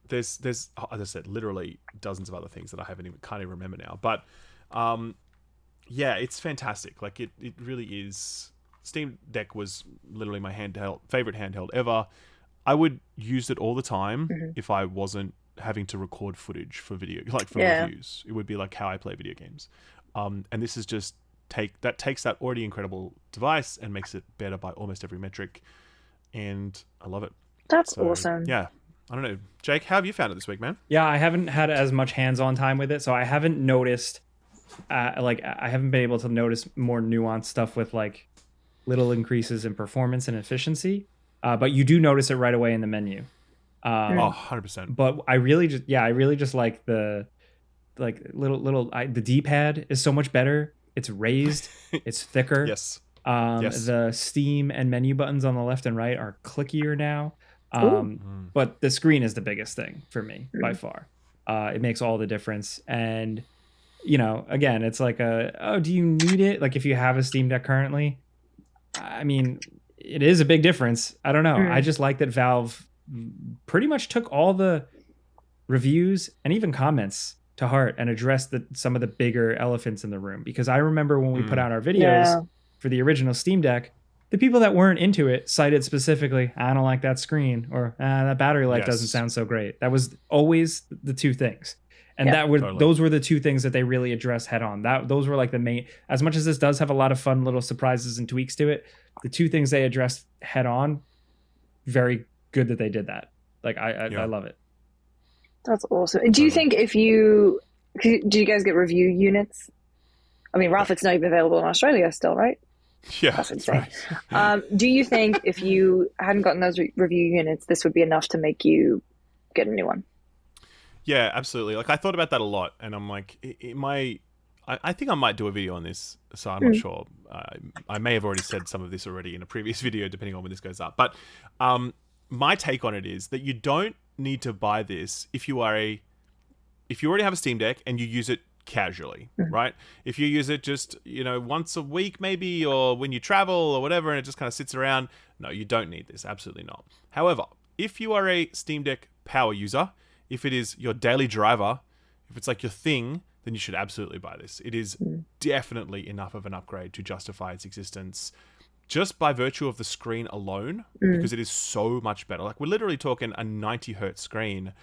There's as I said, literally dozens of other things that I can't even remember now. But yeah, it's fantastic. Like, it really is. Steam Deck was literally my favorite handheld ever. I would use it all the time if I wasn't having to record footage for video, like for reviews. It would be like how I play video games. And this is just takes that already incredible device and makes it better by almost every metric. And I love it. That's awesome. Yeah. I don't know. Jake, how have you found it this week, man? Yeah, I haven't had as much hands-on time with it, so I haven't noticed, I haven't been able to notice more nuanced stuff with like little increases in performance and efficiency. But you do notice it right away in the menu. 100%. But I really just like the the D-pad is so much better. It's raised, it's thicker. Yes. The Steam and menu buttons on the left and right are clickier now. But the screen is the biggest thing for me by far. It makes all the difference. And, you know, again, it's like do you need it? Like, if you have a Steam Deck currently, I mean, it is a big difference. I don't know. I just like that Valve pretty much took all the reviews and even comments to heart and addressed some of the bigger elephants in the room. Because I remember when we put out our videos for the original Steam Deck, the people that weren't into it cited specifically, I don't like that screen, or that battery life doesn't sound so great. That was always the two things. And those were the two things that they really addressed head on. Those were like the main, as much as this does have a lot of fun little surprises and tweaks to it, the two things they addressed head on, very good that they did that. Like, I love it. That's awesome. And do you think do you guys get review units? I mean, Ralph, it's not even available in Australia still, right? Yeah, that's insane. Right. Do you think if you hadn't gotten those review units, this would be enough to make you get a new one? Yeah, absolutely. Like, I thought about that a lot, and I'm like, I think I might do a video on this, so I'm not sure. I may have already said some of this already in a previous video, depending on when this goes up. But my take on it is that you don't need to buy this if you already have a Steam Deck and you use it casually, right? If you use it just, once a week maybe, or when you travel or whatever, and it just kind of sits around, no, you don't need this. Absolutely not. However, if you are a Steam Deck power user, if it is your daily driver, if it's like your thing, then you should absolutely buy this. It is definitely enough of an upgrade to justify its existence just by virtue of the screen alone, because it is so much better. Like, we're literally talking a 90 hertz screen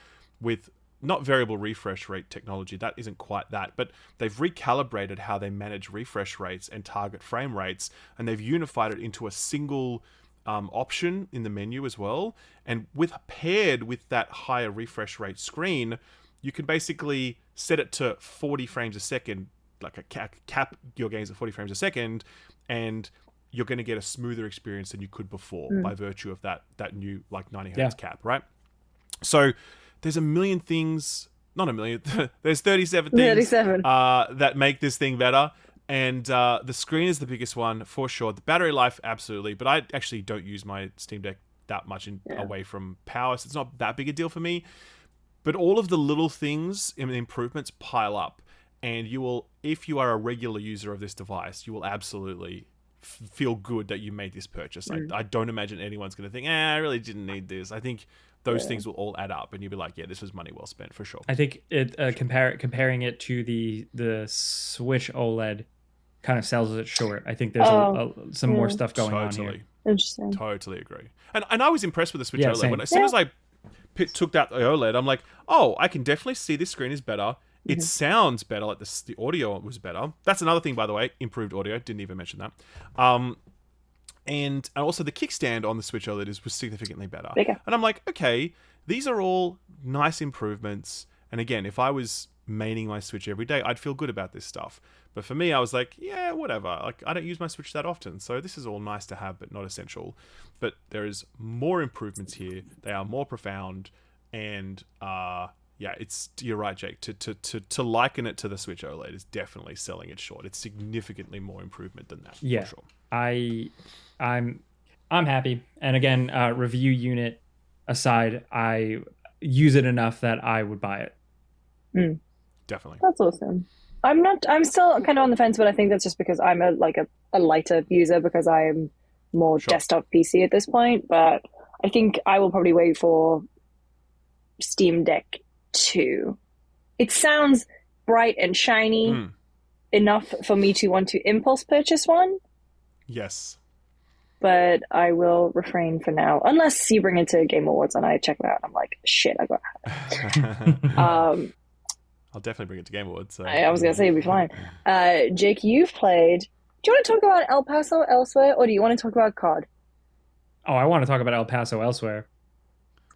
with not variable refresh rate technology, that isn't quite that, but they've recalibrated how they manage refresh rates and target frame rates, and they've unified it into a single option in the menu as well. And paired with that higher refresh rate screen, you can basically set it to 40 frames a second, like a cap your games at 40 frames a second, and you're going to get a smoother experience than you could before by virtue of that new like 90 hertz cap, right? So there's a million things, not a million, there's 37 things that make this thing better. And the screen is the biggest one for sure. The battery life, absolutely. But I actually don't use my Steam Deck that much away from power, so it's not that big a deal for me. But all of the little things and improvements pile up. And you will, if you are a regular user of this device, you will absolutely feel good that you made this purchase. I don't imagine anyone's going to think, I really didn't need this. I think those things will all add up, and you'll be like, yeah, this was money well spent for sure. I think it comparing it to the Switch OLED kind of sells it short. I think there's some more stuff going on here. Interesting. Totally agree. And I was impressed with the Switch OLED. As soon as I took out the OLED, I'm like, I can definitely see this screen is better. It sounds better. Like the audio was better. That's another thing, by the way. Improved audio. Didn't even mention that. And also the kickstand on the Switch OLED was significantly better. Bigger. And I'm like, okay, these are all nice improvements. And again, if I was maining my Switch every day, I'd feel good about this stuff. But for me, I was like, yeah, whatever. Like, I don't use my Switch that often, so this is all nice to have, but not essential. But there is more improvements here. They are more profound, and you're right, Jake. To liken it to the Switch OLED is definitely selling it short. It's significantly more improvement than that. Yeah, for sure. I'm happy. And again, review unit aside, I use it enough that I would buy it. Definitely. That's awesome. I'm still kind of on the fence, but I think that's just because I'm a lighter user, because I'm more desktop PC at this point. But I think I will probably wait for Steam Deck 2. It sounds bright and shiny enough for me to want to impulse purchase one. Yes. But I will refrain for now, unless you bring it to Game Awards and I check it out. I'm like, shit, I got it. I'll definitely bring it to Game Awards. So. I was going to say it'd be fine. Jake, you've played. Do you want to talk about El Paso Elsewhere, or do you want to talk about COD? Oh, I want to talk about El Paso Elsewhere.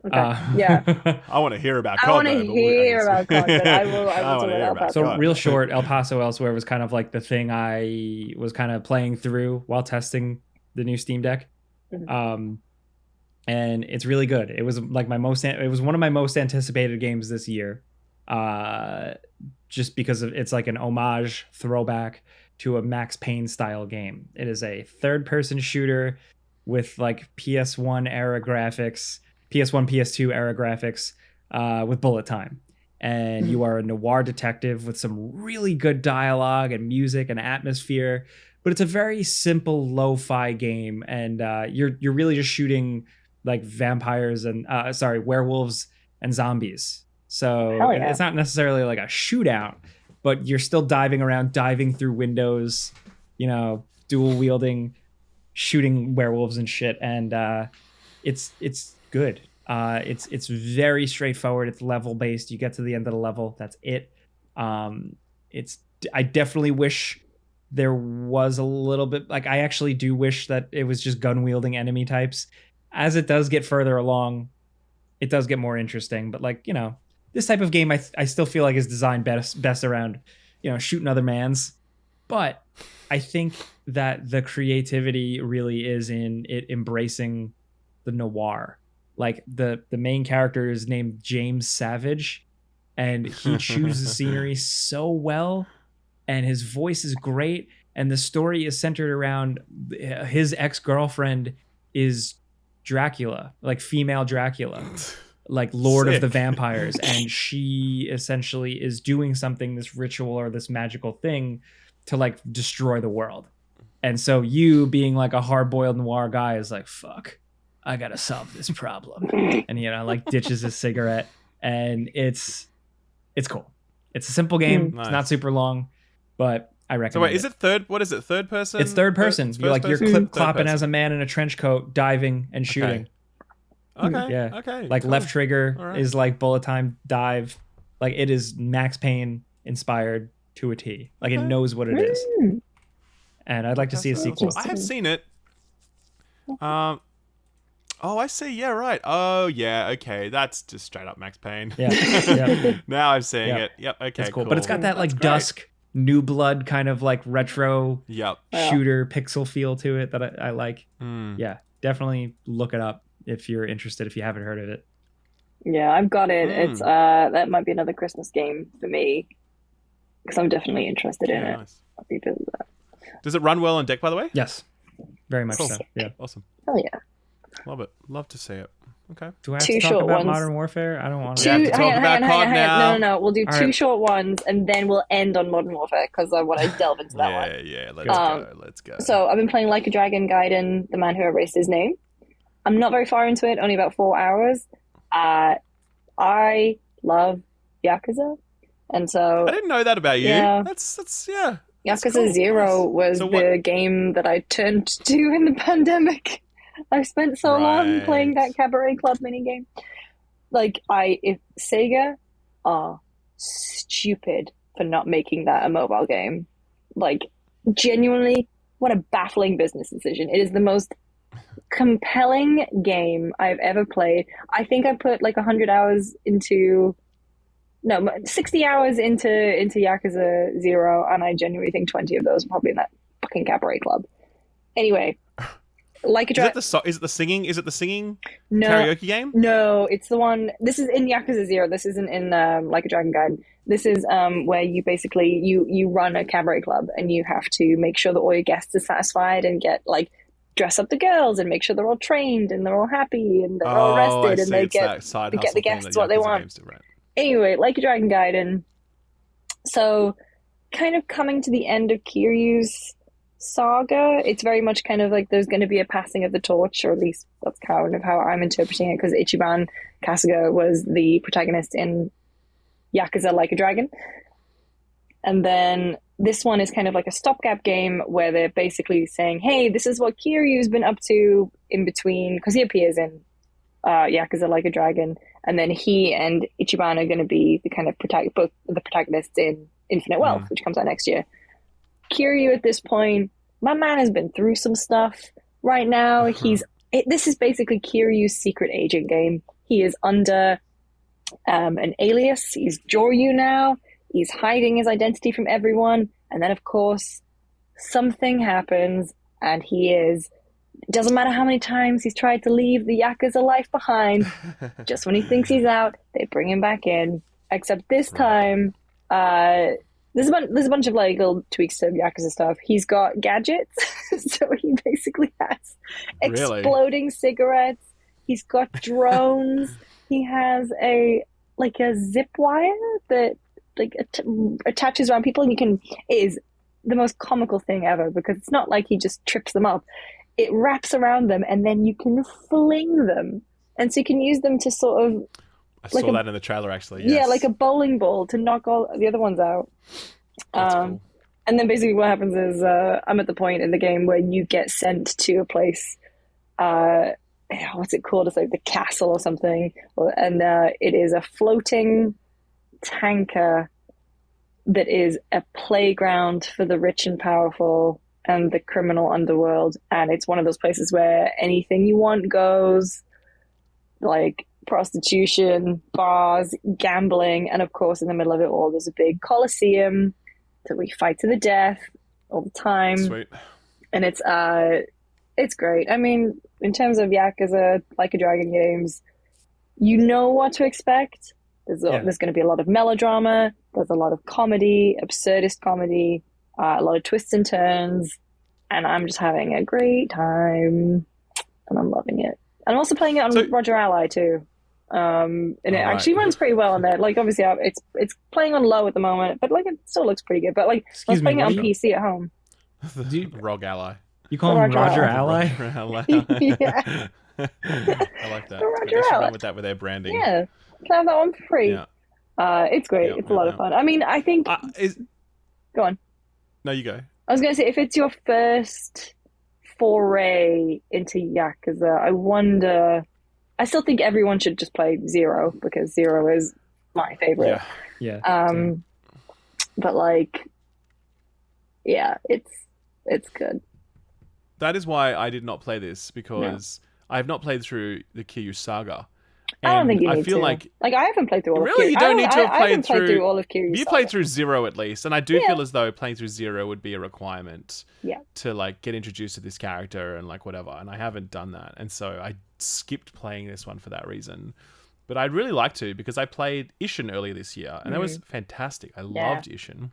Okay. Yeah. I want to hear about COD. I want to hear about COD, but I will talk about El Paso. So real short, El Paso Elsewhere was kind of like the thing I was kind of playing through while testing the new Steam Deck. And it's really good. It was like it was one of my most anticipated games this year. Just because it's like an homage throwback to a Max Payne style game. It is a third-person shooter with like PS1 era graphics, PS1, PS2 era graphics, with bullet time. And you are a noir detective with some really good dialogue and music and atmosphere. But it's a very simple lo-fi game, and you're really just shooting like vampires and werewolves and zombies. So it's not necessarily like a shootout, but you're still diving around, diving through windows, dual wielding, shooting werewolves and shit. And it's good. It's very straightforward. It's level based. You get to the end of the level. That's it. I definitely wish there was a little bit, like, I actually do wish that it was just gun wielding enemy types. As it does get further along, it does get more interesting. But this type of game, I still feel like is designed best around, shooting other mans. But I think that the creativity really is in it embracing the noir. Like the main character is named James Savage, and he chooses scenery so well, and his voice is great, and the story is centered around his ex-girlfriend is Dracula, like female Dracula. Like Lord of the Vampires, and she essentially is doing something, this ritual or this magical thing to like destroy the world. And so you being like a hard-boiled noir guy is like, fuck, I gotta solve this problem. And like ditches his cigarette, and it's cool. It's a simple game. Nice. It's not super long, but I recommend. So wait, is it third? What is it? Third person? It's third person. You're clip-clopping as a man in a trench coat, diving and shooting. Okay. Yeah. Okay. Like cool. Left trigger is like bullet time dive. Like it is Max Payne inspired to a T. Like it knows what it is. And I'd like to see a sequel. I have seen it. Oh, I see. Yeah, right. Oh, yeah. Okay, that's just straight up Max Payne. Yeah. Now I'm seeing it. Yep. Okay. It's cool. But it's got that like Dusk, New Blood kind of like retro shooter pixel feel to it that I like. Yeah, definitely look it up if you're interested. If you haven't heard of it. Yeah, I've got it. It's that might be another Christmas game for me because I'm definitely interested in it. Nice. I'll revisit that. Does it run well on deck, by the way? Yes, very much so. Yeah, awesome. Oh yeah. Love it. Love to see it. Okay. Do I have to talk about Modern Warfare? I don't want to. We have to talk about COD now. No. We'll do two short ones, and then we'll end on Modern Warfare because I want to delve into that one. Yeah. Let's go. So I've been playing Like a Dragon Gaiden, The Man Who Erased His Name. I'm not very far into it, only about 4 hours. I love Yakuza, and so I didn't know that about you. Yeah. That's Yakuza cool. 0 was the game that I turned to in the pandemic. I spent so long playing that Cabaret Club minigame. Like, if Sega are stupid for not making that a mobile game. Like, genuinely, what a baffling business decision. It is the most compelling game I've ever played. I think I put like 100 hours into... No, 60 hours into Yakuza 0, and I genuinely think 20 of those are probably in that fucking Cabaret Club. Anyway... Like a is it the singing no, karaoke game? No, it's the one. This is in Yakuza 0. This isn't in Like a Dragon Gaiden. This is where you basically you run a cabaret club and you have to make sure that all your guests are satisfied and get like dress up the girls and make sure they're all trained and they're all happy and they're all rested and they get the guests what they want. Anyway, Like a Dragon Gaiden. So, kind of coming to the end of Kiryu's saga, it's very much kind of like there's going to be a passing of the torch, or at least that's kind of how I'm interpreting it, because Ichiban Kasuga was the protagonist in Yakuza Like a Dragon, and then this one is kind of like a stopgap game where they're basically saying, hey, this is what Kiryu's been up to in between, because he appears in Yakuza Like a Dragon, and then he and Ichiban are going to be the kind of both the protagonists in Infinite Wealth, which comes out next year. Kiryu at this point, my man has been through some stuff. Right now, this is basically Kiryu's secret agent game. He is under an alias. He's Joryu now. He's hiding his identity from everyone. And then, of course, something happens, and doesn't matter how many times he's tried to leave the Yakuza life behind, just when he thinks he's out, they bring him back in. Except this time, there's a bunch of like little tweaks to Yakuza stuff. He's got gadgets, so he basically has exploding cigarettes. He's got drones. He has a zip wire that like attaches around people, and it is the most comical thing ever, because it's not like he just trips them up. It wraps around them, and then you can fling them, and so you can use them to sort of. I saw that in the trailer, actually. Yes. Yeah, like a bowling ball to knock all the other ones out. That's cool. And then basically what happens is I'm at the point in the game where you get sent to a place, what's it called? It's like the castle or something. And it is a floating tanker that is a playground for the rich and powerful and the criminal underworld. And it's one of those places where anything you want goes, like prostitution, bars, gambling, and of course in the middle of it all there's a big coliseum that we fight to the death all the time. Sweet. And it's great. I mean, in terms of Yakuza Like a Dragon games, you know what to expect. There's going to be a lot of melodrama, there's a lot of comedy, absurdist comedy, a lot of twists and turns, and I'm just having a great time and I'm loving it. And I'm also playing it on Roger Ally too. And it actually runs pretty well on there. Like, obviously, it's playing on low at the moment, but like it still looks pretty good. But like, I was playing it on PC at home. Rogue Ally. You call him Roger Ally? Yeah. I like that. Roger Ally. Run with that with their branding. Yeah, can have that one for free. Yeah. It's great. It's a lot of fun. I mean, I think. Go on. No, you go. I was going to say, if it's your first foray into Yakuza, I still think everyone should just play 0, because 0 is my favorite. Yeah. But like, yeah, it's good. That is why I did not play this, because I have not played through the Kiryu saga. I don't think you need I feel to. like I haven't played through all of Kiryu. Really, you don't need to have played through all of Kiryu. You played through 0 at least, and I do feel as though playing through 0 would be a requirement. To like get introduced to this character and like whatever, and I haven't done that, and so I skipped playing this one for that reason. But I'd really like to, because I played Ishin earlier this year, and that was fantastic. I loved Ishin,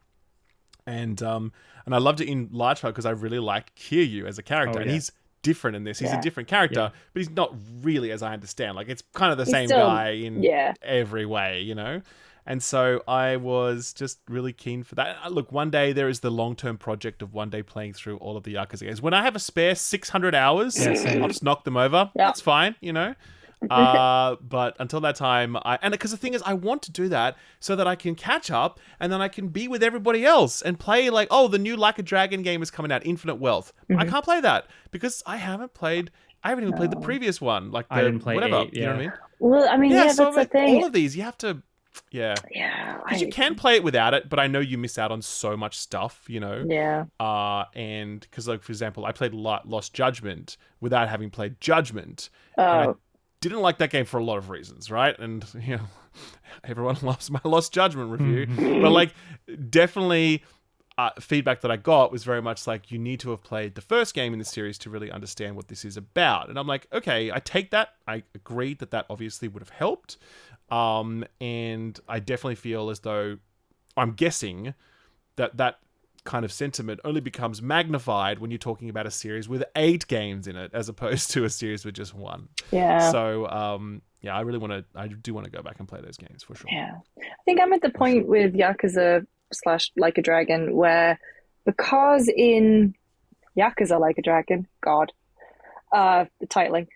and I loved it in large part because I really liked Kiryu as a character, and he's different in this. He's a different character, but he's not really, as I understand. Like, it's kind of the same guy in every way, you know? And so I was just really keen for that. Look, one day there is the long-term project of one day playing through all of the Yakuza games. When I have a spare 600 hours, I'll just knock them over. That's fine, you know? But until that time, because the thing is, I want to do that so that I can catch up and then I can be with everybody else and play like, oh, the new Like a Dragon game is coming out, Infinite Wealth. I can't play that because I haven't even played the previous one. Like I didn't play whatever. 8, you know what I mean? Well, I mean, so that's the thing. All of these, you have to. Yeah. Because you can play it without it, but I know you miss out on so much stuff, you know? Yeah. And because, like, for example, I played Lost Judgment without having played Judgment. Oh. Didn't like that game for a lot of reasons, right? And, you know, everyone loves my Lost Judgment review. But, like, definitely feedback that I got was very much like, you need to have played the first game in the series to really understand what this is about. And I'm like, okay, I take that. I agree that obviously would have helped. And I definitely feel as though, I'm guessing that kind of sentiment only becomes magnified when you're talking about a series with 8 games in it, as opposed to a series with just 1. Yeah. So, I do want to go back and play those games for sure. Yeah. I think I'm at the point with Yakuza / Like a Dragon where, because in Yakuza Like a Dragon, the titling,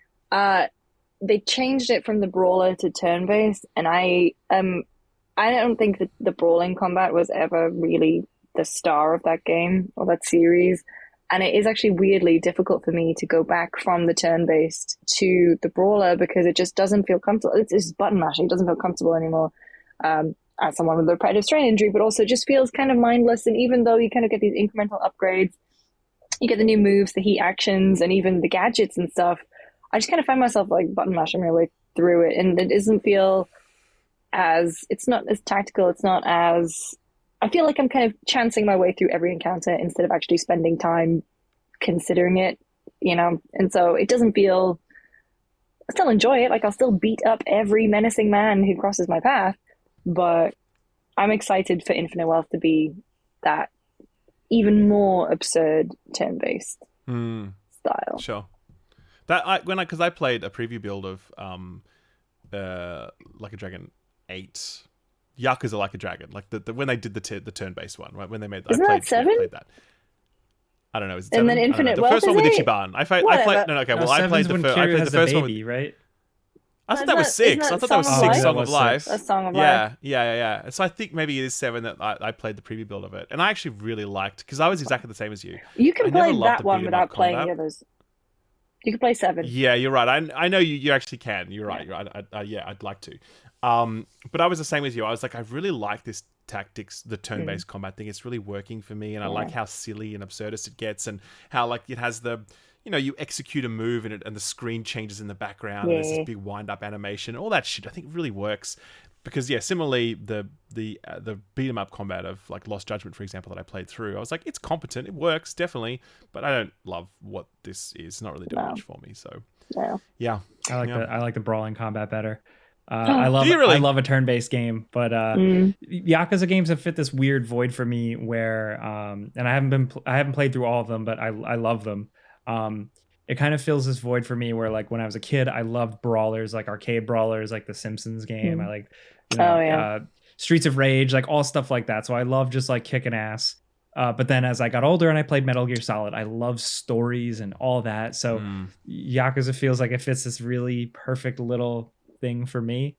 they changed it from the brawler to turn-based, and I don't think that the brawling combat was ever really the star of that game or that series, and it is actually weirdly difficult for me to go back from the turn-based to the brawler because it just doesn't feel comfortable. It's just button mashing. It doesn't feel comfortable anymore. As someone with a repetitive strain injury, but also just feels kind of mindless. And even though you kind of get these incremental upgrades, you get the new moves, the heat actions, and even the gadgets and stuff, I just kind of find myself like button mashing my way through it, and it doesn't feel it's not as tactical. It's not as, I feel like I'm kind of chancing my way through every encounter instead of actually spending time considering it, you know? And so it doesn't feel, I still enjoy it. Like, I'll still beat up every menacing man who crosses my path, but I'm excited for Infinite Wealth to be that even more absurd turn-based style. Sure. Because I played a preview build of Like a Dragon 8, Yakuza Like a Dragon, like the when they did the turn-based one, right? When they made, Isn't that 7? I played that. I don't know. Is it 7? And then Infinite the Wealth first one is with 8? Ichiban. I played. Well, I played the first one with, right? I thought that was 6. I thought that was 6, Song of Life. A Song of Life. Yeah. So I think maybe it is 7 that I played the preview build of it. And I actually really liked, because I was exactly the same as you. You can play that one without playing the others. You can play 7. Yeah, you're right. I know you actually can. You're right. I'd like to. But I was the same as you. I was like, I really like this tactics, the turn-based combat thing. It's really working for me. And I like how silly and absurdist it gets, and how like it has the, you know, you execute a move and the screen changes in the background. And there's this big wind-up animation. All that shit I think really works. Because similarly, the beat 'em up combat of like Lost Judgment, for example, that I played through, I was like, it's competent, it works definitely, but I don't love what this is. It's not really doing much for me. So I like the brawling combat better. I love a turn-based game, but Yakuza games have fit this weird void for me where, and I haven't played through all of them, but I love them. It kind of fills this void for me where, like, when I was a kid, I loved brawlers, like arcade brawlers, like the Simpsons game. I like, Streets of Rage, like all stuff like that. So I love just like kicking ass. But then as I got older and I played Metal Gear Solid, I love stories and all that. So Yakuza feels like it fits this really perfect little thing for me.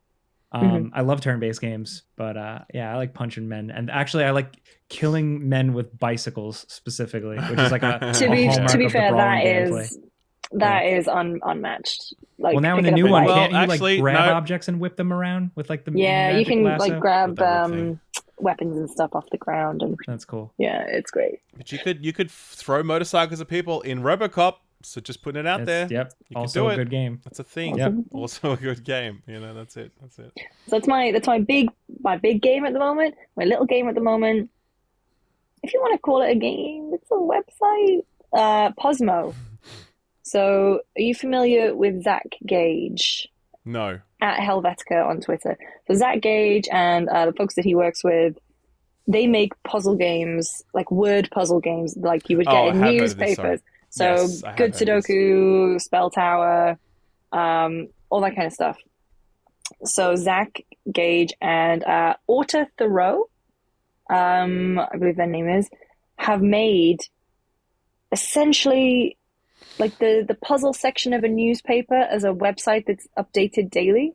I love turn-based games, but I like punching men, and actually I like killing men with bicycles specifically, which is like a to be fair, that is That is unmatched. Like, well, now in the new one, can't you actually, grab objects and whip them around with like the you can lasso? like grab weapons and stuff off the ground, and that's cool. Yeah, it's great. But you could throw motorcycles at people in RoboCop. So just putting it out there. Yep. You also a good game. That's a thing. Yep. Also a good game. That's it. So that's my big game at the moment. My little game at the moment. If you want to call it a game, it's a website. Posmo. So are you familiar with Zach Gage? No. At Helvetica on Twitter. So Zach Gage and the folks that he works with, they make puzzle games, like word puzzle games, like you would get in newspapers. So yes, Good Sudoku, Spell Tower, all that kind of stuff. So Zach Gage and Auta Thoreau, I believe their name is, have made essentially like the puzzle section of a newspaper as a website that's updated daily.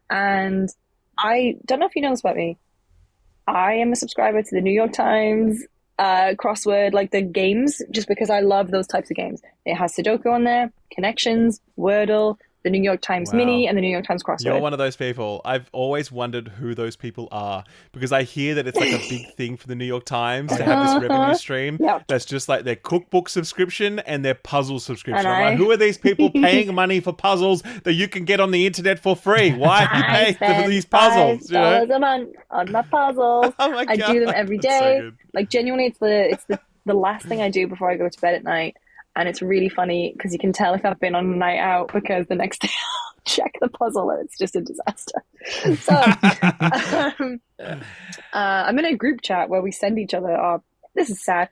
And I don't know if you know this about me. I am a subscriber to the New York Times crossword, like the games, just because I love those types of games. It has Sudoku on there, Connections, Wordle, the New York Times Mini, and the New York Times crossword. You're one of those people. I've always wondered who those people are, because I hear that it's like a big thing for the New York Times to have this revenue stream that's just like their cookbook subscription and their puzzle subscription. I'm like, who are these people paying money for puzzles that you can get on the internet for free? Why are you paying for these puzzles? $5 a month on my puzzles. Oh my God. I do them every day. So like genuinely, it's the last thing I do before I go to bed at night. And it's really funny because you can tell if I've been on a night out, because the next day I'll check the puzzle and it's just a disaster. So I'm in a group chat where we send each other this is sad.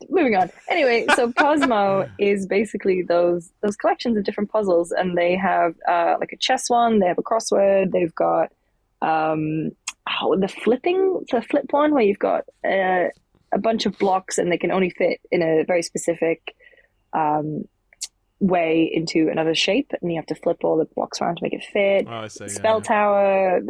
Moving on. Anyway, so Posmo is basically those collections of different puzzles, and they have like a chess one, they have a crossword, they've got the flip one where you've got a bunch of blocks and they can only fit in a very specific way into another shape, and you have to flip all the blocks around to make it fit. Oh, I see. Spell Tower.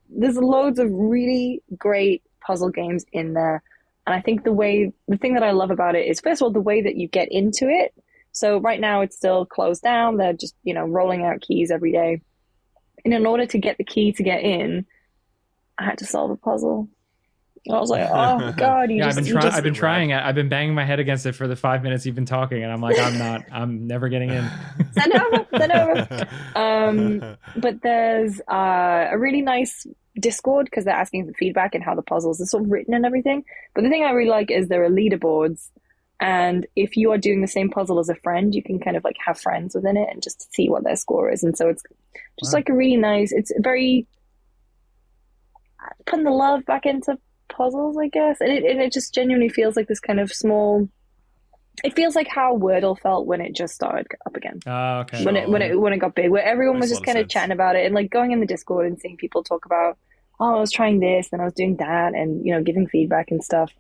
There's loads of really great puzzle games in there, and I think the thing that I love about it is, first of all, the way that you get into it. So right now it's still closed down. They're just rolling out keys every day, and in order to get the key to get in, I had to solve a puzzle. I was like, oh God, I've been trying it. I've been banging my head against it for the 5 minutes you've been talking, and I'm like, I'm never getting in. Send over. But there's a really nice Discord, because they're asking for feedback and how the puzzles are sort of written and everything. But the thing I really like is there are leaderboards, and if you are doing the same puzzle as a friend, you can kind of like have friends within it and just see what their score is. And so it's just like a really nice, it's very putting the love back into puzzles, I guess, and it just genuinely feels like this kind of small. It feels like how Wordle felt when it just started up again. Oh, okay. When it got big, where everyone was just kind of chatting about it and like going in the Discord and seeing people talk about, I was trying this and I was doing that, and giving feedback and stuff.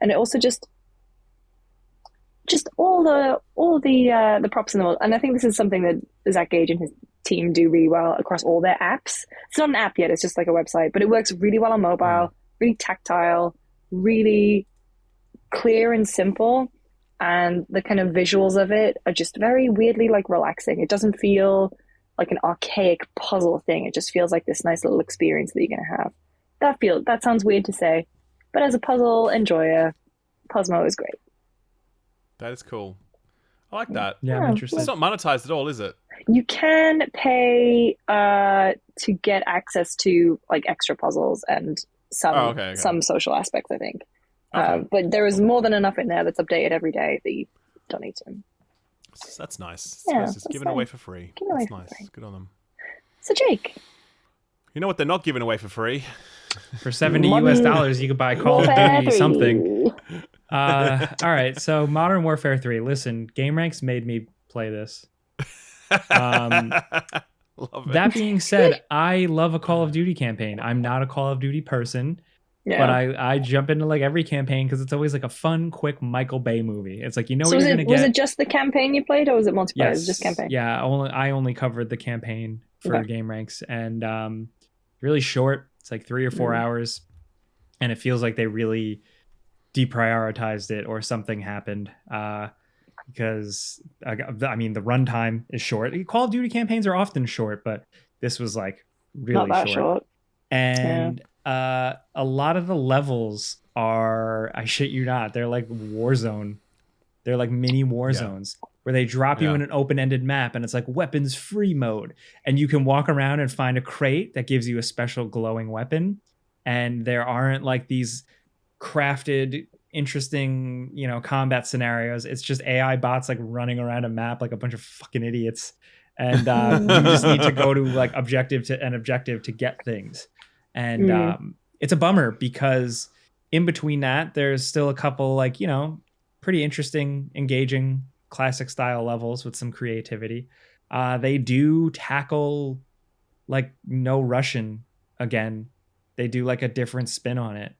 And it also just all the props in the world. And I think this is something that Zach Gage and his team do really well across all their apps. It's not an app yet; it's just like a website, but it works really well on mobile. Really tactile, really clear and simple, and the kind of visuals of it are just very weirdly like relaxing. It doesn't feel like an archaic puzzle thing. It just feels like this nice little experience that you're gonna have. That sounds weird to say, but as a puzzle enjoyer, Posmo is great. That is cool. I like that. Yeah, I'm interested. It's not monetized at all, is it? You can pay to get access to like extra puzzles and some social aspects, I think. Okay. But there is more than enough in there that's updated every day that you don't need to. That's nice. Yeah, it's given away for free. That's nice. Good on them. So Jake, you know what they're not giving away for free? For $70 US, you could buy Call of Duty something. All right, so Modern Warfare 3. Listen, GameRanks made me play this. That being said, I love a Call of Duty campaign. I'm not a Call of Duty person, but I jump into like every campaign because it's always like a fun, quick Michael Bay movie. It's like, what you're going to get. Was it just the campaign you played, or was it multiplayer? Yes. It was just campaign. Yeah, I only covered the campaign for GameRanks, and really short. It's like 3 or 4 hours, and it feels like they really deprioritized it, or something happened. because I mean the runtime is short. Call of Duty campaigns are often short, but this was like really Not that short. And a lot of the levels are, I shit you not, they're like Warzone. They're like mini war zones where they drop you in an open-ended map and it's like weapons free mode. And you can walk around and find a crate that gives you a special glowing weapon. And there aren't like these crafted, interesting, combat scenarios. It's just AI bots like running around a map like a bunch of fucking idiots. And you just need to go to like objective to get things. And it's a bummer because in between that, there's still a couple like, pretty interesting, engaging, classic style levels with some creativity. They do tackle like no Russian again. They do like a different spin on it.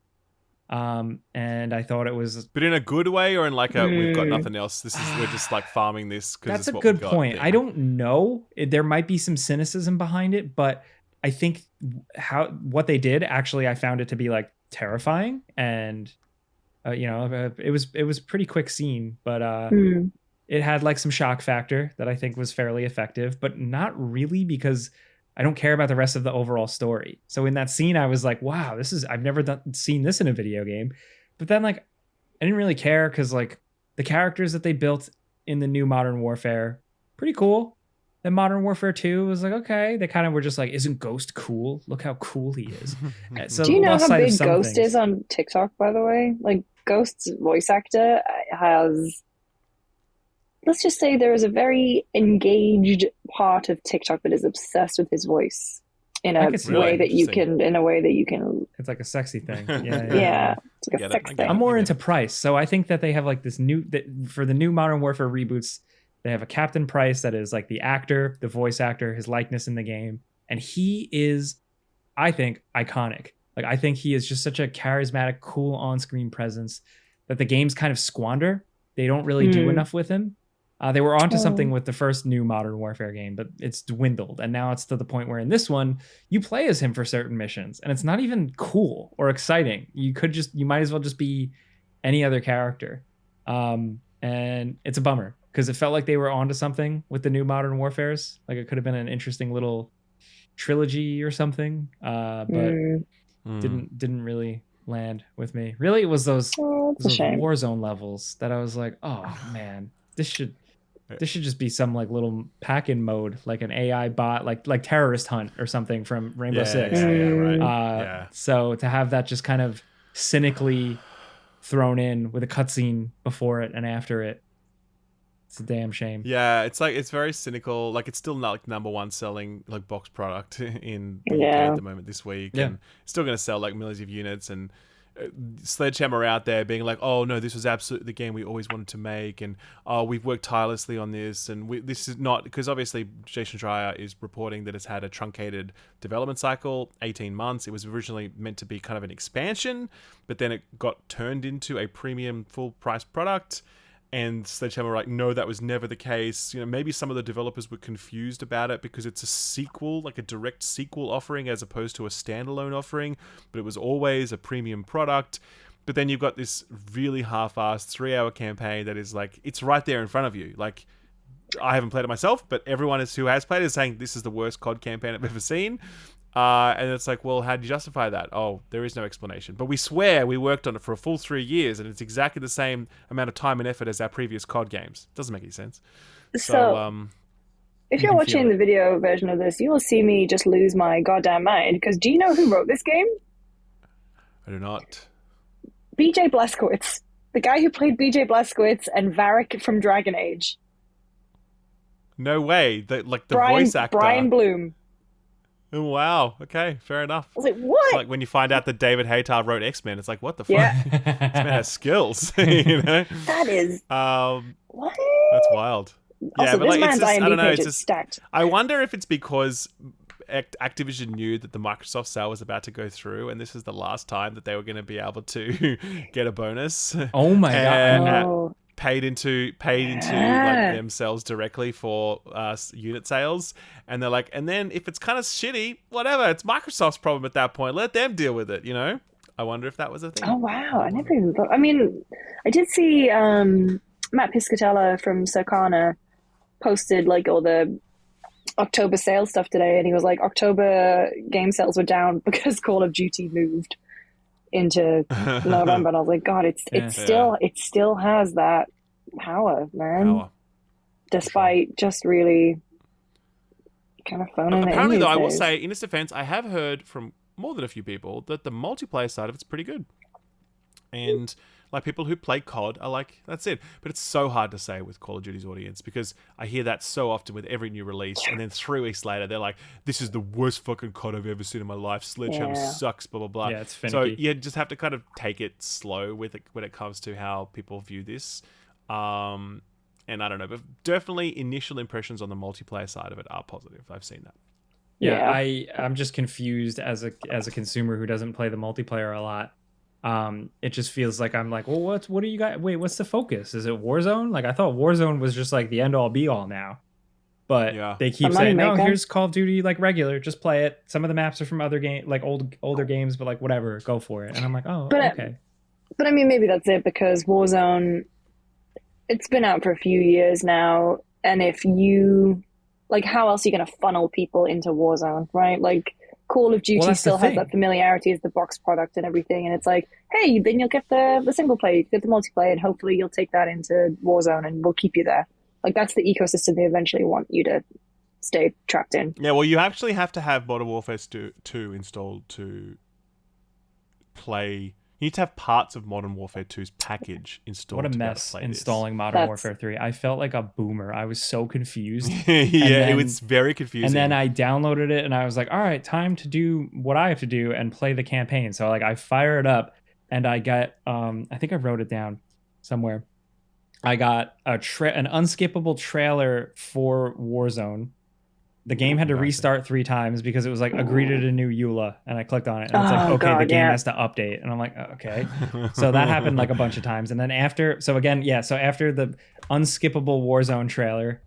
And I thought it was, but in a good way or in like a we've got nothing else. We're just like farming this because that's a good point. I don't know. There might be some cynicism behind it, but I think what they did actually, I found it to be like terrifying and. It was pretty quick scene, but it had like some shock factor that I think was fairly effective, but not really because I don't care about the rest of the overall story. So in that scene, I was like, wow, I've never seen this in a video game. But then like, I didn't really care because like the characters that they built in the new Modern Warfare, pretty cool. Then Modern Warfare 2 was like, okay, they kind of were just like, isn't Ghost cool? Look how cool he is. So do you know how big Ghost is on TikTok, by the way? Like Ghost's voice actor has, let's just say there is a very engaged part of TikTok that is obsessed with his voice in a way that you can, it's like a sexy thing. Yeah. It's like a sex thing. I'm more into Price. So I think that they have like this for the new Modern Warfare reboots, they have a Captain Price that is like the actor, the voice actor, his likeness in the game. And he is, I think, iconic. Like, I think he is just such a charismatic, cool on-screen presence that the games kind of squander. They don't really do enough with him. They were onto something with the first new Modern Warfare game, but it's dwindled. And now it's to the point where in this one, you play as him for certain missions. And it's not even cool or exciting. You might as well just be any other character. And it's a bummer. Because it felt like they were onto something with the new Modern Warfares. Like it could have been an interesting little trilogy or something, but didn't really land with me. Really, it was those Warzone levels that I was like, oh man, this should just be some like little pack-in mode, like an AI bot, like Terrorist Hunt or something from Rainbow Six. So to have that just kind of cynically thrown in with a cutscene before it and after it. It's a damn shame. Yeah, it's like it's very cynical. Like it's still not like number one selling like box product in the UK at the moment this week, and it's still going to sell like millions of units. And Sledgehammer out there being like, "Oh no, this was absolutely the game we always wanted to make," and "Oh, we've worked tirelessly on this," and this is not because obviously Jason Schreier is reporting that it's had a truncated development cycle, 18 months. It was originally meant to be kind of an expansion, but then it got turned into a premium full price product. And Sledgehammer were like, no, that was never the case. Maybe some of the developers were confused about it because it's a sequel, like a direct sequel offering as opposed to a standalone offering. But it was always a premium product. But then you've got this really half-assed 3-hour campaign that is like, it's right there in front of you. Like, I haven't played it myself, but everyone who has played it is saying this is the worst COD campaign I've ever seen. And it's like, well, how do you justify that? Oh, there is no explanation. But we swear we worked on it for a full 3 years, and it's exactly the same amount of time and effort as our previous COD games. Doesn't make any sense. So if you're watching the video version of this, you will see me just lose my goddamn mind. Because do you know who wrote this game? I do not. BJ Blazkowicz. The guy who played BJ Blazkowicz and Varric from Dragon Age. No way. The voice actor. Brian Bloom. Oh, wow. Okay, fair enough. I was like, what? It's like when you find out that David Hayter wrote X-Men, it's like, what the fuck? Yeah. This man has skills. That is what? That's wild. Also, but this man's IMDb page is stacked. I wonder if it's because Activision knew that the Microsoft sale was about to go through, and this is the last time that they were going to be able to get a bonus. Oh my god! Paid into like themselves directly for unit sales, and they're like, and then if it's kind of shitty, whatever, it's Microsoft's problem at that point. Let them deal with it, I wonder if that was a thing. Oh wow, I never even thought. I mean, I did see Matt Piscatella from Circana posted like all the October sales stuff today, and he was like, October game sales were down because Call of Duty moved into November. And I was like, God, it still has that power, man. Despite just really kind of phoning it. Apparently, though, I will say, in its defense, I have heard from more than a few people that the multiplayer side of it's pretty good. And like people who play COD are like, that's it. But it's so hard to say with Call of Duty's audience because I hear that so often with every new release. And then 3 weeks later, they're like, this is the worst fucking COD I've ever seen in my life. Sledgehammer sucks, blah, blah, blah. Yeah, it's finicky. So you just have to kind of take it slow with it when it comes to how people view this. And I don't know, but definitely initial impressions on the multiplayer side of it are positive. I've seen that. Yeah. I'm just confused as a consumer who doesn't play the multiplayer a lot. It just feels like I'm like, well, what do you got? Wait, what's the focus? Is it Warzone? Like I thought Warzone was just like the end all be all now, but they keep saying, no, here's Call of Duty like regular, just play it. Some of the maps are from other like older games, but like whatever, go for it. And I'm like, oh, okay. But I mean, maybe that's it because Warzone, it's been out for a few years now, and if you like, how else are you going to funnel people into Warzone, right? Like. Call of Duty still has that familiarity as the box product and everything, and it's like, hey, then you'll get the single player, you get the multiplayer, and hopefully you'll take that into Warzone, and we'll keep you there. Like that's the ecosystem they eventually want you to stay trapped in. Yeah, well, you actually have to have Modern Warfare 2 installed to play. You need to have parts of Modern Warfare 2's package installed. What a mess installing Modern Warfare 3. I felt like a boomer. I was so confused. It was very confusing. And then I downloaded it and I was like, all right, time to do what I have to do and play the campaign. So like I fire it up and I got, I think I wrote it down somewhere. I got an unskippable trailer for Warzone. The game had to restart 3 times because it was like agree to the new EULA, and I clicked on it and it's like, okay, the game has to update, and I'm like, okay. So that happened like a bunch of times, and then after the unskippable Warzone trailer,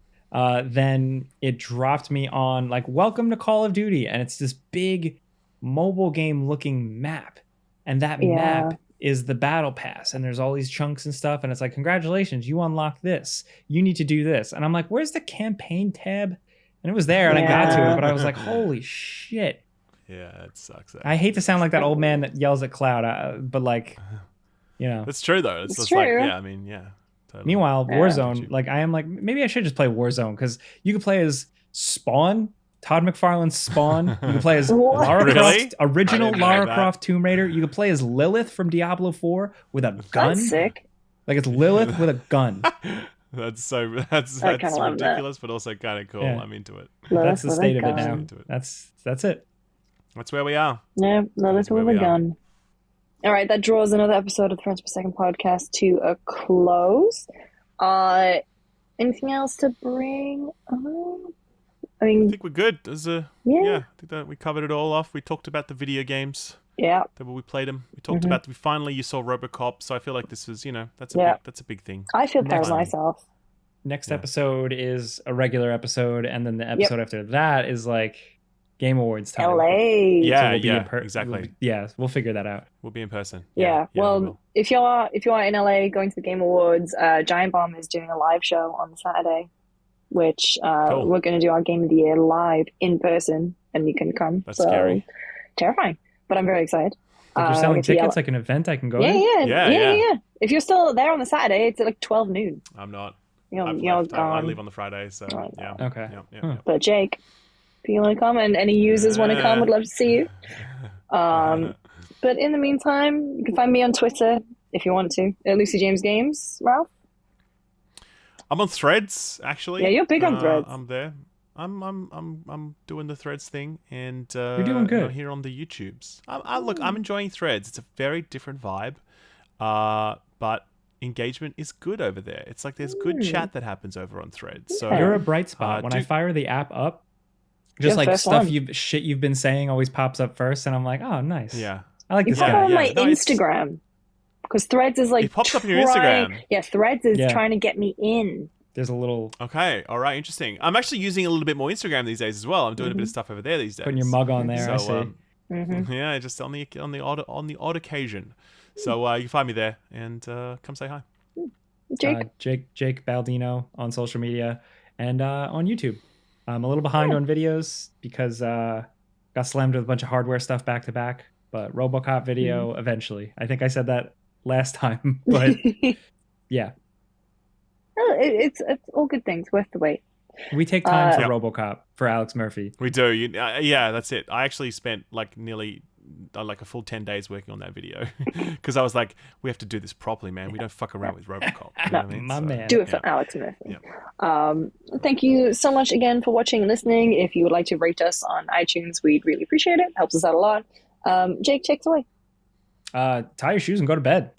then it dropped me on like welcome to Call of Duty, and it's this big mobile game looking map, and that map is the battle pass, and there's all these chunks and stuff, and it's like, congratulations, you unlock this, you need to do this, and I'm like, where's the campaign tab? And it was there, and I got to it, but I was like, holy shit. Yeah, it sucks. I hate to sound like that old man that yells at Cloud, but like, you know. It's true, though. It's just true. Like, yeah, I mean, yeah. Totally. Meanwhile, Warzone, like, I am like, maybe I should just play Warzone, because you could play as Spawn, Todd McFarlane's Spawn. You could play as Lara Croft, original Lara Croft Tomb Raider. You could play as Lilith from Diablo 4 with a gun. That's sick. Like, it's Lilith with a gun. That's ridiculous, but also kind of cool. Yeah. I'm into it. That's the state of it now. That's it. That's where we are. Yeah, Lilith with a gun. All right, that draws another episode of the Frames Per Second podcast to a close. Anything else to bring up? I think we're good. I think that we covered it all off. We talked about the video games. Yeah. That we played them. We talked about. You saw RoboCop, so I feel like this is, that's a big thing. I feel proud of myself. Next episode is a regular episode, and then the episode after that is like Game Awards time. LA. Yeah, exactly. We'll figure that out. We'll be in person. Yeah. Well, if you are in LA going to the Game Awards, Giant Bomb is doing a live show on Saturday, which cool. We're going to do our Game of the Year live in person, and you can come. That's scary. Terrifying. But I'm very excited. If you're selling tickets, like an event I can go to? Yeah. If you're still there on the Saturday, it's at like 12 noon. I'm not. I leave on the Friday, so yeah. Okay. Yeah. But Jake, if you want to come and any users want to come, would love to see you. But in the meantime, you can find me on Twitter if you want to. At Lucy James Games, Ralph. I'm on Threads, actually. Yeah, you're big on Threads. I'm there. I'm doing the Threads thing, and you're doing good here on the YouTubes. I'm enjoying Threads. It's a very different vibe, but engagement is good over there. It's like there's good chat that happens over on Threads. So you're a bright spot. When I fire the app up, just like stuff you've been saying always pops up first, and I'm like, oh, nice. Yeah, I like this guy. You pop on my Instagram because Threads is like it pops up on your Instagram. Yeah, Threads is trying to get me in. There's a little... Okay, all right, interesting. I'm actually using a little bit more Instagram these days as well. I'm doing a bit of stuff over there these days. Putting your mug on there, so, I see. Yeah, just on the odd occasion. So you can find me there and come say hi. Jake Baldino on social media and on YouTube. I'm a little behind on videos because got slammed with a bunch of hardware stuff back to back, but RoboCop video eventually. I think I said that last time, but yeah. Oh, it's all good things, worth the wait. We take time for RoboCop for Alex Murphy. We do. Yeah, that's it. I actually spent like nearly like a full 10 days working on that video because I was like, we have to do this properly, man. We don't fuck around with RoboCop. You know what I mean? My man. Do it for Alex Murphy. Yeah. Thank you so much again for watching and listening. If you would like to rate us on iTunes, we'd really appreciate it. Helps us out a lot. Jake, take it away. Tie your shoes and go to bed.